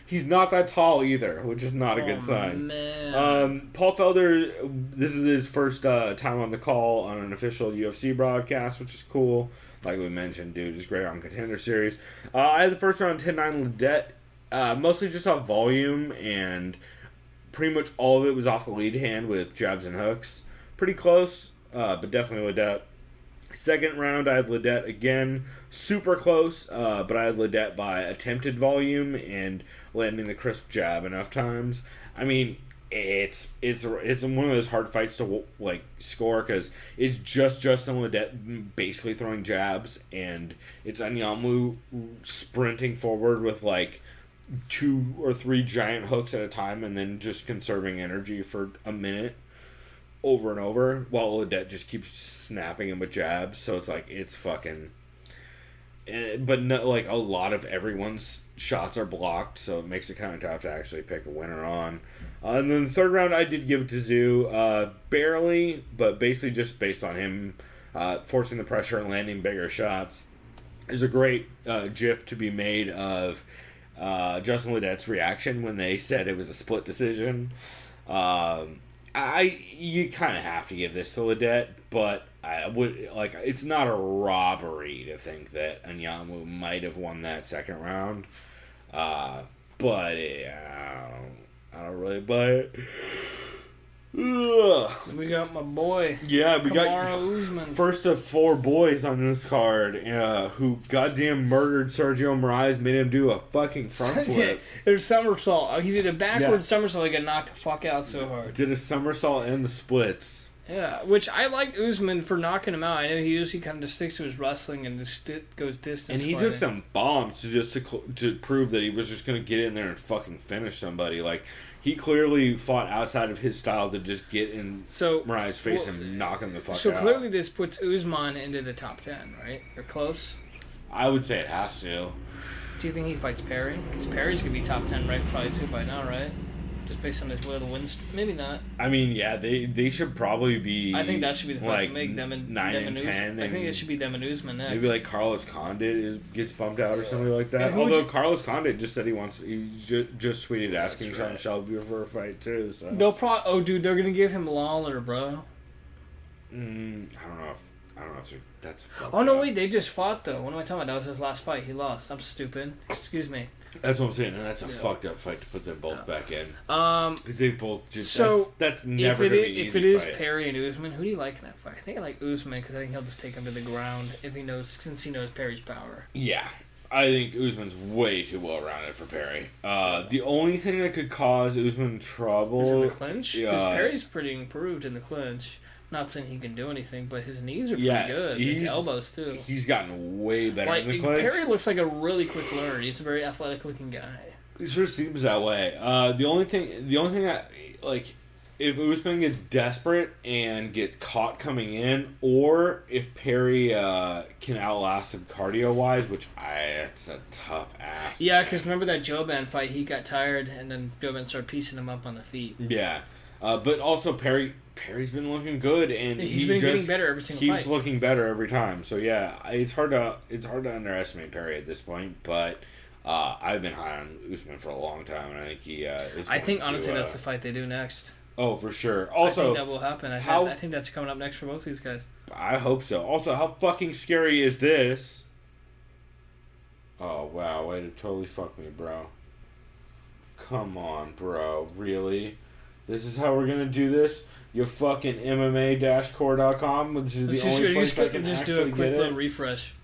he's not that tall either, which is not a good sign. Man. Paul Felder, this is his first time on the call on an official UFC broadcast, which is cool. Like we mentioned, dude is great on Contender Series. I had the first round 10-9 Ledet, mostly just off volume, and pretty much all of it was off the lead hand with jabs and hooks. Pretty close, but definitely Ledet. Second round, I had Ledet again, super close, but I had Ledet by attempted volume and landing the crisp jab enough times. I mean, it's one of those hard fights to like score because it's just Justin Ledet basically throwing jabs, and it's Anyamu sprinting forward with like 2 or 3 giant hooks at a time, and then just conserving energy for a minute. Over and over, while Ledet just keeps snapping him with jabs, so it's like it's fucking. But no, like a lot of everyone's shots are blocked, so it makes it kind of tough to actually pick a winner on. And then the third round, I did give it to Zoo, barely, but basically just based on him forcing the pressure and landing bigger shots. There's a great GIF to be made of Justin Ledet's reaction when they said it was a split decision. You kind of have to give this to Ledet, but I would like it's not a robbery to think that Anyamu might have won that second round. But yeah, I don't really buy it. Ugh. We got my boy. Yeah, we got Usman. First of 4 boys on this card who goddamn murdered Sergio Moraes, made him do a fucking front flip. There's somersault. He did a backward somersault. He got knocked the fuck out so hard. Did a somersault and the splits. Yeah, which I like Usman for knocking him out. I know he usually kind of just sticks to his wrestling and just goes distance. And he took some bombs to prove that he was just going to get in there and fucking finish somebody. Like, he clearly fought outside of his style to just get in Moraes' face and knock him the fuck out. So clearly this puts Usman into the top 10, right? Or close? I would say it has to. Do you think he fights Perry? Because Perry's going to be top 10 right probably too by now, right? just based on his will to win. Maybe not. I mean, yeah, they should probably be. I think that should be the fight like to make them and 9 them and 10. I think it should be them and Usman next. Maybe like Carlos Condit gets bumped out or something like that. And who would Although you- Carlos Condit just said he just tweeted asking Sean Shelby for a fight too. So they'll they're gonna give him Lawler, bro. I don't know if that's. Oh no, wait, they just fought though. What am I talking about? That was his last fight. He lost. I'm stupid. Excuse me. That's what I'm saying, and that's a fucked up fight to put them both back in. Because they both just so that's never gonna be easy. If it is fight. Perry and Usman, who do you like in that fight? I think I like Usman because I think he'll just take him to the ground since he knows Perry's power. Yeah. I think Usman's way too well rounded for Perry. The only thing that could cause Usman trouble is in the clinch. Because Perry's pretty improved in the clinch. Not saying he can do anything, but his knees are pretty good. His elbows too. He's gotten way better in the clinch. Perry looks like a really quick learner. He's a very athletic looking guy. It sure seems that way. The only thing that like, if Usman gets desperate and gets caught coming in, or if Perry can outlast him cardio wise, which that's a tough ass. Yeah, because remember that Joban fight? He got tired, and then Joban started piecing him up on the feet. Yeah, but also Perry's been looking good, and he's been getting better every single fight. Keeps looking better every time. So yeah, it's hard to underestimate Perry at this point, but. I've been high on Usman for a long time, and I think he is. I think honestly that's the fight they do next. Oh, for sure. Also, I think that will happen. I think that's coming up next for both these guys. I hope so. Also, how fucking scary is this? Oh wow, way to totally fuck me, bro. Come on, bro. Really? This is how we're gonna do this? You fucking MMA-core.com, which is the only place I can just actually do a quick get little it. refresh.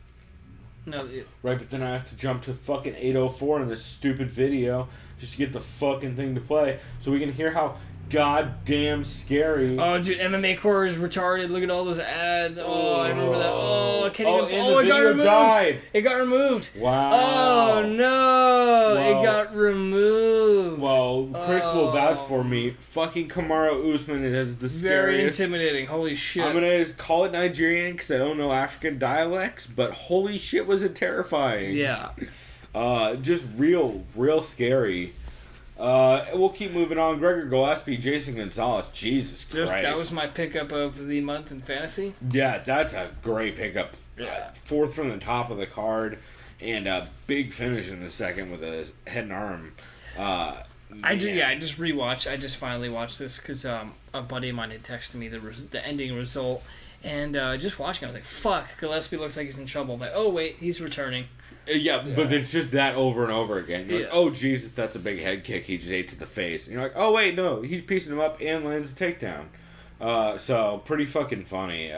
No, right, but then I have to jump to fucking 8:04 in this stupid video just to get the fucking thing to play, so we can hear how goddamn scary. Oh, dude, MMA Core is retarded. Look at all those ads. Oh, I remember that. Oh, I can't even. And the it got video removed. died. It got removed. Wow. Oh no, it got removed. Well, Chris will vouch for me. Fucking Kamaru Usman is the scariest. Very intimidating. Holy shit. I'm gonna call it Nigerian because I don't know African dialects, but holy shit, was it terrifying. Yeah. Just real scary. We'll keep moving on. Gregor Gillespie, Jason Gonzalez. Jesus Christ. That was my pickup of the month in fantasy. Yeah, that's a great pickup. Fourth from the top of the card, and a big finish in the second with a head and arm. I just rewatched. I just finally watched this because a buddy of mine had texted me the ending result, and just watching, I was like, "Fuck, Gillespie looks like he's in trouble." I'm like, "Oh wait, he's returning." Yeah, but it's just that over and over again. You're like, oh, Jesus, that's a big head kick he just ate to the face. And you're like, oh, wait, no, he's piecing him up and lands a takedown. So, pretty fucking funny.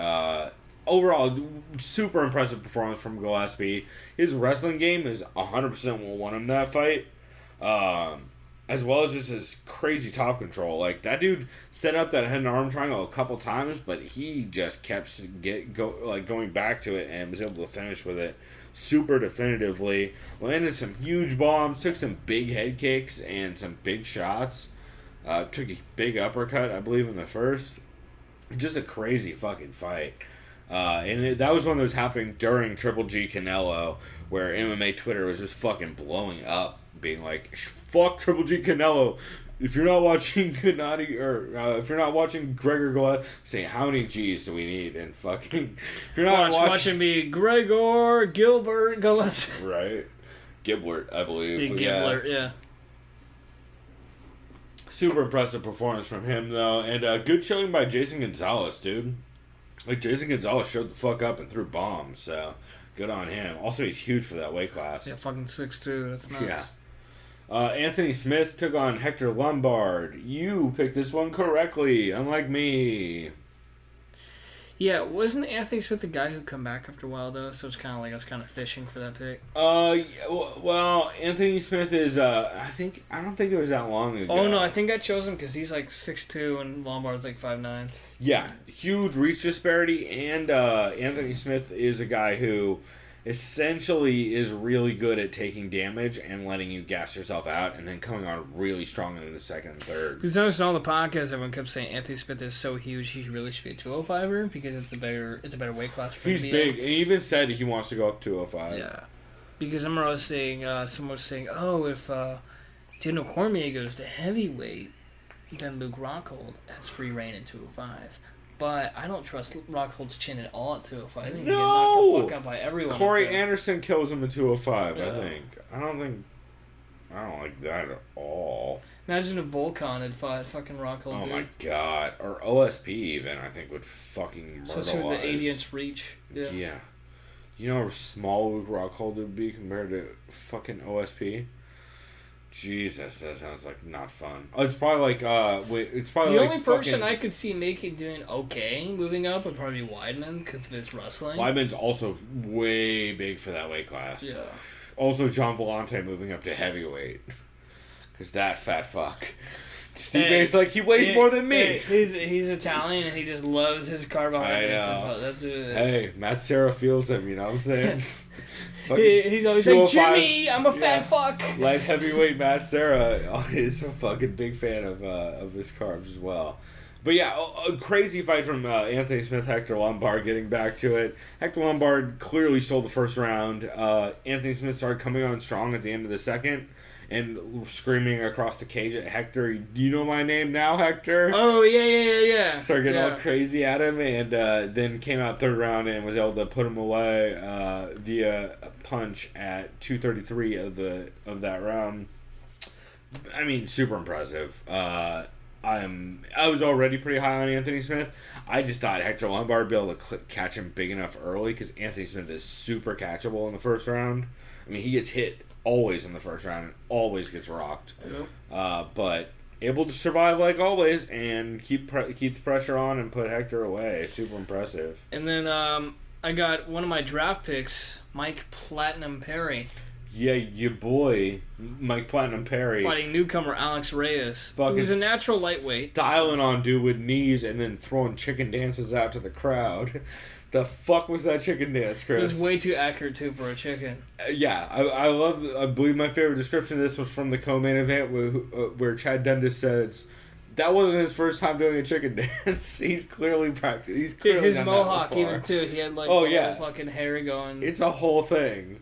Overall, super impressive performance from Gillespie. His wrestling game is 100% what won him that fight. As well as just his crazy top control. Like, that dude set up that head and arm triangle a couple times, but he just kept going back to it and was able to finish with it super definitively. Landed some huge bombs, took some big head kicks and some big shots. Took a big uppercut, I believe, in the first. Just a crazy fucking fight. That was one that was happening during Triple G Canelo, where MMA Twitter was just fucking blowing up, being like, fuck Triple G Canelo. If you're not watching Gennady, or if you're not watching Gregor Gillespie, saying how many G's do we need? And fucking, if you're not watching me, Gregor Gilbert Gillespie. Right, Giblert, I believe. Giblert, yeah. Super impressive performance from him though, and good showing by Jason Gonzalez, dude. Like, Jason Gonzalez showed the fuck up and threw bombs, so good on him. Also, he's huge for that weight class. Yeah, fucking 6'2", that's nuts. Yeah. Anthony Smith took on Hector Lombard. You picked this one correctly, unlike me. Yeah, wasn't Anthony Smith the guy who come back after a while, though? So it's kind of like I was kind of fishing for that pick. Well, Anthony Smith is, I don't think it was that long ago. Oh, no, I think I chose him because he's like 6'2", and Lombard's like 5'9". Yeah, huge reach disparity, and Anthony Smith is a guy who essentially is really good at taking damage and letting you gas yourself out and then coming on really strong in the second and third. Because notice in all the podcasts, everyone kept saying Anthony Smith is so huge he really should be a 205er because it's a better weight class for him. He's big. And he even said he wants to go up 205. Yeah. Because I remember I was saying, someone was saying, oh, if Daniel Cormier goes to heavyweight, then Luke Rockhold has free reign at 205. But I don't trust Rockhold's chin at all at 205. I think he get knocked the fuck out by everyone. Corey Anderson kills him at 205, Yeah. I think. I don't like that at all. Imagine if Volkan had fought fucking Rockhold, Oh dude. my god. Or OSP even, I think, would fucking Especially with the murderize. 80-inch reach. Yeah. You know how small Luke Rockhold would be compared to fucking OSP? Jesus, that sounds like not fun. Oh, it's probably like it's probably The like only person fucking... I could see making doing okay moving up would probably be Weidman because of his wrestling. Weidman's also way big for that weight class. Yeah. Also, John Volante moving up to heavyweight. Because that fat fuck. Steve Hey, Bates, like, he weighs more than me. Hey, he's Italian and he just loves his carbohydrates. I know. That's what it is. Hey, Matt Serra feels him, you know what I'm saying? He's always like, 205, Jimmy, I'm a fat fuck. Light heavyweight Matt Serra is a fucking big fan of his carbs as well. But yeah, a crazy fight from Anthony Smith, Hector Lombard, getting back to it. Hector Lombard clearly stole the first round. Anthony Smith started coming on strong at the end of the second and screaming across the cage at Hector, "Do you know my name now, Hector?" Oh, yeah. Started getting all crazy at him, and then came out third round and was able to put him away via a punch at 2:33 of that round. I mean, super impressive. I was already pretty high on Anthony Smith. I just thought Hector Lombard would be able to catch him big enough early because Anthony Smith is super catchable in the first round. I mean, he gets hit always in the first round and always gets rocked. Yep. But able to survive like always and keep the pressure on and put Hector away. Super impressive. And then I got one of my draft picks, Mike Platinum Perry. Yeah, your boy, Mike Platinum Perry. Fighting newcomer Alex Reyes, who's a natural lightweight. Styling on dude with knees and then throwing chicken dances out to the crowd. The fuck was that chicken dance, Chris? It was way too accurate, too, for a chicken. Yeah, I believe my favorite description of this was from the co-main event where Chad Dundas says that wasn't his first time doing a chicken dance. He's clearly practiced. He's clearly his done mohawk that before. even too. He had like fucking hair going. It's a whole thing.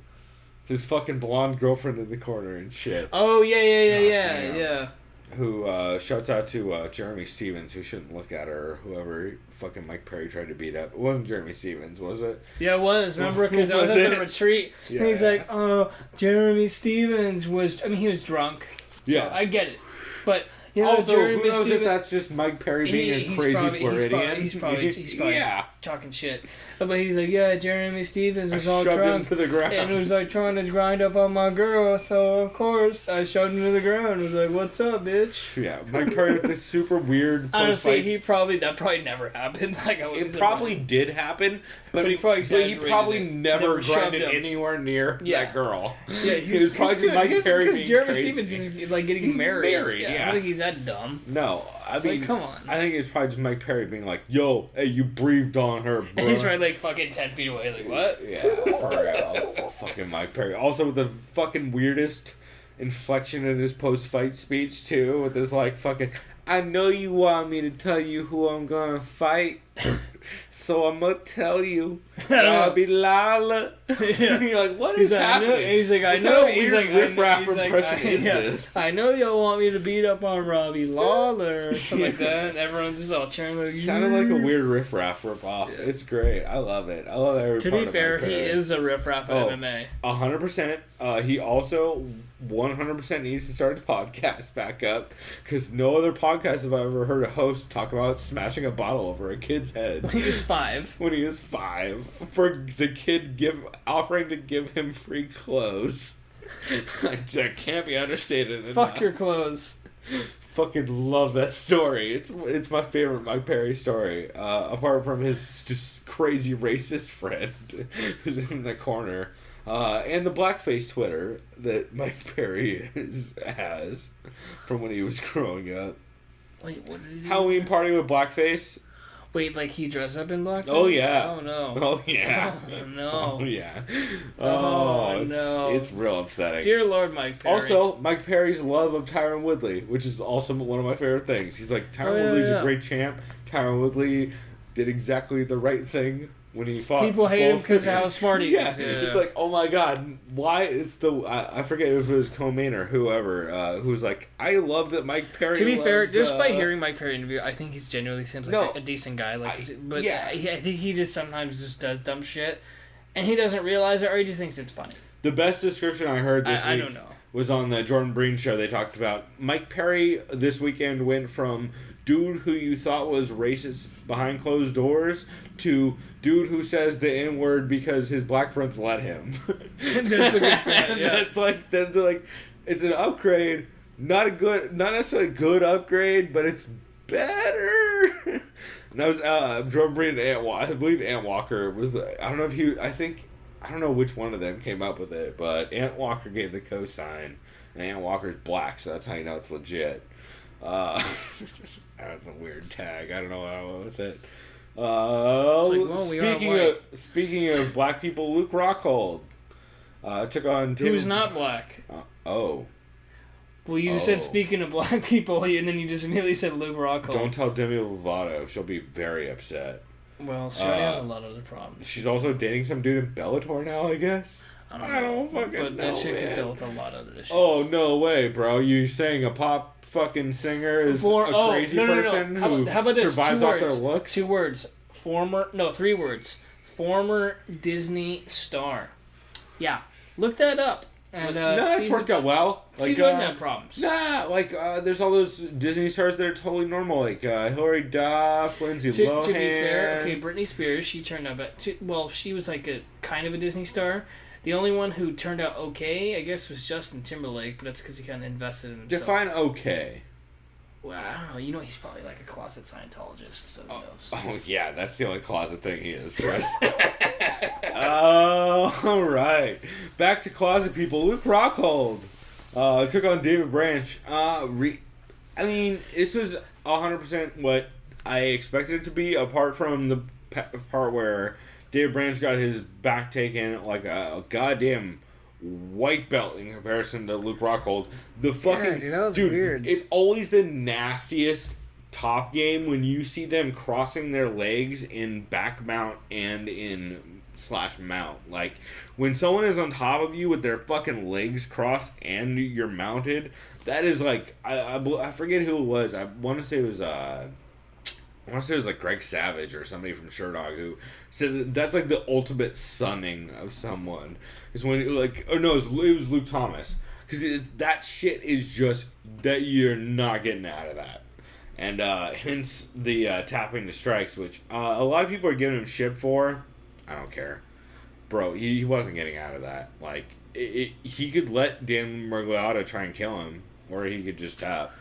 His fucking blonde girlfriend in the corner and shit. Oh yeah. Who shouts out to Jeremy Stevens, who shouldn't look at her, or whoever fucking Mike Perry tried to beat up. It wasn't Jeremy Stevens, was it? Yeah, it was. Remember, because I was at the retreat, and he's like, "Oh, Jeremy Stevens was." I mean, he was drunk. So Yeah, I get it, but. You know, also, Jeremy who knows Stevens, if that's just Mike Perry being a crazy Floridian? He's probably yeah. talking shit. But he's like, yeah, Jeremy Stevens was all shoved drunk him to the ground. and was like trying to grind up on my girl. So of course I shoved him to the ground. And was like, "What's up, bitch?" Yeah, Mike Perry with this super weird. Honestly, that probably never happened. Like it probably did happen, but he probably never grinded anywhere near that girl. Yeah, he was probably just Mike Perry being Jeremy crazy. Stevens is like getting married. Yeah, I don't think he's that dumb. No, I mean, come on. I think it's probably just Mike Perry being like, "Yo, hey, you breathed on her, bro." And he's right like fucking 10 feet away. Like what? Yeah, for real. Fucking Mike Perry. Also with the fucking weirdest inflection in his post-fight speech too, with this like fucking, "I know you want me to tell you who I'm gonna fight, so I'm gonna tell you. I'll be Lala." Yeah. You're like, what is happening? He's like, I What know. kind of He's weird like, riff-raff impression is this? I know y'all want me to beat up on Robbie Lawler or something like that. Everyone's just all cheering. Like, Sounded like a weird riff-raff rip-off. Yeah. It's great. I love it. I love every To part be of fair, Mike Perry. he is a riff-raff of MMA. 100%. He also 100% needs to start the podcast back up, because no other podcast have I ever heard a host talk about smashing a bottle over a kid's head. When he was 5. When he was 5. For the kid offering to give him free clothes. That can't be understated enough. Fuck your clothes. Fucking love that story. It's my favorite Mike Perry story. Apart from his just crazy racist friend who's in the corner. And the blackface Twitter that Mike Perry has from when he was growing up. Wait, what did he do? Halloween party with blackface. Wait, like he dressed up in blackface? Oh yeah. Oh no. Oh yeah. Oh no. Oh yeah. Oh, it's, no. It's real upsetting. Dear Lord, Mike Perry. Also, Mike Perry's love of Tyron Woodley, which is also one of my favorite things. He's like, Tyron Woodley's a great champ. Tyron Woodley did exactly the right thing when he fought. People hate him both. because of how smart he is. It's like, oh my god, why? It's the I forget if it was Co-Main or whoever who's like, I love that Mike Perry. To be fair, loves, just by hearing Mike Perry interview, I think he's genuinely seems like No, a decent guy. Like, yeah. I think he just sometimes just does dumb shit, and he doesn't realize it, or he just thinks it's funny. The best description I heard this week I don't know. was on the Jordan Breen show. They talked about Mike Perry this weekend went from dude who you thought was racist behind closed doors to dude who says the N-word because his black friends let him. That's a good point, yeah. That's like, it's an upgrade, not necessarily a good upgrade, but it's better. And that was Jordan Breen and I believe Ant Walker was I don't know which one of them came up with it, but Ant Walker gave the cosign, and Ant Walker's black, so that's how you know it's legit. That's a weird tag. I don't know how I went with it. Speaking of black people, Luke Rockhold took on Tim. Who's not black? Oh. Well, you said speaking of black people, and then you just immediately said Luke Rockhold. Don't tell Demi Lovato. She'll be very upset. Well, she already has a lot of other problems. She's also dating some dude in Bellator now, I guess. I don't fucking know. But that chick is dealt with a lot of other issues. Oh, no way, bro. You saying a pop fucking singer is a crazy person who how about this? survives off their looks? 2 words. 3 words. Former Disney star. Yeah. Look that up. And, that's worked out well. She doesn't have problems. There's all those Disney stars that are totally normal, like Hilary Duff, Lindsay Lohan. To be fair, okay, Britney Spears, she turned out... she was like a kind of a Disney star. The only one who turned out okay, I guess, was Justin Timberlake, but that's because he kind of invested in himself. Define okay. Well, I don't know. You know he's probably like a closet Scientologist, so who knows? Oh, yeah, that's the only closet thing he is, Chris. All right. Back to closet people. Luke Rockhold took on David Branch. This was 100% what I expected it to be, apart from the part where David Branch got his back taken like a goddamn white belt in comparison to Luke Rockhold. The fucking dude, that was weird. It's always the nastiest top game when you see them crossing their legs in back mount and in slash mount. Like when someone is on top of you with their fucking legs crossed and you're mounted, that is like I forget who it was. I want to say it was like Greg Savage or somebody from Sherdog who said that's like the ultimate sunning of someone. Is when it was Luke Thomas, because that shit is just that you're not getting out of that, and hence the tapping the strikes, which a lot of people are giving him shit for. I don't care, bro. He wasn't getting out of that. Like he could let Dan Miragliotta try and kill him, or he could just tap.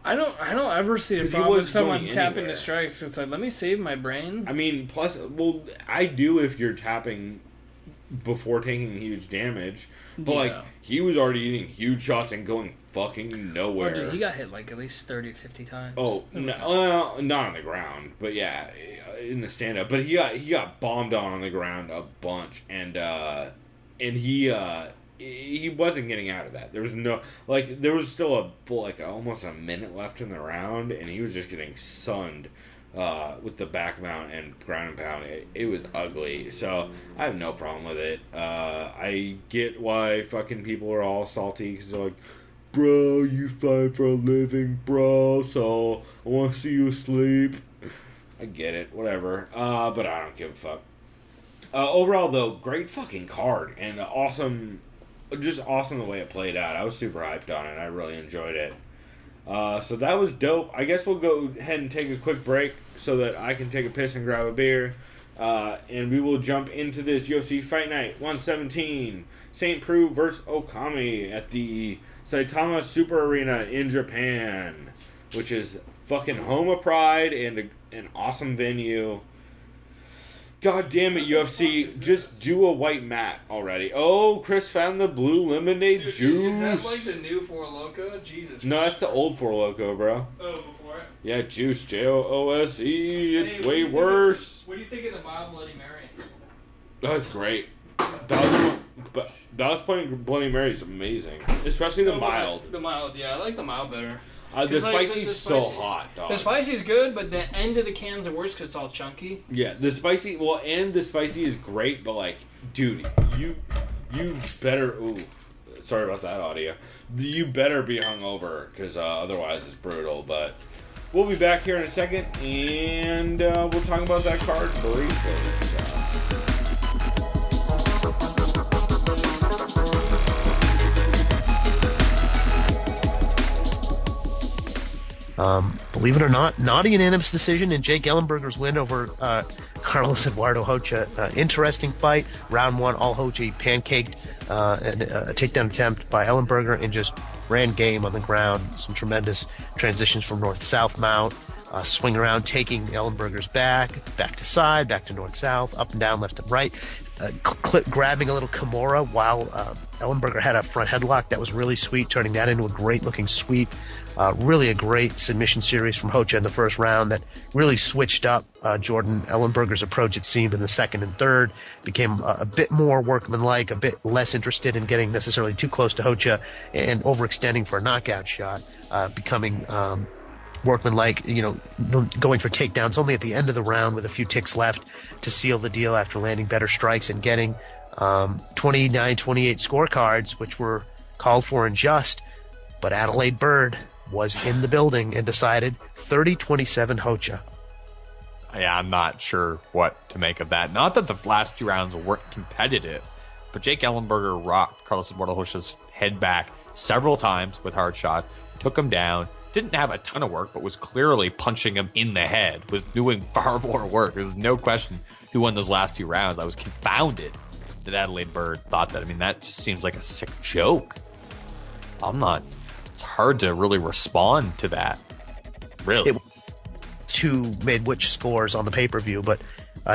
I don't ever see a problem with someone tapping the strikes. It's like, let me save my brain. I mean, plus, I do if you're tapping before taking huge damage. But, he was already eating huge shots and going fucking nowhere. Oh, dude, he got hit, at least 30, 50 times. Oh, no, not on the ground. But, yeah, in the stand-up. But he got bombed on the ground a bunch. And he wasn't getting out of that. There was there was still almost a minute left in the round, and he was just getting sunned with the back mount and ground and pound. It was ugly, so I have no problem with it. I get why fucking people are all salty, because they're like, bro, you fight for a living, bro, so I want to see you asleep. I get it, whatever, but I don't give a fuck. Overall, though, great fucking card, and awesome the way it played out. I was super hyped on it. I really enjoyed it. So that was dope. I guess we'll go ahead and take a quick break so that I can take a piss and grab a beer. And we will jump into this UFC Fight Night 117. St. Preux versus Okami at the Saitama Super Arena in Japan, which is fucking home of pride and an awesome venue. God damn it, UFC. Just do a white mat already. Oh, Chris found the blue lemonade juice. Is that like the new Four Loko? Jesus. No, that's the old Four Loko, bro. Oh, before it? Yeah, juice. Joose. It's way worse. What do you think of the mild Bloody Mary? That's great. Ballast Point Bloody Mary is amazing. Especially the mild. The mild, yeah. I like the mild better. The 'Cause, like, spicy's so hot, dog. The spicy's good, but the end of the can's the worst because it's all chunky. Yeah, the spicy. Well, and the spicy is great, but like, dude, you better. Ooh, sorry about that audio. You better be hungover because otherwise it's brutal. But we'll be back here in a second, and we'll talk about that card briefly. Believe it or not a unanimous decision in Jake Ellenberger's win over Carlos Eduardo Rocha. Interesting fight. Round 1, all Rocha pancaked and a takedown attempt by Ellenberger and just ran game on the ground. Some tremendous transitions from north-south mount. Swing around, taking Ellenberger's back to side, back to north-south, up and down, left and right. Grabbing a little Kimura while Ellenberger had a front headlock that was really sweet, turning that into a great-looking sweep. Really a great submission series from Rocha in the first round that really switched up Jordan Ellenberger's approach, it seemed, in the second and third. Became a bit more workmanlike, a bit less interested in getting necessarily too close to Rocha and overextending for a knockout shot, becoming workmanlike, going for takedowns only at the end of the round with a few ticks left to seal the deal after landing better strikes and getting 29-28 scorecards, which were called for and just. But Adelaide Byrd was in the building and decided 30-27 Rocha. Yeah, I'm not sure what to make of that. Not that the last 2 rounds weren't competitive, but Jake Ellenberger rocked Carlos Eduardo Rocha's head back several times with hard shots, took him down, didn't have a ton of work, but was clearly punching him in the head, was doing far more work. There's no question who won those last 2 rounds. I was confounded that Adelaide Byrd thought that. I mean, that just seems like a sick joke. It's hard to really respond to that. Really. Who made which scores on the pay-per-view, but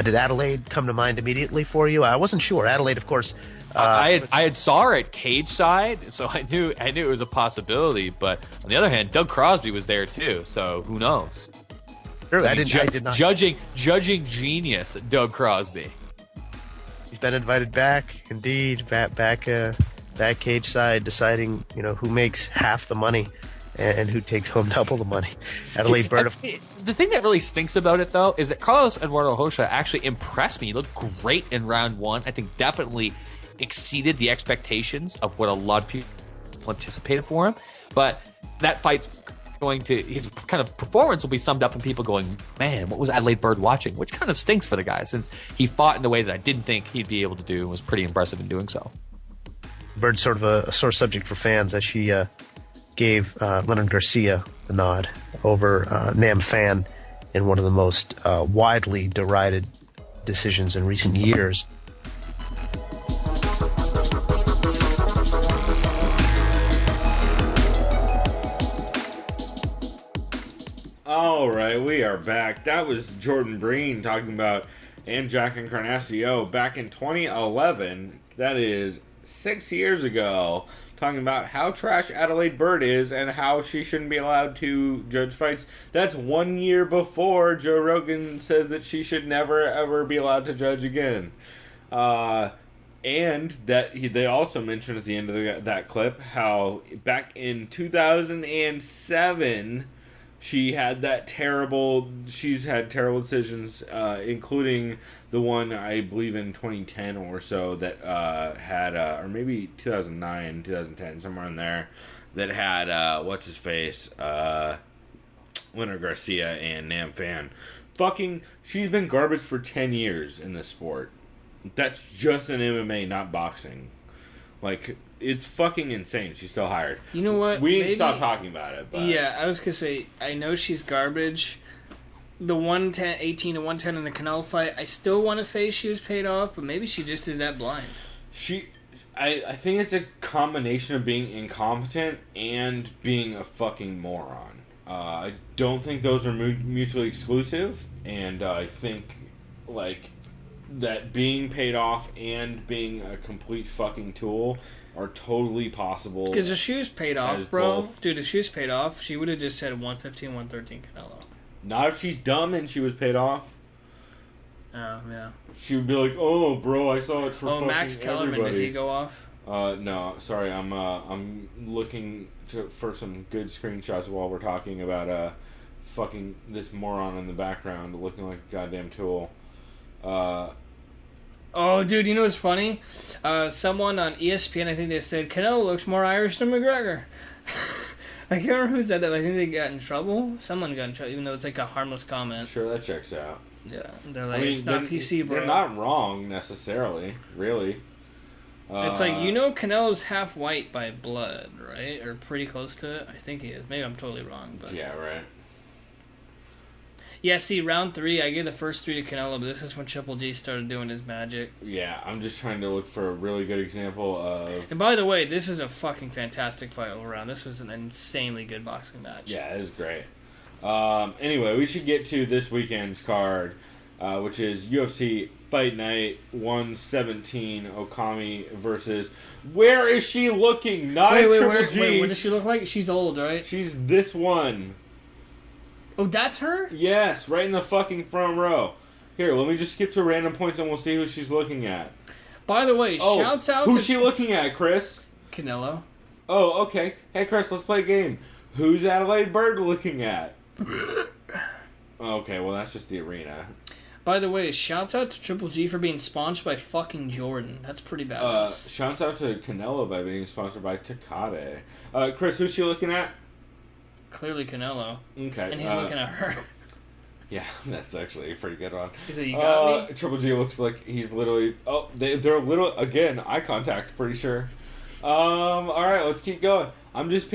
did Adelaide come to mind immediately for you? I wasn't sure. Adelaide, of course. I had saw her at cage side, so I knew it was a possibility. But on the other hand, Doug Crosby was there too, so who knows? True, I did not. Judging genius, Doug Crosby. He's been invited back, indeed, back cage side, deciding who makes half the money and who takes home double the money. Adelaide Byrd. The thing that really stinks about it, though, is that Carlos Eduardo Rocha actually impressed me. He looked great in round 1. I think definitely exceeded the expectations of what a lot of people anticipated for him. But that fight's his kind of performance will be summed up in people going, man, what was Adelaide Byrd watching? Which kind of stinks for the guy, since he fought in a way that I didn't think he'd be able to do and was pretty impressive in doing so. Bird's sort of a sore subject for fans, as she gave Leonard Garcia the nod over Nam Phan in one of the most widely derided decisions in recent years. All right, we are back. That was Jordan Breen talking about and Jack Encarnacio back in 2011. That is 6 years ago, talking about how trash Adelaide Byrd is and how she shouldn't be allowed to judge fights. That's 1 year before Joe Rogan says that she should never, ever be allowed to judge again. And that they also mentioned at the end of that clip how back in 2007... she's had terrible decisions, including the one, I believe, in 2010 or so that had, or maybe 2009, 2010, somewhere in there, that had, what's-his-face, Leonard Garcia and Nam Phan. She's been garbage for 10 years in this sport. That's just an MMA, not boxing. It's fucking insane. She's still hired. You know what? We need to stop talking about it. But. Yeah, I was going to say, I know she's garbage. The 18 to 110 in the Canelo fight, I still want to say she was paid off, but maybe she just is that blind. I think it's a combination of being incompetent and being a fucking moron. I don't think those are mutually exclusive, and I think, that being paid off and being a complete fucking tool are totally possible. Because if she was paid off, bro, both. dude, if she was paid off, she would have just said 115, 113 Canelo. Not if she's dumb and she was paid off. Oh, yeah. She would be like, oh, bro, I saw it for fucking Max Kellerman, everybody. did he go off? No, sorry. I'm looking for some good screenshots while we're talking about fucking this moron in the background looking like a goddamn tool. Oh, dude, you know what's funny? Someone on ESPN, I think they said, Canelo looks more Irish than McGregor. I can't remember who said that, but I think they got in trouble. Someone got in trouble, even though it's like a harmless comment. Sure, that checks out. Yeah, they're like, it's not PC, bro. They're not wrong, necessarily, really. It's like, you know Canelo's half white by blood, right? Or pretty close to it. I think he is. Maybe I'm totally wrong, but... Yeah, right. Yeah, see, round 3, I gave the first 3 to Canelo, but this is when Triple G started doing his magic. Yeah, I'm just trying to look for a really good example of... And by the way, this was a fucking fantastic fight all around. This was an insanely good boxing match. Yeah, it was great. Anyway, we should get to this weekend's card, which is UFC Fight Night 117, Okami versus... Where is she looking? Not Triple G. Wait, what does she look like? She's old, right? She's this one. Oh, that's her? Yes, right in the fucking front row. Here, let me just skip to random points and we'll see who she's looking at. By the way, shouts out who's she looking at, Chris? Canelo. Oh, okay. Hey, Chris, let's play a game. Who's Adelaide Byrd looking at? Okay, well, that's just the arena. By the way, shouts out to Triple G for being sponsored by fucking Jordan. That's pretty badass. Shouts out to Canelo by being sponsored by Takade. Chris, who's she looking at? Clearly Canelo. Okay. And he's looking at her. Yeah, that's actually a pretty good one. He said, you got me? Triple G looks like he's literally... Oh, they're a little... Again, eye contact, pretty sure. Alright, let's keep going. I'm just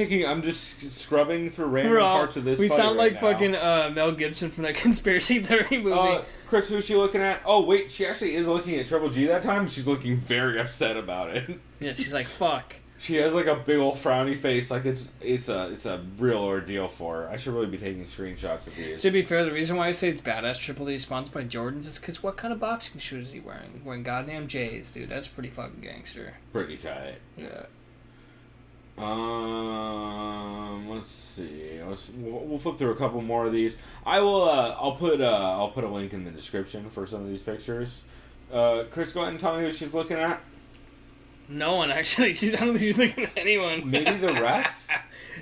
scrubbing through random parts of this We fight sound right like now. fucking Mel Gibson from that conspiracy theory movie. Chris, who's she looking at? Oh, wait, she actually is looking at Triple G that time. She's looking very upset about it. Yeah, she's like, fuck. She has like a big old frowny face, like it's a real ordeal for her. I should really be taking screenshots of these. To be fair, the reason why I say it's badass Triple D sponsored by Jordans is because what kind of boxing shoes is he wearing? Wearing goddamn J's, dude. That's pretty fucking gangster. Pretty tight. Yeah. Let's see. We'll flip through a couple more of these. I'll put a link in the description for some of these pictures. Chris, go ahead and tell me who she's looking at. No one, actually. I don't think she's looking at anyone. Maybe the ref?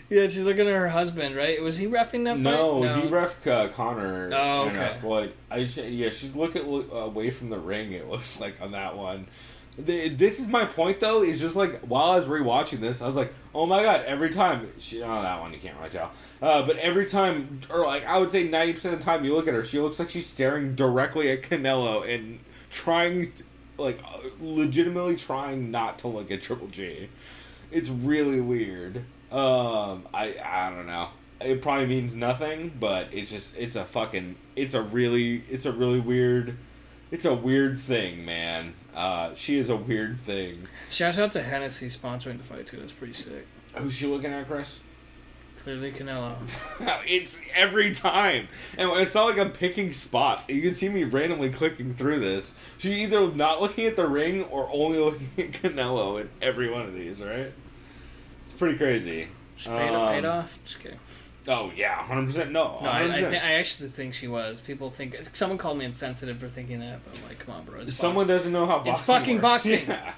Yeah, she's looking at her husband, right? Was he reffing that fight? No, he reffed Connor and Floyd. She's looking away from the ring, it looks like, on that one. This is my point, though, is just like, while I was rewatching this, I was like, oh my god, every time... that one you can't really tell. But every time, or like, I would say 90% of the time you look at her, she looks like she's staring directly at Canelo and trying... legitimately trying not to look at Triple G. It's really weird. I don't know. It probably means nothing, but it's a weird thing, man. She is a weird thing. Shout out to Hennessy sponsoring the fight too. That's pretty sick. Who's she looking at, Chris? Clearly Canelo. It's every time. And it's not like I'm picking spots. You can see me randomly clicking through this. She's either not looking at the ring or only looking at Canelo in every one of these, right? It's pretty crazy. She paid off? Just kidding. Oh, yeah. 100%. No, 100%. I actually think she was. People think... Someone called me insensitive for thinking that, but I'm like, come on, bro. Someone doesn't know how boxing works. It's fucking boxing. Yeah.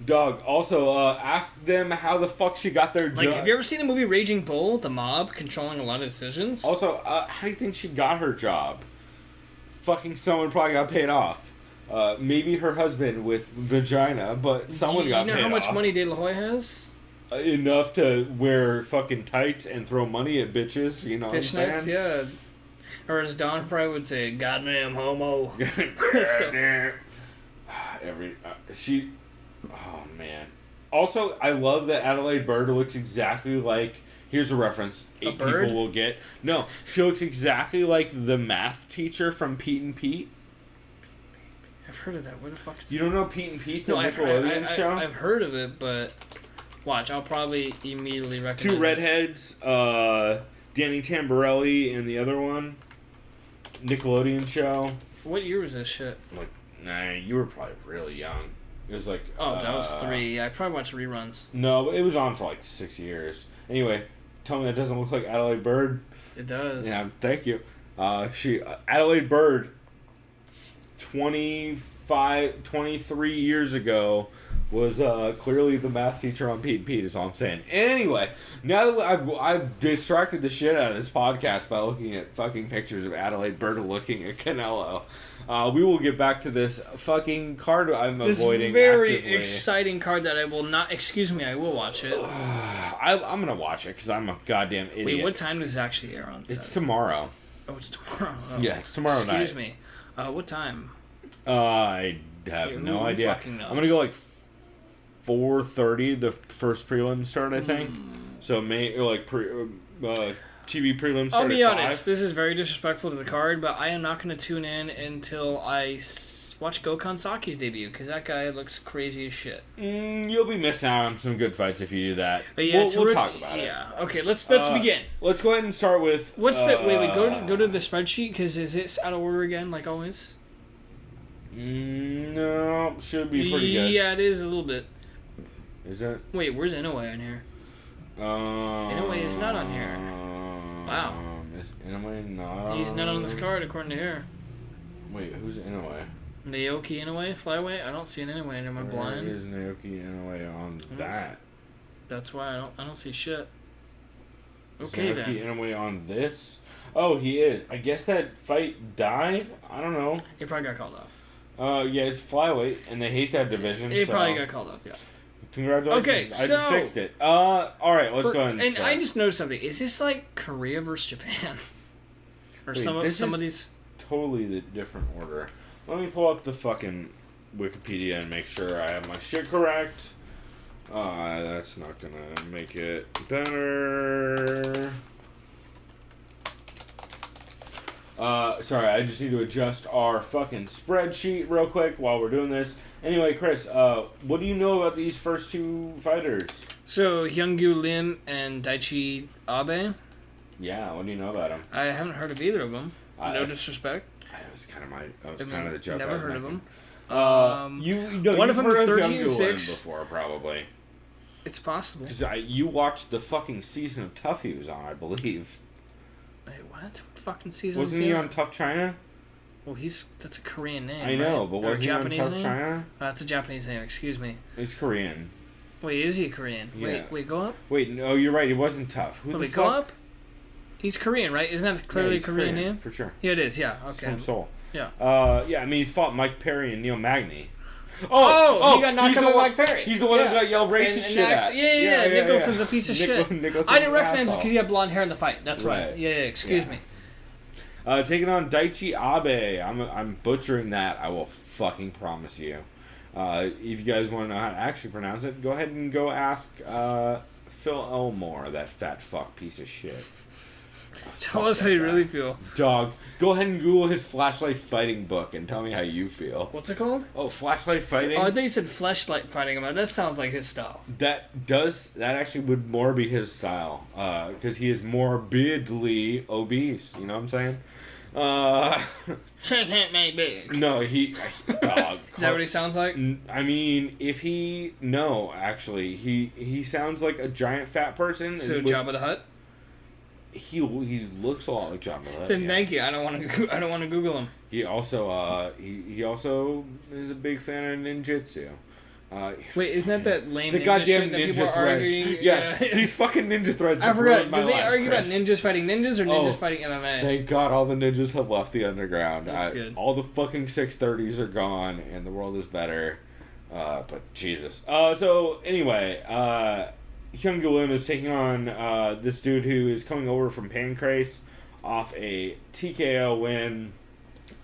Dog, also, ask them how the fuck she got their job. Have you ever seen the movie Raging Bull? The mob controlling a lot of decisions? Also, how do you think she got her job? Fucking someone probably got paid off. Maybe her husband with vagina, but someone got paid off. You know how much money De La Hoya has? Enough to wear fucking tights and throw money at bitches, you know what I'm saying? Fishnets, yeah. Or as Don Fry would say, goddamn homo. Oh, man. Also, I love that Adelaide Byrd looks exactly like... Here's a reference. Eight bird? people will get. No, she looks exactly like the math teacher from Pete and Pete. I've heard of that. Where the fuck is You don't know Pete and Pete, the No, Nickelodeon show? I've heard of it, but... Watch, I'll probably immediately recognize Two redheads, Danny Tamborelli and the other one. Nickelodeon show. What year was this shit? Nah, you were probably really young. It was like... Oh, that was 3. I probably watched reruns. No, but it was on for like 6 years. Anyway, tell me that doesn't look like Adelaide Byrd. It does. Yeah, thank you. Adelaide Byrd, 23 years ago, was clearly the math teacher on Pete and Pete, is all I'm saying. Anyway, now that I've distracted the shit out of this podcast by looking at fucking pictures of Adelaide Byrd looking at Canelo, we will get back to this fucking card I'm avoiding. This very actively. exciting card that I will not. Excuse me, I will watch it. I'm gonna watch it because I'm a goddamn idiot. Wait, what time does it actually air on? It's tomorrow. Oh, it's tomorrow. Oh. Yeah, it's tomorrow night. Excuse me. What time? I have no idea. Fucking knows? I'm gonna go like 4:30. The first prelims start, I think. So TV prelims start. I'll be at honest. 5. This is very disrespectful to the card, but I am not going to tune in until I watch Gokhan Saki's debut because that guy looks crazy as shit. You'll be missing out on some good fights if you do that. But yeah, we'll talk about it. Yeah. Okay. Let's begin. Let's go ahead and start with. What's the wait? Go to the spreadsheet because is it out of order again, like always? No, should be pretty good. Yeah, it is a little bit. Is it? Wait, where's Inoue on here? Inoue is not on here. Wow. Is Inoue not on? He's not on this card according to here. Wait, who's Inoue? Naoki Inoue, flyweight. I don't see an Inoue. Am I blind? Where is Naoki Inoue on that? That's why I don't see shit. Is Okay Naoki then. Inoue on this? Oh, he is. I guess that fight died. I don't know. He probably got called off. Yeah, it's flyweight, and they hate that division. He so. probably got called off. Yeah. Congratulations. Okay, I just fixed it. All right, let's go ahead and start. I just noticed something. Is this like Korea versus Japan? Or Wait, some this of is these? Totally the different order. Let me pull up the fucking Wikipedia and make sure I have my shit correct. That's not gonna make it better. Sorry, I just need to adjust our fucking spreadsheet real quick while we're doing this. Anyway, Chris, what do you know about these first two fighters? So, Hyungyu Lim and Daichi Abe? Yeah, what do you know about them? I haven't heard of either of them. No disrespect. That was kind of the joke. Never heard of them. One of them is 13-6. Before, probably. It's possible. Because you watched the fucking season of Tough he was on, I believe. Wait, what? What fucking season Wasn't he on Tough China? Well, that's a Korean name. I know, right? but wasn't he on Tough China? That's a Japanese name. Excuse me. He's Korean. Wait, is he Korean? Yeah. Wait, go up. Wait, no, you're right. He wasn't Tough. Who the fuck? Go up. He's Korean, right? Isn't that clearly he's a Korean name? for sure. Yeah, it is. Yeah. Okay. He's from Seoul. Yeah. Yeah. I mean, he's fought Mike Perry and Neil Magny. He got knocked out by Mike Perry. He's the one who got yelled racist shit at. Yeah. Nicholson's a piece of shit. I didn't recognize him because he had blonde hair in the fight. That's right. Yeah. Excuse me. Taking on Daichi Abe. I'm butchering that. I will fucking promise you. If you guys want to know how to actually pronounce it, go ahead and go ask Phil Elmore, that fat fuck piece of shit. Tell us how you really feel. Dog, go ahead and Google his Flashlight Fighting book and tell me how you feel. What's it called? Oh, Flashlight Fighting? Oh, I thought you said Fleshlight Fighting. That sounds like his style. That actually would more be his style. Because he is morbidly obese. You know what I'm saying? Check hit me big. No, dog. Is that what he sounds like? I mean, actually, he sounds like a giant fat person. So Jabba the Hutt? He looks a lot like Jabba the Hutt. Then thank you. I don't want to Google him. He also he also is a big fan of ninjutsu. Wait, isn't that lame the ninja goddamn shit that ninja people are threads? arguing? Yes, these fucking ninja threads. I forgot. Do they argue Chris. about ninjas fighting ninjas or ninjas fighting MMA? Thank God all the ninjas have left the underground. That's good. All the fucking 630s are gone, and the world is better. But Jesus. So anyway, Hyungyu Lim is taking on this dude who is coming over from Pancrase off a TKO win.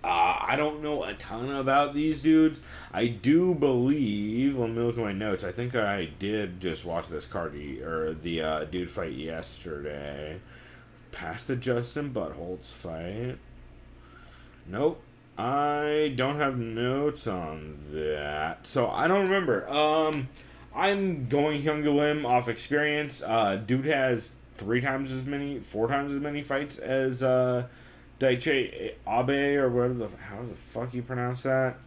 I don't know a ton about these dudes. I do believe, let me look at my notes, I think I did just watch this the dude fight yesterday. Past the Justin Buttholz fight. Nope. I don't have notes on that. So I don't remember. I'm going Hyungyu Lim off experience. Dude has 4 times as many fights as Daichi Abe, or how the fuck you pronounce that?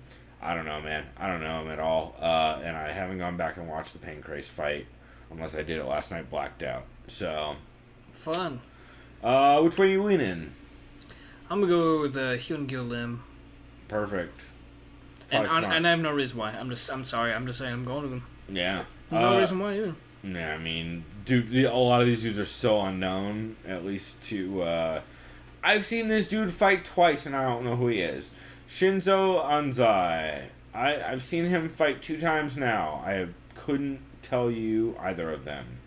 I don't know, man. I don't know him at all. And I haven't gone back and watched the Pancrase fight, unless I did it last night, blacked out. So, fun. Which way you leaning? I'm gonna go with Hyungyu Lim. Perfect. And Probably smart. and I have no reason why. I'm sorry. I'm just saying I'm going to him. Yeah. No reason why either. Yeah, I mean, dude, a lot of these dudes are so unknown. At least to, I've seen this dude fight twice, and I don't know who he is. Shinzo Anzai. I've seen him fight 2 times now. I couldn't tell you either of them.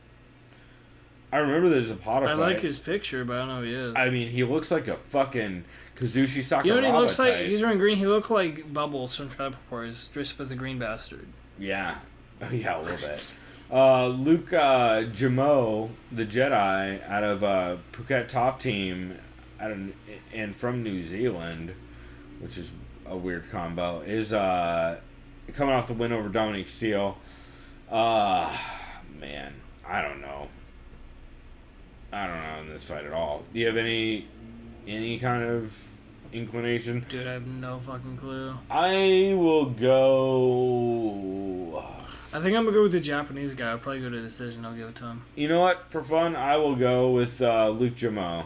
I remember there's a Zapata fight. I like his picture, but I don't know who he is. I mean, he looks like a fucking Kazushi Sakuraba. You know what he looks like? type. He's wearing green. He looked like Bubbles from Trailer Park Boys, dressed up as the Green Bastard. Yeah. Yeah, a little bit. Luke Jamo, the Jedi, out of Phuket Top Team, and from New Zealand, which is a weird combo, is coming off the win over Dominic Steele. Man, I don't know in this fight at all. Do you have any kind of inclination? Dude, I have no fucking clue. I will go... I think I'm going to go with the Japanese guy. I'll probably go to the decision. I'll give it to him. You know what? For fun, I will go with Luke Jamo.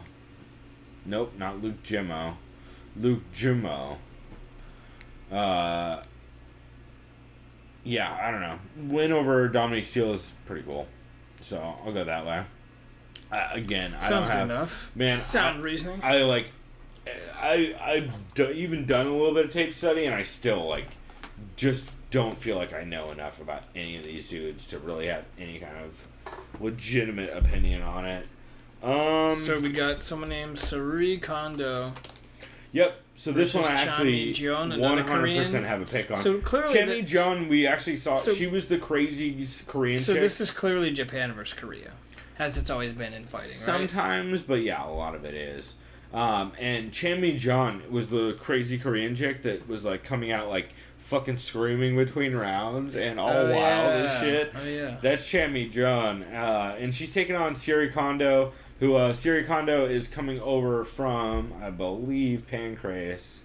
Nope, not Luke Jamo. Luke Jamo. Yeah, I don't know. Win over Dominic Steele is pretty cool. So, I'll go that way. Again, I Sounds don't have... good enough. Man, Sound reasoning. I've even done a little bit of tape study, and I still, just don't feel like I know enough about any of these dudes to really have any kind of legitimate opinion on it. So we got someone named Saruri Kondo. Yep. So this one I versus actually Chami Jeon, another 100% Korean. have a pick on. So clearly Chami Jeon, we actually saw. So- she was the crazy Korean So chick. this is clearly Japan versus Korea, as it's always been in fighting, right? Sometimes, but yeah, a lot of it is. And Chami Jeon was the crazy Korean chick that was coming out fucking screaming between rounds and all wild as shit. Oh yeah. That's Chami Jeon. And she's taking on Siri Kondo, who Siri Kondo is coming over from, I believe, Pancrase.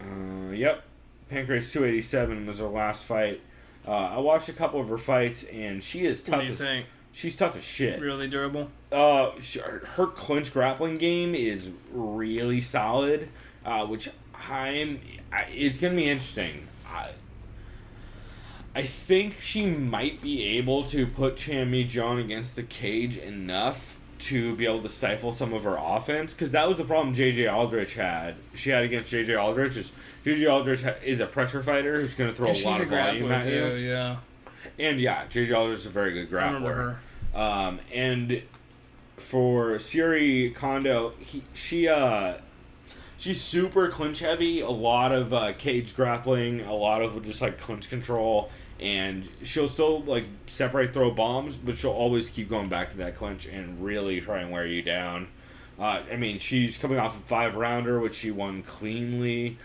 Yep. Pancrase 287 was her last fight. I watched a couple of her fights, and she is tough. What do you think? She's tough as shit. Really durable. Her clinch grappling game is really solid, which it's gonna be interesting. I think she might be able to put Chami Jeon against the cage enough to be able to stifle some of her offense, because that was the problem J.J. Aldrich had. She had against J.J. Aldrich. J.J. Aldrich is a pressure fighter who's going to throw a lot of volume at you. Yeah. And yeah, J.J. Aldrich is a very good grappler. I remember her. And for Siri Kondo, she's super clinch heavy. A lot of cage grappling, a lot of just clinch control, and she'll still separate, throw bombs, but she'll always keep going back to that clinch and really try and wear you down. I mean, she's coming off a 5-rounder, which she won cleanly.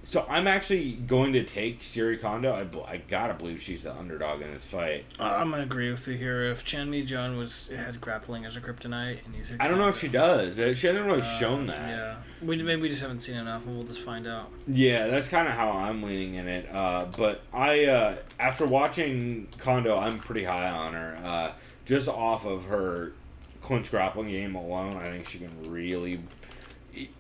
So I'm actually going to take Siri Kondo. I gotta believe she's the underdog in this fight. I'm gonna agree with you here. If Chami Jeon had grappling as a kryptonite, and he's I don't know if she does. She hasn't really shown that. Yeah, maybe we just haven't seen enough, and we'll just find out. Yeah, that's kind of how I'm leaning in it. But I, after watching Kondo, I'm pretty high on her. Just off of her clinch grappling game alone, I think she can really,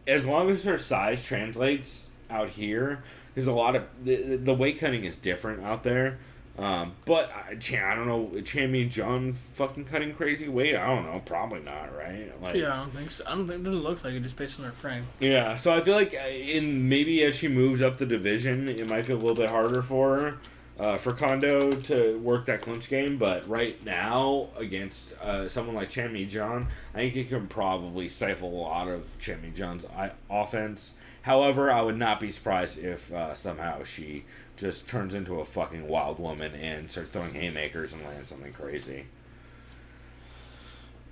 as long as her size translates out here, because a lot of the weight cutting is different out there. But I don't know, Chami Jeon fucking cutting crazy weight? I don't know, probably not, right? Yeah, I don't think so. It doesn't look like it just based on her frame. Yeah, so I feel like maybe as she moves up the division, it might be a little bit harder for her, for Kondo to work that clinch game. But right now, against someone like Chami Jeon, I think it can probably stifle a lot of Chami Jeon's offense. However, I would not be surprised if somehow she just turns into a fucking wild woman and starts throwing haymakers and lands something crazy.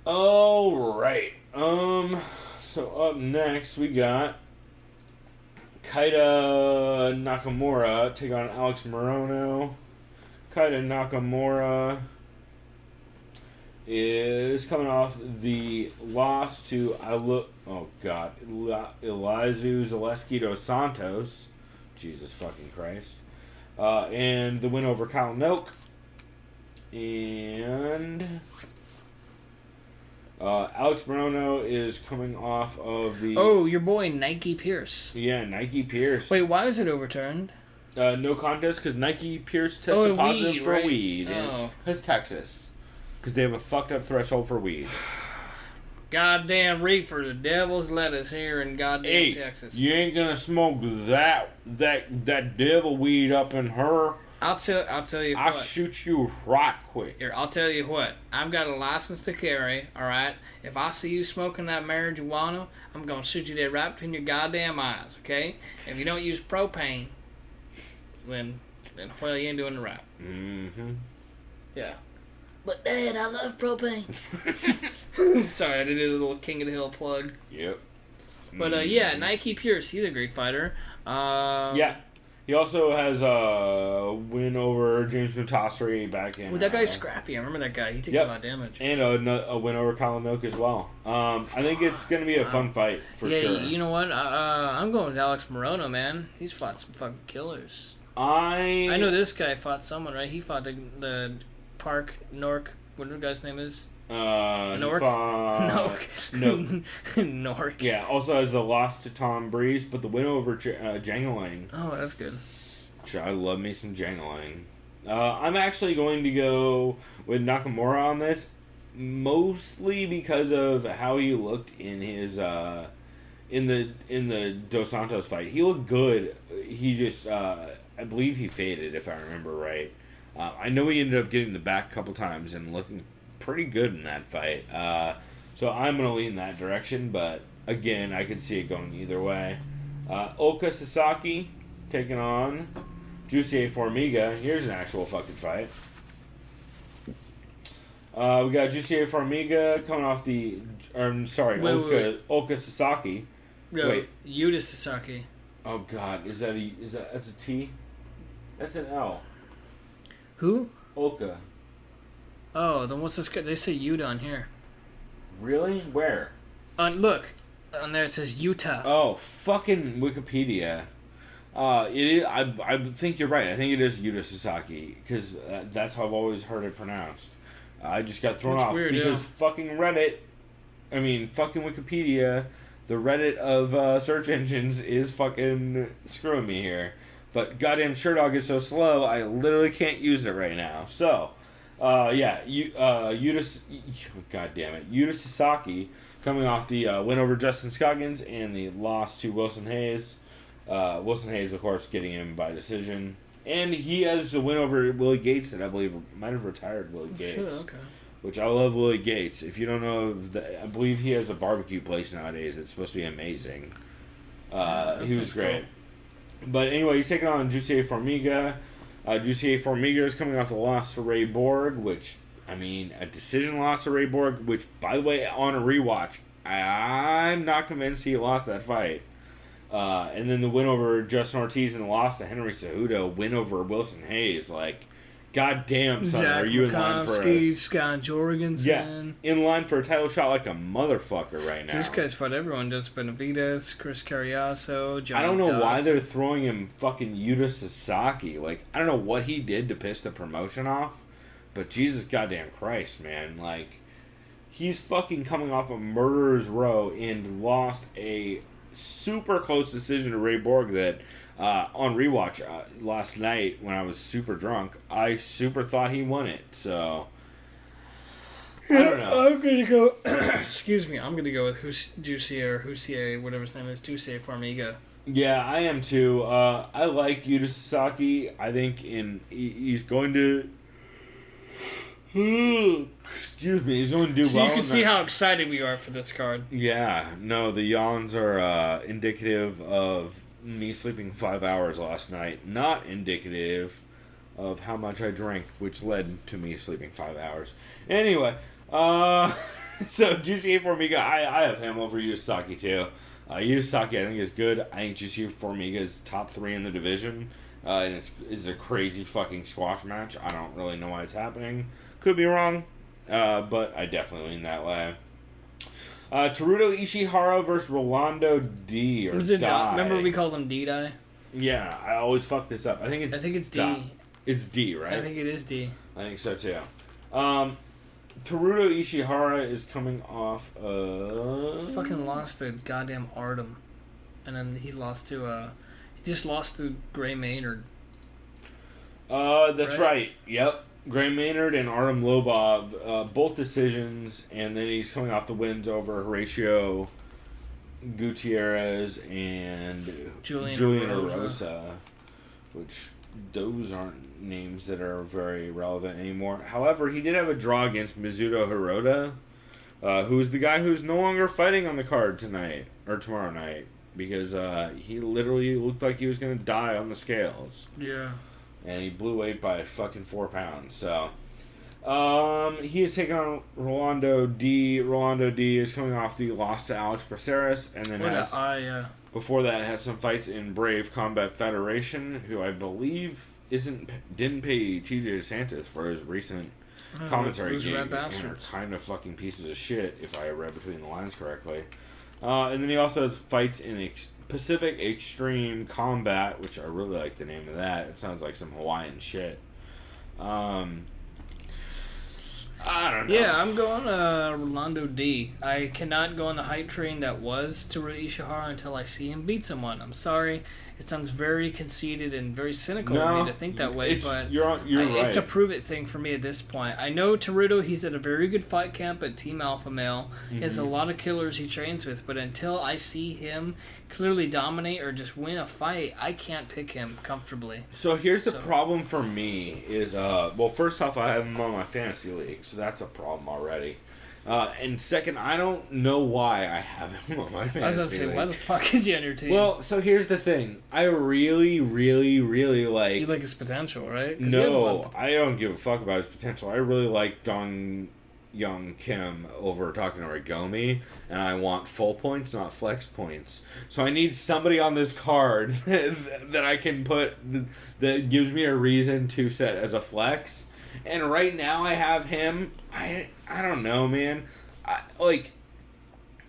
Alright. So up next we got Kaita Nakamura take on Alex Morono. Kaita Nakamura is coming off the loss to Elizu Zaleski dos Santos. Jesus fucking Christ. And the win over Kyle Noak. And Alex Morono is coming off of the... Oh, your boy Nike Pierce. Yeah, Nike Pierce. Wait, why was it overturned? No contest because Nike Pierce tested positive for weed. Oh. It's Texas. Because they have a fucked up threshold for weed. Goddamn reefer, the devil's lettuce here in goddamn Texas. You ain't gonna smoke that devil weed up in her. I'll tell you what. I'll shoot you right quick. Here, I'll tell you what. I've got a license to carry, alright? If I see you smoking that marijuana, I'm gonna shoot you dead right between your goddamn eyes, okay? If you don't use propane, then well, you ain't doing it right. Mm-hmm. Yeah. But Dad, I love propane. Sorry, I did a little King of the Hill plug. Yep. But yeah, Nike Pierce, he's a great fighter. Yeah. He also has a win over James Mutasri back in... Well, that guy's scrappy. I remember that guy. He takes a lot of damage. And a win over Colin Milk as well. I think it's going to be a fun fight, for sure. Yeah, you know what? I'm going with Alex Morono, man. He's fought some fucking killers. I know this guy fought someone, right? He fought the Park Nork, whatever the guy's name is. Nork? Nope. Nork. Yeah, also has the loss to Tom Breeze, but the win over Jangalang. Oh, that's good. I love me some Jangalang. I'm actually going to go with Nakamura on this, mostly because of how he looked in his in the Dos Santos fight. He looked good. He just I believe he faded, if I remember right. I know he ended up getting the back a couple times and looking pretty good in that fight. So I'm going to lean that direction, but again, I could see it going either way. Oka Sasaki taking on Jussier Formiga. Here's an actual fucking fight. We got Jussier Formiga coming off the... Oka Sasaki. No, wait. Yuta Sasaki. Oh, God. That's a T? That's an L. Who? Oka. Oh, then what's this guy? They say Yuta on here. Really? Where? Look. On there it says Utah. Oh, fucking Wikipedia. It is. I think you're right. I think it is Yuta Sasaki, because that's how I've always heard it pronounced. I just got thrown off weird, because fucking fucking Wikipedia, the Reddit of search engines is fucking screwing me here. But goddamn Sherdog is so slow, I literally can't use it right now. So, Yuta Sasaki coming off the win over Justin Scoggins and the loss to Wilson Hayes. Wilson Hayes, of course, getting him by decision. And he has a win over Willie Gates that I believe might have retired Willie Gates. Sure, okay. Which I love Willie Gates. If you don't know, I believe he has a barbecue place nowadays that's supposed to be amazing. He was great. Cool. But anyway, he's taking on Jussier Formiga. Jussier Formiga is coming off the loss to Ray Borg, which, a decision loss to Ray Borg, which, by the way, on a rewatch, I'm not convinced he lost that fight. And then the win over Justin Ortiz and the loss to Henry Cejudo, win over Wilson Hayes. Like, goddamn, son, Zach are you in line for Scott Jorgensen. Yeah, in line for a title shot like a motherfucker right now. This guy's fought everyone. Just Benavidez, Chris Carriazo, Johnny I don't know Dodds. why they're throwing him fucking Yuta Sasaki. Like, I don't know what he did to piss the promotion off, but Jesus goddamn Christ, man. Like, he's fucking coming off a murderer's row and lost a super close decision to Ray Borg that on rewatch last night when I was super drunk, I super thought he won it. So I don't know. I'm gonna go. Excuse me. I'm gonna go with Jussier, whatever his name is, Jussier Formiga. Yeah, I am too. I like Yuta Sasaki. I think he's going to. Excuse me, he's going to do so well. So you can see how excited we are for this card. Yeah, no, the yawns are indicative of me sleeping 5 hours last night. Not indicative of how much I drank, which led to me sleeping 5 hours. Anyway, so Jussier Formiga, I have him over Yuta Sasaki too. Yuta Sasaki I think is good. I think Jussier Formiga is top 3 in the division. And it's a crazy fucking squash match. I don't really know why it's happening. Could be wrong, but I definitely lean that way. Teruto Ishihara versus Rolando D. Was it Dai? Remember we called him D-Dai? Yeah, I always fuck this up. I think it's D. It's D, right? I think it is D. I think so too. Teruto Ishihara is coming off Fucking lost to goddamn Artem. And then he just lost to Gray Maynard. That's right. Yep. Gray Maynard and Artem Lobov, both decisions, and then he's coming off the wins over Horatio Gutierrez and Julian Erosa, which those aren't names that are very relevant anymore. However, he did have a draw against Mizuto Hirota, who's the guy who's no longer fighting on the card tonight or tomorrow night because he literally looked like he was going to die on the scales. Yeah. And he blew weight by fucking 4 pounds. So, he is taking on Rolando D. Rolando D is coming off the loss to Alex Braceras, and then before that had some fights in Brave Combat Federation, who I believe didn't pay TJ DeSantis for his recent commentary gig, and are kind of fucking pieces of shit if I read between the lines correctly. And then he also has fights in Pacific Extreme Combat, which I really like the name of that. It sounds like some Hawaiian shit. I don't know. Yeah, I'm going Rolando D. I cannot go on the hype train that was Teruto Ishihara until I see him beat someone. I'm sorry. It sounds very conceited and very cynical of me to think that way, but you're right. It's a prove it thing for me at this point. I know Teruto, he's at a very good fight camp at Team Alpha Male. He has a lot of killers he trains with, but until I see him clearly dominate or just win a fight, I can't pick him comfortably. So here's the problem for me is, well, first off, I have him on my fantasy league, so that's a problem already. And second, I don't know why I have him on my fantasy league. I was going to say, why the fuck is he on your team? Well, so here's the thing. I really, really, really like... You like his potential, right? No, I don't give a fuck about his potential. I really like Dong Young Kim over Takanori Gomi, and I want full points, not flex points. So I need somebody on this card that I can put that gives me a reason to set as a flex. And right now I have him. I don't know, man.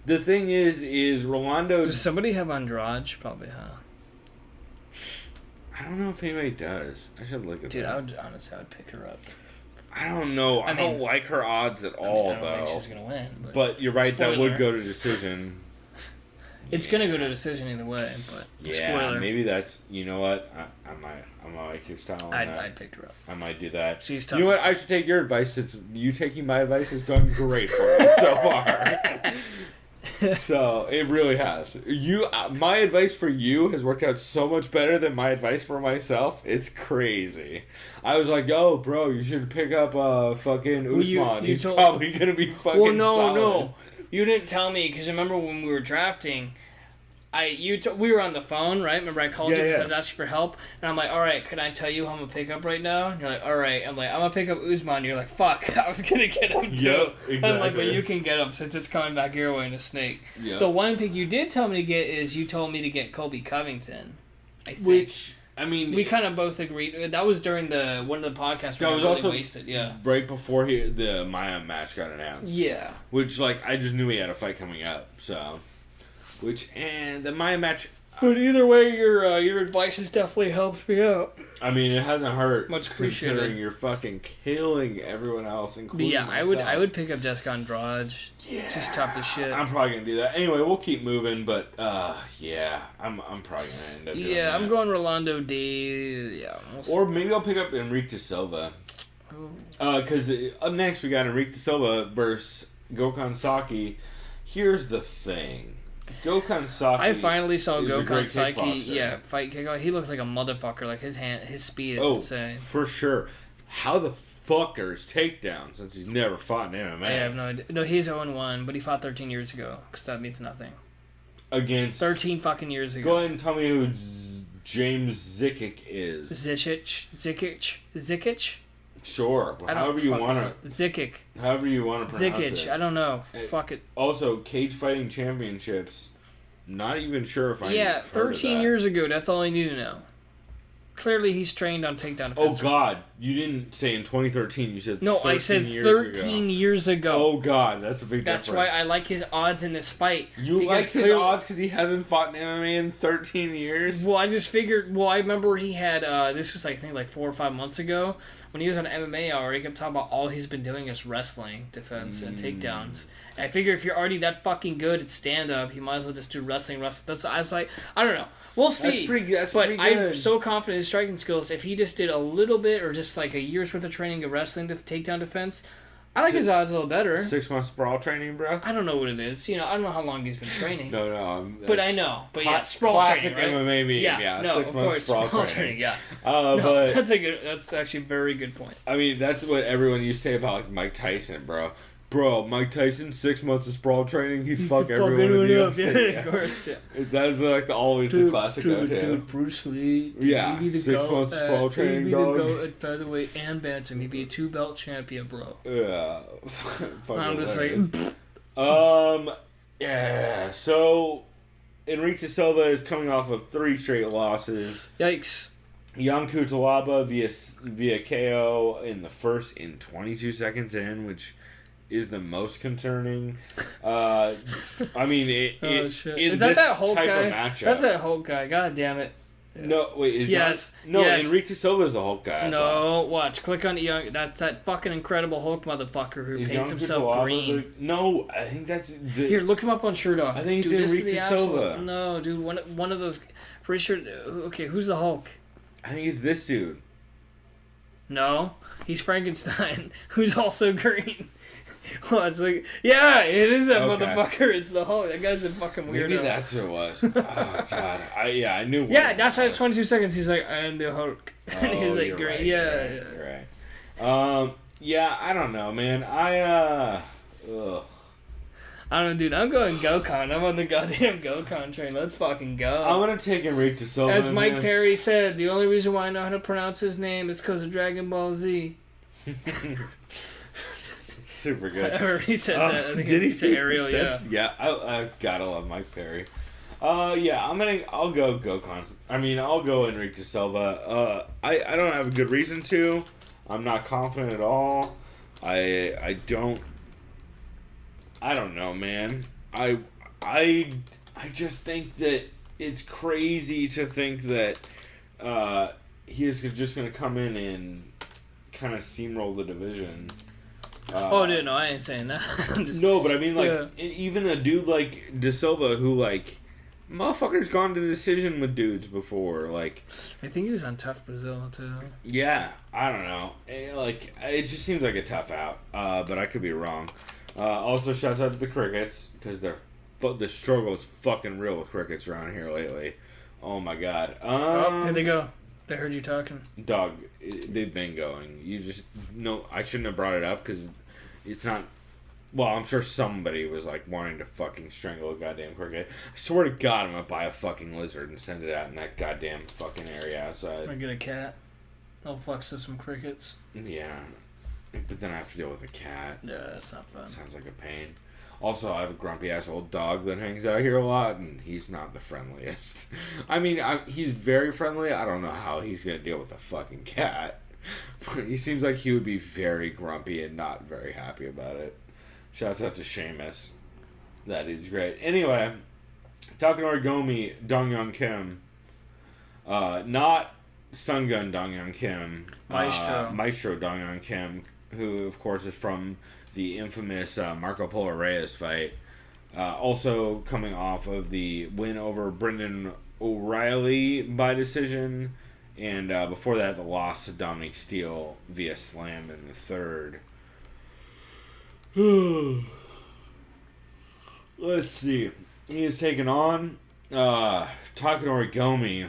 The thing is Rolando. Does somebody have Andrade? Probably, huh? I don't know if anybody does. I should look at Dude, that. I would pick her up. I don't know. I don't like her odds at all, I don't though. think she's gonna win. But you're right. Spoiler. That would go to decision. It's gonna go to decision either way. But yeah, spoiler. maybe that's. You know what? I might like your style on that. I'd pick her up. I might do that. She's tough. You know what? I should take your advice. Since you taking my advice is going great for me so far. So it really has. My advice for you has worked out so much better than my advice for myself. It's crazy. I was like, "Yo, bro, you should pick up fucking Usman. He's probably gonna be fucking solid." No. You didn't tell me because remember when we were drafting. We were on the phone, right? Remember I called you because I was asking for help, and I'm like, all right, can I tell you who I'm gonna pick up right now? And you're like, all right. I'm like, I'm gonna pick up Usman. You're like, fuck, I was gonna get him too. Yep, exactly. I'm like, but you can get him since it's coming back your way in a snake. Yep. The one pick you did tell me to get is you told me to get Colby Covington. I think. Which I mean, we kind of both agreed. That was during one of the podcasts. That was also wasted. Yeah, right before the Maya match got announced. Yeah, which I just knew he had a fight coming up. So, and the Maya match. But either way, your advice has definitely helped me out. I mean, it hasn't hurt. Much appreciated. Considering you're fucking killing everyone else, including myself. I would pick up Jessica Andrade. Yeah, she's tough as shit. I'm probably gonna do that. Anyway, we'll keep moving, but yeah, I'm probably gonna end up doing that. I'm going Rolando D. Yeah, or maybe I'll pick up Enrique de Silva. Because up next we got Enrique de Silva versus Gokhan Saki. Here's the thing. Gokhan Saki. I finally saw Gokhan Saki. Fight kickoff. He looks like a motherfucker. Like his speed is insane. For sure. How the fuck are his takedowns since he's never fought in MMA? I have no idea. No, he's 0-1, but he fought 13 years ago because that means nothing. Against 13 fucking years ago. Go ahead and tell me who James Zikic is. Zikic. Sure, however you want to. Zikic. However you want to pronounce it. I don't know. Fuck it. Also, Cage Fighting Championships. Not even sure if I. Yeah, 13 years ago. That's all I need to know. clearly he's trained on takedown Oh, defense. God. You didn't say in 2013. You said No, 13 I said years 13 ago. years ago. Oh, God. That's a big That's difference. why I like his odds in this fight. You because like his clearly- odds because he hasn't fought in MMA in 13 years? Well, I just figured. Well, I remember he had. This was I think like 4 or 5 months ago when he was on MMA Hour. He kept talking about all he's been doing is wrestling, defense, and takedowns. And I figure if you're already that fucking good at stand up, you might as well just do wrestling. That's I was like, I don't know. We'll see. That's but pretty I'm good. so confident in his striking skills. If he just did a little bit or just like a year's worth of training of wrestling to takedown defense, I like his odds a little better. 6 months sprawl training, bro? I don't know what it is. You know, I don't know how long he's been training. No. But I know. But yeah, sprawl classic training, right? MMA meme. Yeah, no, 6 of months course, sprawl training. Yeah. No, but That's actually a very good point. I mean, that's what everyone used to say about like Mike Tyson, bro. Bro, Mike Tyson, 6 months of sprawl training, he'd fuck everyone in the UFC. Yeah, of course. Yeah. That is like always the classic go-to. Dude, Bruce Lee. Yeah, he'd be the 6 months sprawl training, he'd be dog. the GOAT at featherweight and bantam. He'd be a 2-belt champion, bro. Yeah. I'm just like, yeah. So Enrique Silva is coming off of 3 straight losses. yikes. Yanku Talaba via KO in the first in 22 seconds in, which is the most concerning. I mean, Shit. in Is that this that Hulk type guy? of matchup. That's that Hulk guy. God damn it. No, wait. Is Yes. Not, no, Yes. Enrique Silva is the Hulk guy. I thought. No, watch. Click on Young. That's that fucking incredible Hulk motherfucker who Is paints Yanku himself Talaba green. No, I think that's the, Here, look him up on Sherdog. I think it's Dude, this is Enrique the asshole. Silva. No, dude, one of those. Pretty sure. Okay, who's the Hulk? I think it's this dude. No, he's Frankenstein, who's also green. Well, it's like, yeah, it is that Okay. motherfucker. It's the Hulk. That guy's a fucking weirdo. Maybe that's what it was. Oh God, I knew. Yeah, what that's it why it's was. 22 seconds. He's like, I am the Hulk, and he's like you're green. right, Yeah, you're right, you're right. Yeah, I don't know, man. Ugh. I don't know, dude. I'm going Gokon. I'm on the goddamn Gokon train. Let's fucking go. I'm gonna take Enrique Silva. As in Mike this. Perry said, the only reason why I know how to pronounce his name is because of Dragon Ball Z. Super good. Or he said that. I think Did he? it's Ariel, yeah. Yeah, I gotta love Mike Perry. Yeah, I'll go Gokon. I mean, I'll go Enrique Silva. I don't have a good reason to. I'm not confident at all. I don't know, man. I just think that it's crazy to think that he is just going to come in and kind of steamroll the division. Oh, dude, no, I ain't saying that. I'm just, No, but I mean, like, Yeah. even a dude like De Silva who, like, motherfucker's gone to decision with dudes before. Like, I think he was on Tough Brazil, too. yeah, I don't know. Like, it just seems like a tough out, but I could be wrong. Also, shouts out to the Crickets, because the struggle is fucking real with Crickets around here lately. Oh, my God. Oh, here they go. They heard you talking. Dog, they've been going. You just... No, I shouldn't have brought it up, because it's not... Well, I'm sure somebody was, like, wanting to fucking strangle a goddamn cricket. I swear to God, I'm gonna buy a fucking lizard and send it out in that goddamn fucking area outside. I get a cat. I'll flex to some crickets. Yeah. But then I have to deal with a cat. Yeah, that's not fun. Sounds like a pain. Also, I have a grumpy-ass old dog that hangs out here a lot, and he's not the friendliest. I mean, he's very friendly. I don't know how he's gonna deal with a fucking cat. But he seems like he would be very grumpy and not very happy about it. Shouts out to Seamus. That is great. Anyway, Takanori Gomi, Dong-Yeon Kim. Not Sungun Dong-Yeon Kim. Maestro Dong-Yeon Kim, who, of course, is from the infamous Marco Polo Reyes fight. Also coming off of the win over Brendan O'Reilly by decision. And before that, the loss to Dominic Steele via slam in the third. Let's see. He is taking on Takanori Gomi,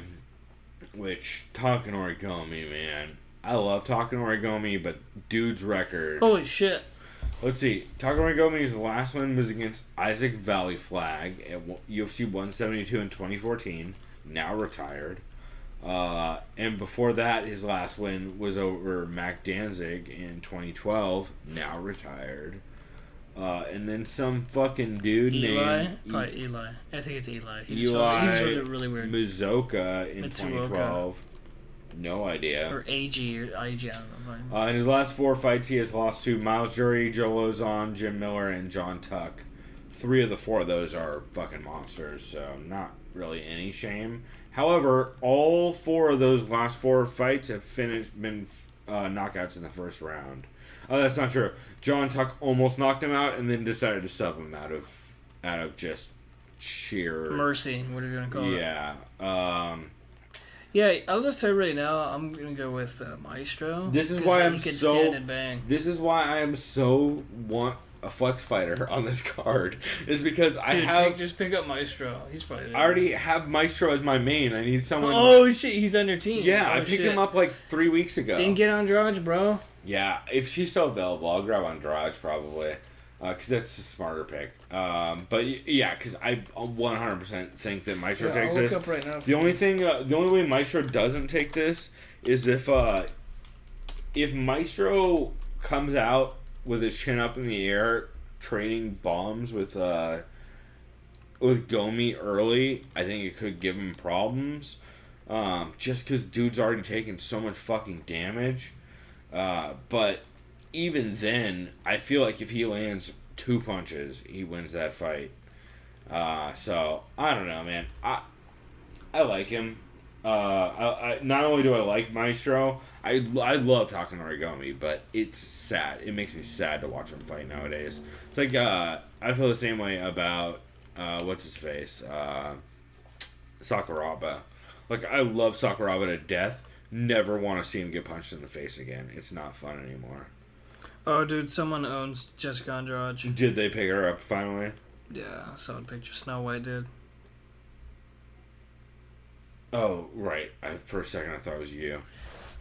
which Takanori Gomi, man. I love Takanori Gomi, but dude's record. Holy shit. Let's see. Takanori Gomi's last win was against Isaac Valley Flag at UFC 172 in 2014, now retired. And before that, his last win was over Mac Danzig in 2012, now retired. And then some fucking dude named Probably Eli. I think it's Eli. Eli He's really, really weird. Mizuoka in Mitsuoka. 2012. No idea. Or AG or IG, I don't know. In his last 4 fights, he has lost to Miles Jury, Joe Lozon, Jim Miller, and John Tuck. 3 of the 4 of those are fucking monsters, so not really any shame. However, all 4 of those last 4 fights have been knockouts in the first round. Oh, that's not true. John Tuck almost knocked him out and then decided to sub him out of just sheer mercy, whatever you want to call it. Yeah. Yeah, I'll just say right now, I'm gonna go with Maestro. This is why stand and bang. This is why I am so want a flex fighter on this card. Is because just pick up Maestro. He's probably. I already have Maestro as my main. I need someone. Oh shit, he's on your team. Yeah, I picked him up like 3 weeks ago. Didn't get Andrade, bro. Yeah, if she's still available, I'll grab Andrade probably. Because that's a smarter pick. But yeah, because I 100% think that Maestro takes I'll this. look up right now The only way Maestro doesn't take this is if Maestro comes out with his chin up in the air, trading bombs with Gomi early. I think it could give him problems. Just because dude's already taken so much fucking damage. But even then, I feel like if he lands 2 punches, he wins that fight. So I don't know, man. I like him. I not only do I like Maestro, I love talking to Gomi, but it's sad. It makes me sad to watch him fight nowadays. It's like I feel the same way about what's his face, Sakuraba. Like I love Sakuraba to death. Never want to see him get punched in the face again. It's not fun anymore. Oh, dude, someone owns Jessica Andrade. Did they pick her up finally? Yeah, someone picture Snow White did. Oh, right. For a second, I thought it was you.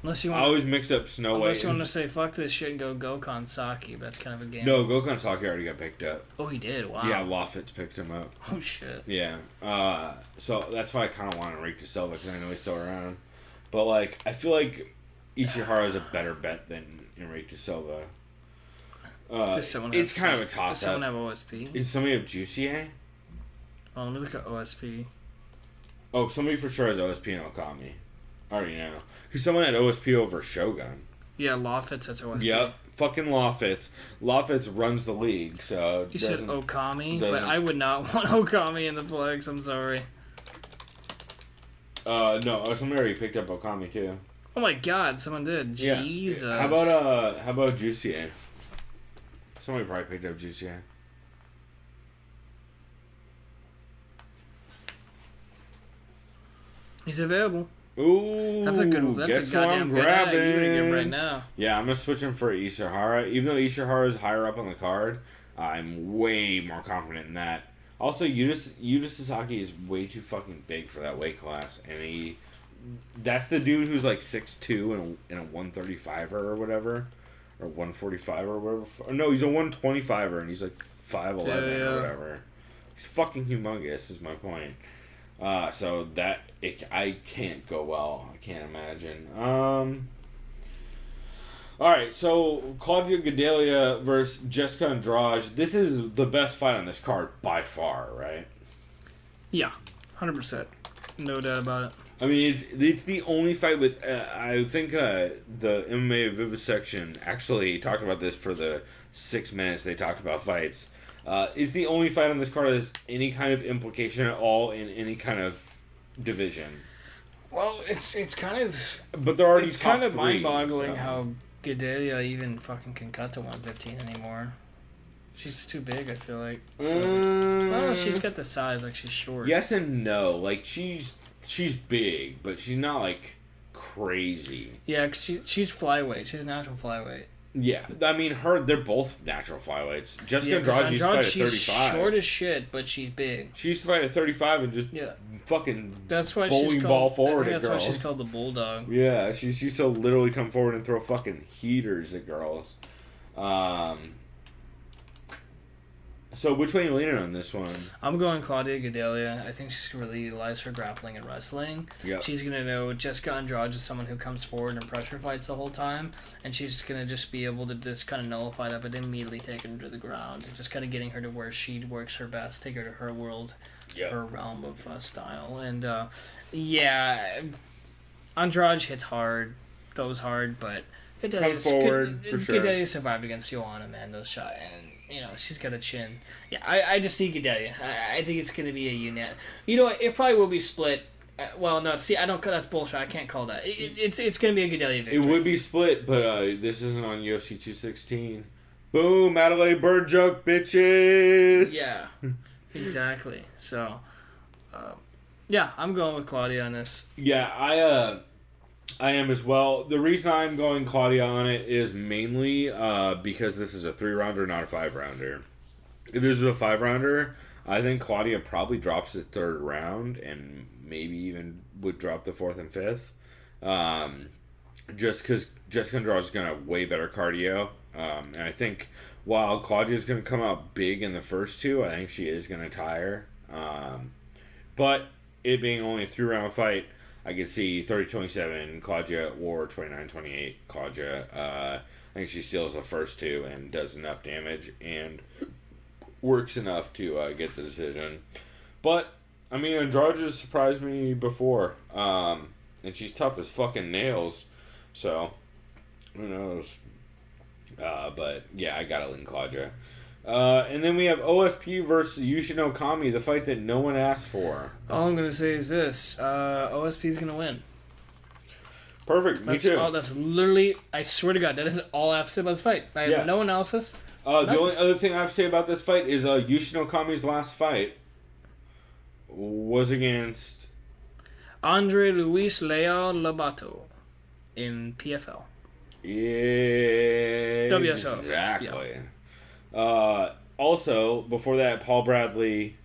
Unless you I always mix up Snow White. Unless you want to say, fuck this shit and go Gokhan Saki, but that's kind of a game. No, Gokhan Saki already got picked up. Oh, he did? Wow. Yeah, Lofitz picked him up. Oh, shit. Yeah. So that's why I kind of want Enrique Silva, because I know he's still around. But, like, I feel like Ishihara is a better bet than Enrique Silva. It's kind of a toss-up. Does someone have OSP? Does somebody have Jussier? Oh, let me look at OSP. Oh, somebody for sure has OSP and Okami. I already know. Because someone had OSP over Shogun. Yeah, Lofitz has OSP. Yep. Fucking Lofitz. Lofitz runs the league, so... You said Okami, but I would not want Okami in the flex. I'm sorry. No, somebody already picked up Okami, too. Oh my god, someone did. Yeah. Jesus. How about Jussier? Somebody probably picked up Jussier. He's available. Ooh, that's a goddamn good ad. You're gonna get him right now. Yeah, I'm gonna switch him for Ishihara. Even though Ishihara is higher up on the card, I'm way more confident in that. Also, Yuta Sasaki is way too fucking big for that weight class, and that's the dude who's like 6'2" in a 135er or whatever, or 145 or whatever. No, he's a 125er, and he's like 5'11" or whatever. He's fucking humongous, is my point. So that I can't go well. I can't imagine. All right, so Claudia Gadelha versus Jessica Andrade. This is the best fight on this card by far, right? Yeah, 100%. No doubt about it. I mean, it's the only fight with. I think the MMA Vivisection actually talked about this for the 6 minutes they talked about fights. It's the only fight on this card that has any kind of implication at all in any kind of division. Well, it's kind of. But they're already. It's top kind of 3, mind-boggling so. how Gadelha even fucking can cut to 115 anymore. She's just too big, I feel like. Well, she's got the size, like she's short. Yes and no. Like she's big, but she's not like crazy. Yeah, 'cause she's flyweight. She's natural flyweight. Yeah, I mean they're both natural flyweights. Jessica Andrade used to fight at 35. She's short as shit, but she's big. She used to fight at 35 and just fucking bowling ball forward at girls. That's why she's called the Bulldog. Yeah, she used to literally come forward and throw fucking heaters at girls. So which way are you leaning on this one? I'm going Claudia Gadelha. I think she's going to really utilize her grappling and wrestling. Yep. She's going to know Jessica Andrade is someone who comes forward and pressure fights the whole time, and she's going to just be able to just kind of nullify that, but immediately take her to the ground, and just kind of getting her to where she works her best, take her to her world, her realm of style. And, Andrade hits hard, goes hard, but Comes forward, for sure. Gadelia survived against Joanna, man, those shots, and she's got a chin. Yeah, I just see Gadelia. I think it's gonna be a unit. You know what? It probably will be split. Well, no, see, I don't. That's bullshit. I can't call that. It's gonna be a Gadelia victory. It would be split, but this isn't on UFC 216. Boom, Adelaide Byrd joke, bitches. Yeah, exactly. So, yeah, I'm going with Claudia on this. Yeah, I am as well. The reason I'm going Claudia on it is mainly because this is a 3-rounder, not a 5-rounder. If this was a 5-rounder, I think Claudia probably drops the 3rd round and maybe even would drop the 4th and 5th. Just because Jessica Andrade is going to have way better cardio. And I think while Claudia's going to come out big in the first 2, I think she is going to tire. But it being only a 3-round fight, I could see 30-27 Claudia or 29-28 Claudia. I think she steals the first 2 and does enough damage and works enough to get the decision. But, I mean, Andrade has surprised me before. And she's tough as fucking nails. So, who knows? But, yeah, I gotta lean Claudia. And then we have OSP versus Yushin Okami, the fight that no one asked for. All I'm going to say is this. OSP's going to win. Perfect. Me too. That's literally, I swear to God, that is all I have to say about this fight. I have no analysis. The only other thing I have to say about this fight is Yushin Okami's last fight was against Andre Luis Leal Lobato in PFL. Yeah. WSO. Exactly. Yeah. Also, before that, Paul Bradley,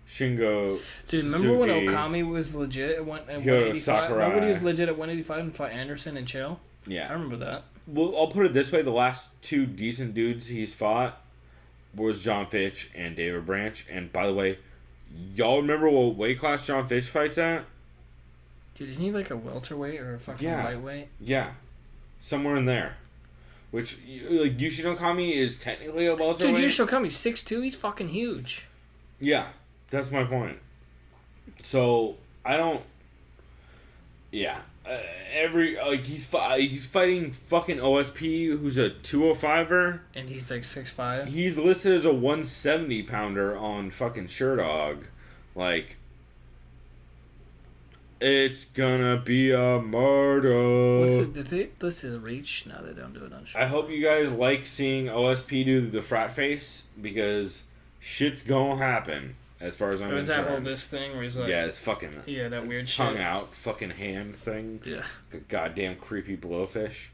Shingo. Dude, remember when Okami was legit at 185? Remember when he was legit at 185 and fought Anderson and Chael? Yeah. I remember that. Well, I'll put it this way. The last 2 decent dudes he's fought was John Fitch and David Branch. And by the way, y'all remember what weight class John Fitch fights at? Dude, isn't he like a welterweight or a fucking lightweight? Yeah. Somewhere in there. Which, like, Yushin Okami is technically a welterweight. Dude, Yushin Okami's 6'2", he's fucking huge. Yeah, that's my point. So, I don't... Yeah. He's fighting fucking OSP, who's a 205er. And he's like 6'5". He's listed as a 170-pounder on fucking Sherdog. Like... It's gonna be a murder. Did they list his reach? No, they don't do it on Sherdog. I hope you guys like seeing OSP do the frat face, because shit's gonna happen, as far as I'm concerned. Was that whole this thing where he's like... Yeah, it's fucking... Yeah, that weird tongue shit. out fucking hand thing. Yeah. Like a goddamn creepy blowfish.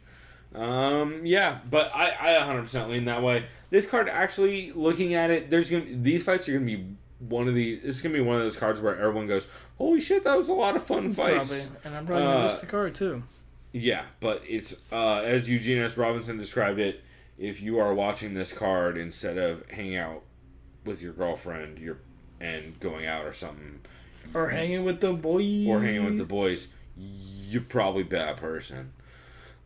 Yeah, but I 100% lean that way. This card, actually, looking at it, these fights are gonna be this is gonna be one of those cards where everyone goes, holy shit, that was a lot of fun fights. Probably. And I'm probably gonna miss the card too. Yeah, but it's as Eugene S. Robinson described it, if you are watching this card instead of hanging out with your girlfriend and going out or something, or hanging with the boys, you're probably a bad person.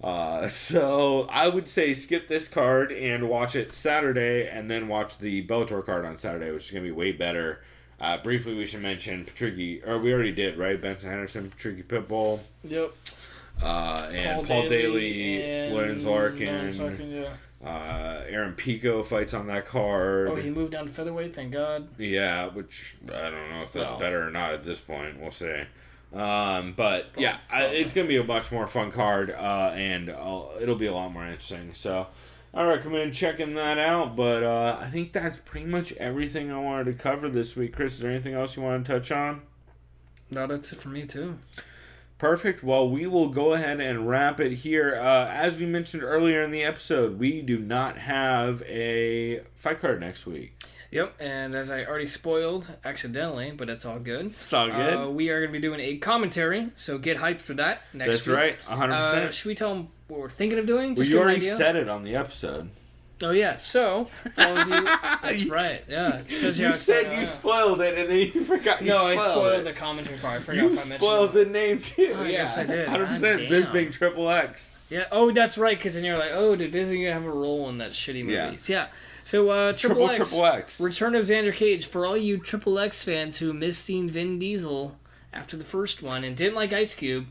So I would say skip this card and watch it Saturday, and then watch the Bellator card on Saturday, which is going to be way better. Briefly, we should mention Patricky, or we already did, right? Benson Henderson, Patricky Pitbull. Yep. And Paul Daly, Lorenz Larkin. Aaron Pico fights on that card. Oh, he moved down to featherweight, thank God. Yeah, which I don't know if that's better or not at this point. We'll see. But yeah, it's gonna be a much more fun card, and it'll be a lot more interesting. So I recommend checking that out. But I think that's pretty much everything I wanted to cover this week. Chris, is there anything else you want to touch on? No, that's it for me too. Perfect. Well, we will go ahead and wrap it here. As we mentioned earlier in the episode, we do not have a fight card next week. Yep, and as I already spoiled accidentally, but it's all good. It's all good. We are going to be doing a commentary, so get hyped for that next week. That's right, 100%. Should we tell them what we're thinking of doing? Well, you already said it on the episode. Oh, yeah, so, that's right, yeah. It says you said you spoiled it, and then you forgot No, I spoiled the commentary part. I forgot if I mentioned it. You spoiled the name, too. Oh, yes, I did. 100%. Bisbing Triple X. Yeah, oh, that's right, because then you're like, oh, did Bisbing have a role in that shitty movie? Yeah. So, Triple X, Return of Xander Cage. For all you Triple X fans who missed seeing Vin Diesel after the first one and didn't like Ice Cube,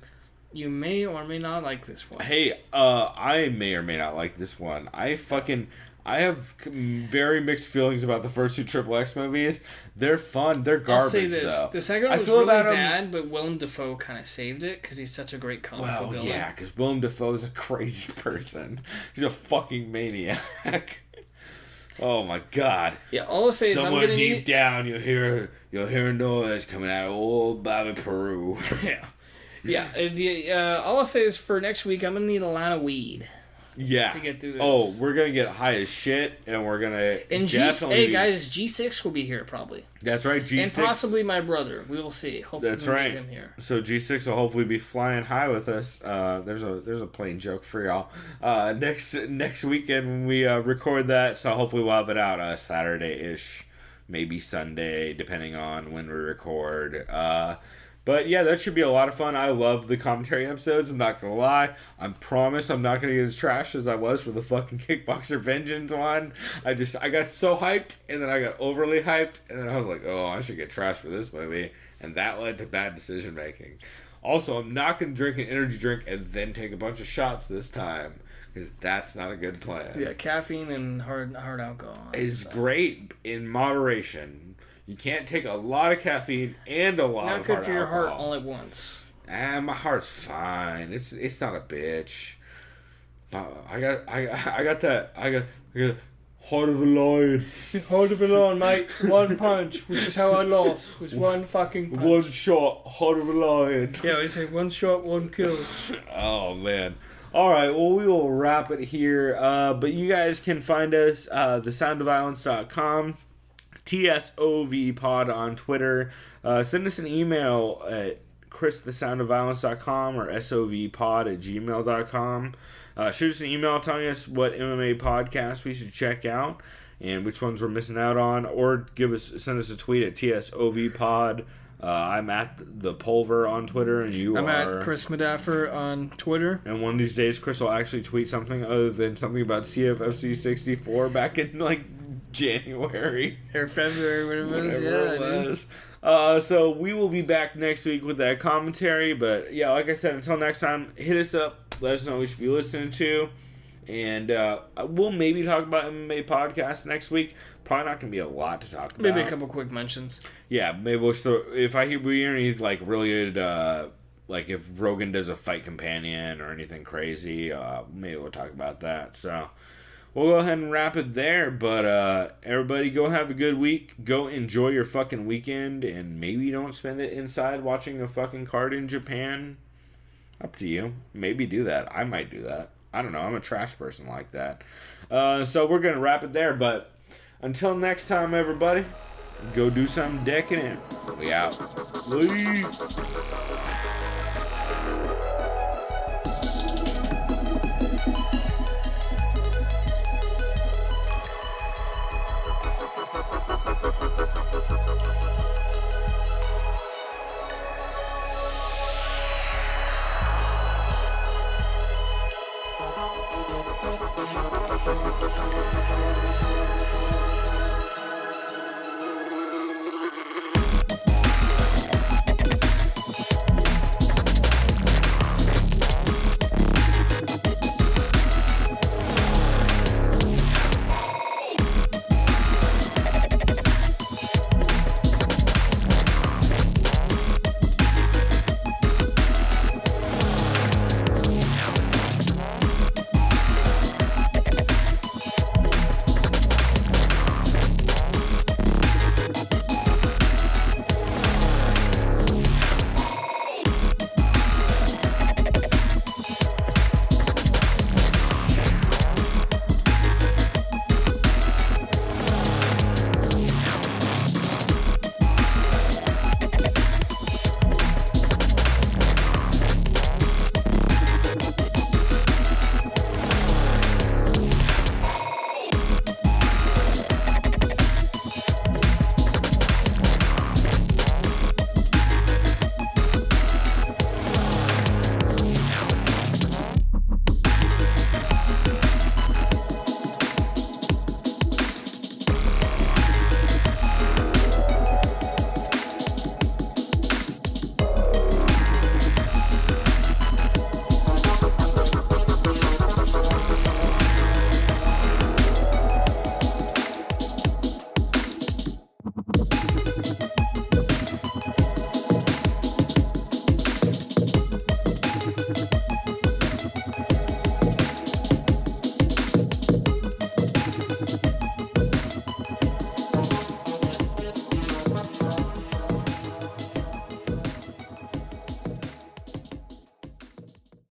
You may or may not like this one. Hey, I may or may not like this one. I have very mixed feelings about the first two XXX movies. They're fun. They're garbage, I'll say this. though. The second one was really bad, but Willem Dafoe kind of saved it because he's such a great comical villain. Yeah, because Willem Dafoe is a crazy person. He's a fucking maniac. Oh my god. Yeah, all I'll say is somewhere I'm gonna deep down you'll hear a noise coming out of old Bobby Preux. Yeah. All I'll say is for next week I'm gonna need a lot of weed. Yeah. To get through this. Oh, we're gonna get high as shit, and we're gonna hey guys, G6 will be here probably. That's right, G6 and possibly my brother. We will see. Hopefully that's right. Get him here. So G6 will hopefully be flying high with us. There's a plain joke for y'all. Next weekend when we record that, so hopefully we'll have it out Saturday-ish, maybe Sunday, depending on when we record. But yeah, that should be a lot of fun. I love the commentary episodes. I'm not going to lie. I promise I'm not going to get as trashed as I was for the fucking Kickboxer Vengeance one. I got so hyped, and then I got overly hyped, and then I was like, oh, I should get trashed for this movie. And that led to bad decision making. Also, I'm not going to drink an energy drink and then take a bunch of shots this time, because that's not a good plan. Yeah, caffeine and hard alcohol. Is great in moderation. You can't take a lot of caffeine and a lot of hard alcohol. Not good for your heart all at once. My heart's fine. It's not a bitch. I got heart of a lion. Heart of a lion, mate. One punch, which is how I lost. Was one fucking punch. One shot, heart of a lion. Yeah, we say one shot, one kill. Oh man. All right, well, we will wrap it here. But you guys can find us thesoundofviolence.com. TSOV pod on Twitter. Send us an email at christhesoundofviolence.com or sovpod@gmail.com. Shoot us an email telling us what MMA podcast we should check out and which ones we're missing out on, or send us a tweet at tsovpod. I'm at the Pulver on Twitter, and I'm at Chris Medaffer on Twitter. And one of these days, Chris will actually tweet something other than something about CFFC 64 back in January or February, whatever it was. So we will be back next week with that commentary. But yeah, like I said, until next time, hit us up. Let us know what we should be listening to. And we'll maybe talk about MMA Podcasts next week. Probably not going to be a lot to talk about. Maybe a couple quick mentions. Yeah, maybe we'll if we hear any really good, like if Rogan does a fight companion or anything crazy, maybe we'll talk about that. So we'll go ahead and wrap it there. But everybody, go have a good week. Go enjoy your fucking weekend, and maybe don't spend it inside watching a fucking card in Japan. Up to you. Maybe do that. I might do that. I don't know. I'm a trash person like that. So we're going to wrap it there. But until next time, everybody, go do something decadent. We out. Leave.